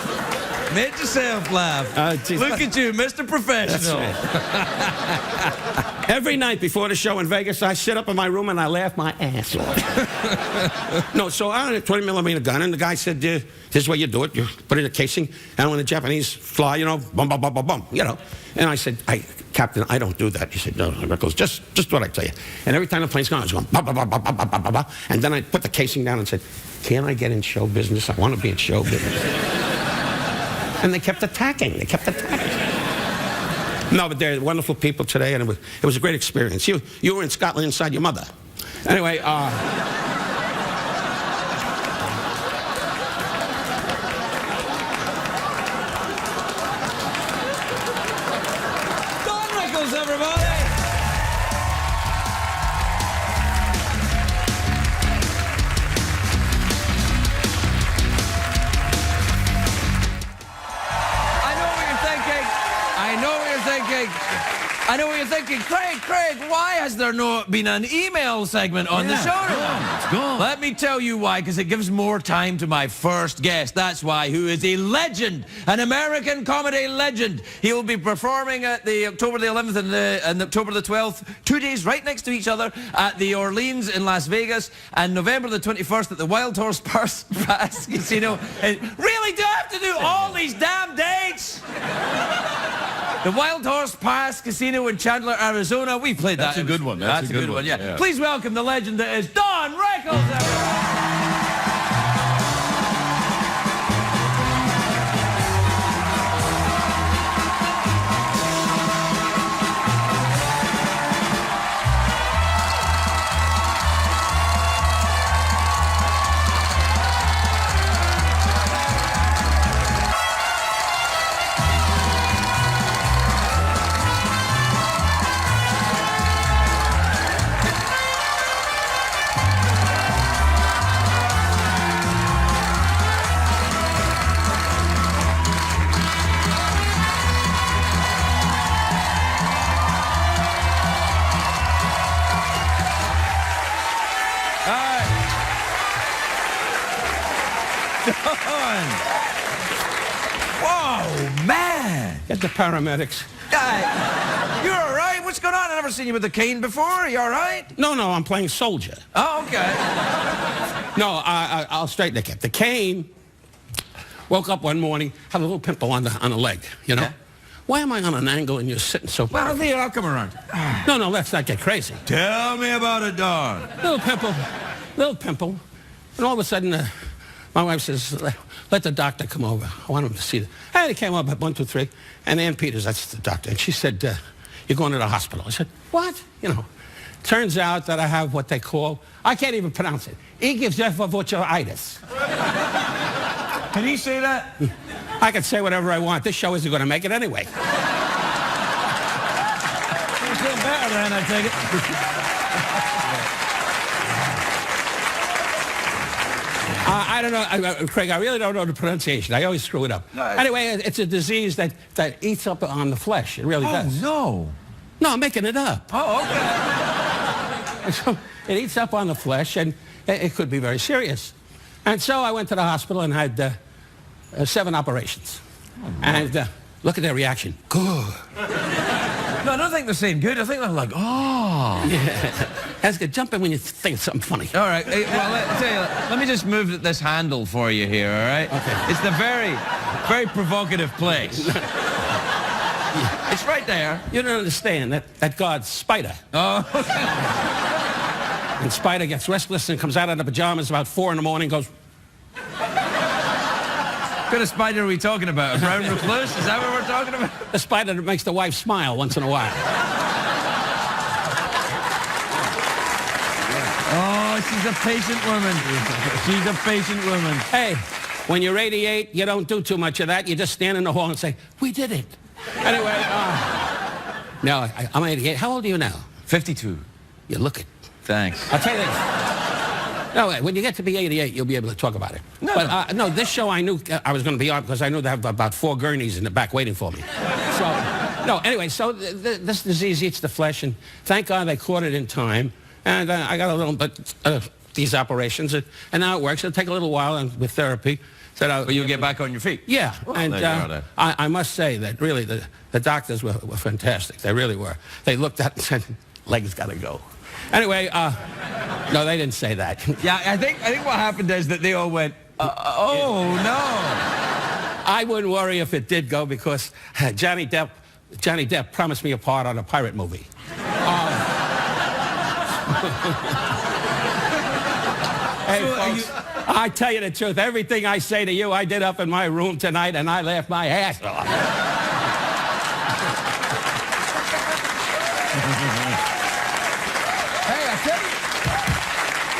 Made yourself laugh. Look at you, Mr. Professional. Right. Every night before the show in Vegas, I sit up in my room and I laugh my ass off. No, so I had a 20-millimeter gun, and the guy said, this is what you do it. You put it in a casing, and when the Japanese fly, you know, bum, bum, bum, bum, bum, you know. And I said, Captain, I don't do that. He said, no, Rickles, just what I tell you. And every time the plane's gone, I was going, bum, bum, bum, bum, bum, bum, bum, bum. And then I put the casing down and said, can I get in show business? I want to be in show business. And they kept attacking. No, but they're wonderful people today, and it was a great experience. You were in Scotland inside your mother. Anyway, Don Rickles, everybody! I know what you're thinking. Craig, why has there not been an email segment on the show tonight? It's gone. Let me tell you why, because it gives more time to my first guest. That's why, who is a legend, an American comedy legend. He will be performing at the October the 11th and October the 12th, 2 days right next to each other at the Orleans in Las Vegas, and November the 21st at the Wild Horse Pass Casino. And really, do I have to do all these damn dates? The Wild Horse Pass Casino in Chandler, Arizona. We played that. That's a good one. That's a good one, yeah. Please welcome the legend that is Don Rickles, everyone. Whoa, man! Get the paramedics. You're all right? What's going on? I've never seen you with a cane before. You all right? No, I'm playing soldier. Oh, okay. No, I'll straighten the kid. The cane, woke up one morning, had a little pimple on the leg, you know? Yeah. Why am I on an angle and you're sitting so... Well, there, I'll come around. No, let's not get crazy. Tell me about it, Don. Little pimple. And all of a sudden, My wife says, let the doctor come over. I want him to see. And he came up at 1, 2, 3. And Ann Peters, that's the doctor. And she said, you're going to the hospital. I said, what? You know, turns out that I have what they call, I can't even pronounce it, Egivovochoitis. Can he say that? I can say whatever I want. This show isn't going to make it anyway. You're doing better then, I take it. I don't know, Craig, I really don't know the pronunciation. I always screw it up. No, anyway, it's a disease that eats up on the flesh. It really does. No. No, I'm making it up. Oh, okay. So it eats up on the flesh, and it could be very serious. And so I went to the hospital and had 7 operations. Oh, and look at their reaction. Good. No, I don't think they're saying good. I think they're like, oh. Yeah. That's good. Jump in when you think of something funny. All right. Well, let me just move this handle for you here, all right? Okay. It's the very, very provocative place. It's right there. You don't understand that God's Spider. Oh. And Spider gets restless and comes out of the pajamas about 4 in the morning and goes... What kind of spider are we talking about? A brown recluse? Is that what we're talking about? The spider that makes the wife smile once in a while. Oh, she's a patient woman. She's a patient woman. Hey, when you're 88, you don't do too much of that. You just stand in the hall and say, we did it. Anyway, no, I'm 88. How old are you now? 52. You look it. Thanks. I'll tell you this. No, when you get to be 88, you'll be able to talk about it. No, but no, this show I knew I was going to be on because I knew they have about 4 gurneys in the back waiting for me. So, no, anyway, so this disease eats the flesh, and thank God they caught it in time. And I got a little bit these operations, and now it works. It'll take a little while and with therapy. But you'll get back on your feet. Yeah, well, and I must say that really the doctors were fantastic. They really were. They looked at it and said, legs got to go. Anyway, no, they didn't say that. Yeah, I think what happened is that they all went, oh, no. I wouldn't worry if it did go because Johnny Depp promised me a part on a pirate movie. Hey, folks, I tell you the truth. Everything I say to you, I did up in my room tonight, and I laughed my ass off.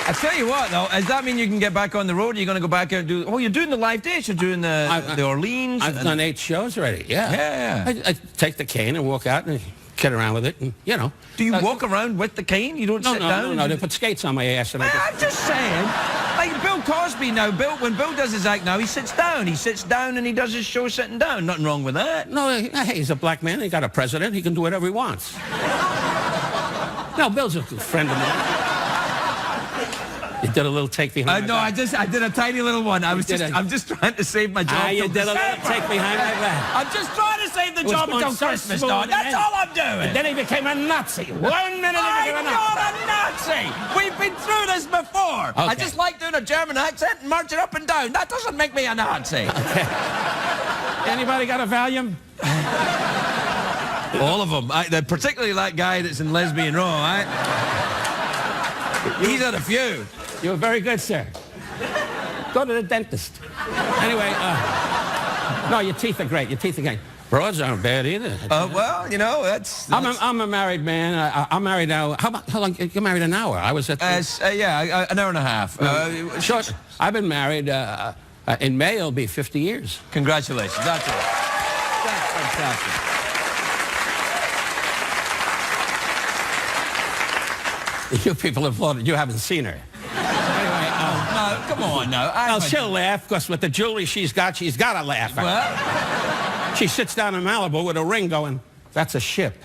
I tell you what, though, does that mean you can get back on the road? You're going to go back out and do... Oh, you're doing the live dates. You're doing the Orleans. I've done 8 shows already, yeah. Yeah. I take the cane and walk out and kid around with it, and, you know. Do you walk around with the cane? You don't sit down? No, they put skates on my ass. And I'm just saying. Like Bill Cosby now, when Bill does his act now, he sits down. He sits down and he does his show sitting down. Nothing wrong with that. No, hey, he's a black man. He got a president. He can do whatever he wants. No, Bill's a good friend of mine. You did a little take behind my back. I did a tiny little one. I'm just trying to save my job. You did a little take behind my back. I'm just trying to save the job until Christmas, Don. That's all I'm doing. And then he became a Nazi. 1 minute he became a Nazi. I'm not a Nazi. We've been through this before. Okay. I just like doing a German accent and marching up and down. That doesn't make me a Nazi. Okay. Anybody got a Valium? All of them. Particularly that guy that's in Lesbian Row, right? He's had a few. You were very good, sir. Go to the dentist. Anyway, no, your teeth are great. Your teeth are great. Broads aren't bad either. Well, you know, that's... I'm a married man. I'm married now. How long? You're married an hour. I was at... yeah, an hour and a half. Short. I've been married... in May, it'll be 50 years. Congratulations. That's it. That's fantastic. You people have thought you haven't seen her. Anyway, no, come on, no. Well, she'll laugh, because with the jewelry she's got to laugh. Well? She sits down in Malibu with a ring going, that's a ship.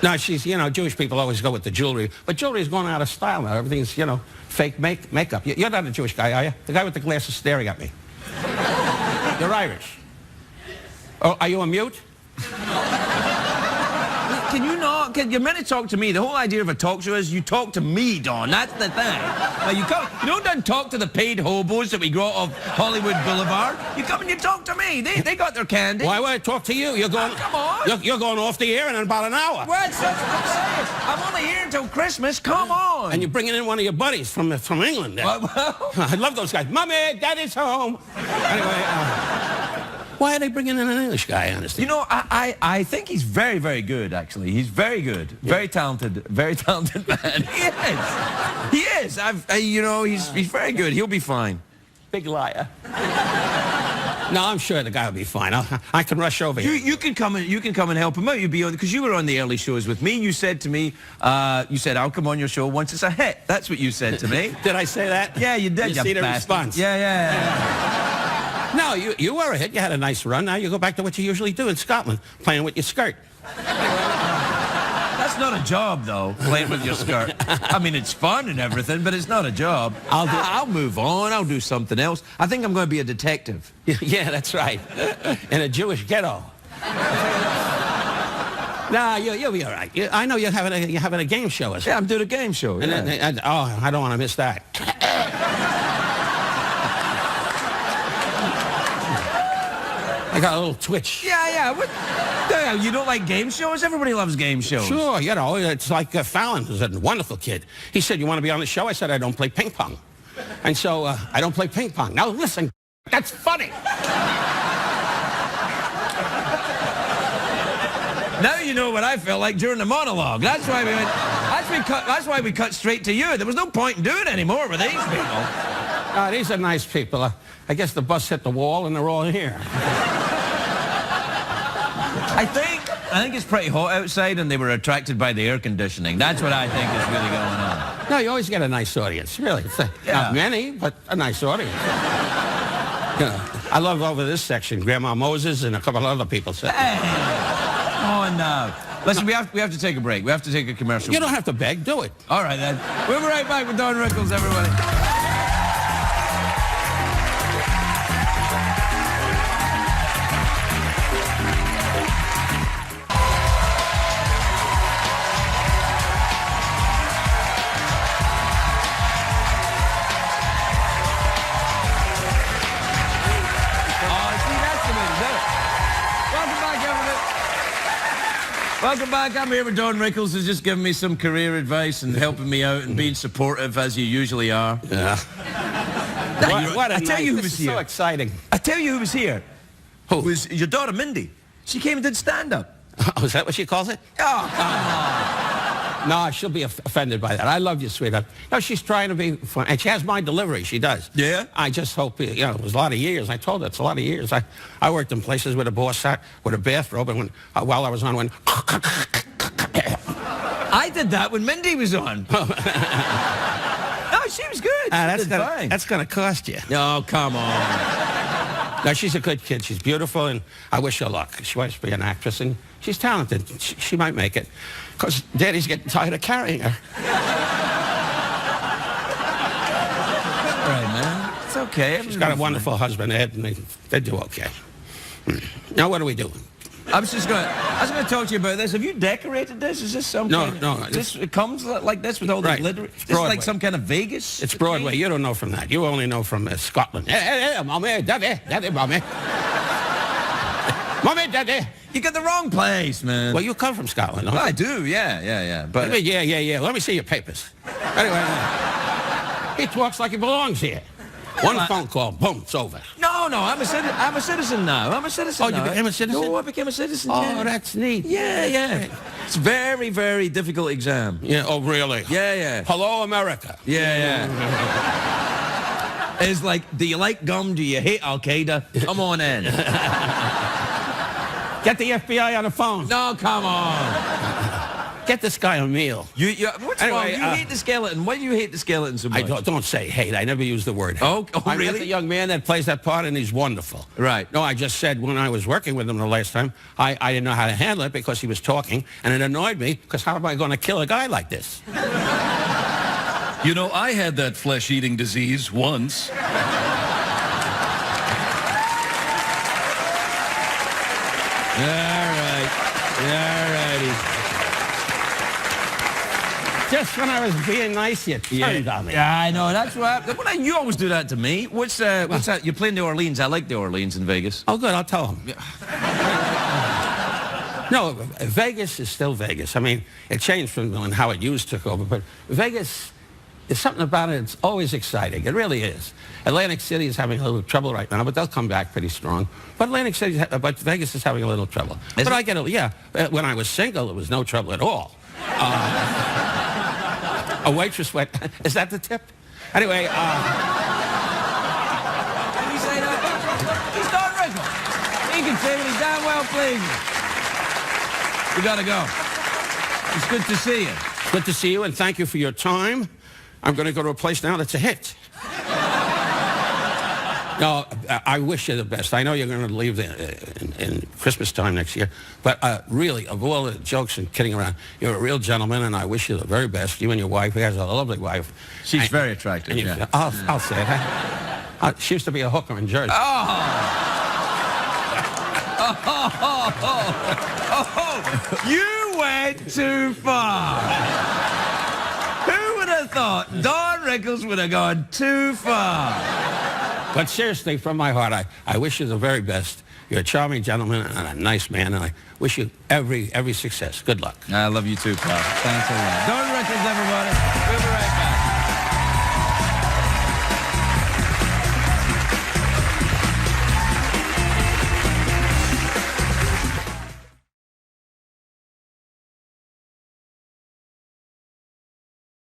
No, she's, you know, Jewish people always go with the jewelry. But jewelry's going out of style now. Everything's, you know, fake makeup. You're not a Jewish guy, are you? The guy with the glasses staring at me. You're Irish. Oh, are you a mute? Can you not? You're meant to talk to me. The whole idea of a talk show is you talk to me, Don. That's the thing. Now, you don't talk to the paid hobos that we grow off Hollywood Boulevard. You come and you talk to me. They got their candy. Why would I talk to you? You're going. Come on. You're going off the air in about an hour. That's what I'm saying. I'm only here until Christmas. Come on. And you're bringing in one of your buddies from England. Well, I love those guys. Mommy, Daddy's home. Anyway, why are they bringing in an English guy, honestly? you know, I think he's very, very good, actually. He's very good. Very talented man. He is. You know, he's very good. He'll be fine. Big liar. No, I'm sure the guy will be fine. I can rush over here. You can come and help him out. You'd be on, because you were on the early shows with me. You said to me, you said, I'll come on your show once it's a hit. That's what you said to me. Did I say that? Yeah, you did. You see the response? Yeah. No, you were a hit. You had a nice run. Now you go back to what you usually do in Scotland, playing with your skirt. That's not a job, though, playing with your skirt. I mean, it's fun and everything, but it's not a job. I'll move on. I'll do something else. I think I'm going to be a detective. Yeah, that's right. In a Jewish ghetto. Nah, you'll be all right. I know you're having a game show. Yeah, I'm doing a game show. Yeah. And I don't want to miss that. I got a little twitch. Yeah. What? You don't like game shows? Everybody loves game shows. Sure, you know, it's like Fallon, who's a wonderful kid. He said, you want to be on the show? I said, I don't play ping pong. And so I don't play ping pong. Now listen, that's funny. Now you know what I felt like during the monologue. That's why we cut straight to you. There was no point in doing any more with these people. These are nice people. I guess the bus hit the wall and they're all here. I think it's pretty hot outside and they were attracted by the air conditioning. That's what I think is really going on. No, you always get a nice audience, really. Not many, but a nice audience. You know, I love over this section, Grandma Moses and a couple of other people said. Hey, come on now. Listen, we have to take a break. We have to take a commercial. You don't have to beg, do it. All right, then. We'll be right back with Don Rickles, everybody. Welcome back. I'm here with Don Rickles, who's just giving me some career advice and helping me out and being supportive, as you usually are. Yeah. I tell you who was here. So exciting. I tell you who was here. Who? It was your daughter, Mindy. She came and did stand-up. Oh, is that what she calls it? Oh, come on. No, she'll be offended by that. I love you, sweetheart. No, she's trying to be fun. And she has my delivery. She does. Yeah? I just hope, you know, it was a lot of years. I told her it's a lot of years. I worked in places where the boss sat with a bathrobe, and while I was on, went... I did that when Mindy was on. No, she was good. That's gonna cost you. Oh, come on. No, she's a good kid. She's beautiful, and I wish her luck. She wants to be an actress, and she's talented. She might make it, because Daddy's getting tired of carrying her. All right, man. It's okay. She's got a wonderful husband, Ed, and they do okay. Now, what are we doing? I was gonna talk to you about this. Have you decorated this? Is this some No. It comes like this with all the glitter? This is like some kind of Vegas? It's Broadway. You don't know from that. You only know from Scotland. Hey, mommy, daddy, mommy. Mommy, daddy. You got the wrong place, man. Well, you come from Scotland, don't you? I do, yeah. But yeah. Let me see your papers. Anyway, he talks like he belongs here. One phone call, boom, it's over. No, I'm a citizen now. I'm a citizen Oh, now. you became a citizen? No, I became a citizen. Oh, that's neat. Yeah. It's a very, very difficult exam. Yeah, oh, really? Yeah. Hello, America. Yeah. It's like, do you like gum? Do you hate Al-Qaeda? Come on in. Get the FBI on the phone. No, come on. Get this guy a meal. What's wrong? You hate the skeleton. Why do you hate the skeleton so much? Don't say hate. I never use the word hate. Oh, I really? met the young man that plays that part, and he's wonderful. Right. No, I just said when I was working with him the last time, I didn't know how to handle it because he was talking, and it annoyed me because how am I going to kill a guy like this? You know, I had that flesh-eating disease once. All righty. Just when I was being nice, you turned on me. Yeah, I know. That's what. Well, you always do that to me. What's that? You're playing the Orleans. I like the Orleans in Vegas. Oh, good. I'll tell him. No, Vegas is still Vegas. I mean, it changed from when Howard Hughes took over, but Vegas, there's something about it. It's always exciting. It really is. Atlantic City is having a little trouble right now, but they'll come back pretty strong. But but Vegas is having a little trouble. But I get it. Yeah. When I was single, it was no trouble at all. A waitress went, "Is that the tip?" Anyway, Did you say that? He's Don Rickles. He can say what he damn well pleases. We gotta go. It's good to see you. Good to see you, and thank you for your time. I'm going to go to a place now that's a hit. No, I wish you the best. I know you're going to leave in Christmas time next year, but really, of all the jokes and kidding around, you're a real gentleman, and I wish you the very best. You and your wife. He has a lovely wife. She's very attractive. Yeah. I'll say it. She used to be a hooker in Jersey. You went too far. Who would have thought Don Rickles would have gone too far? But seriously, from my heart, I wish you the very best. You're a charming gentleman and a nice man, and I wish you every success. Good luck. I love you too, pal. Thanks a lot. Don Rickles, everybody.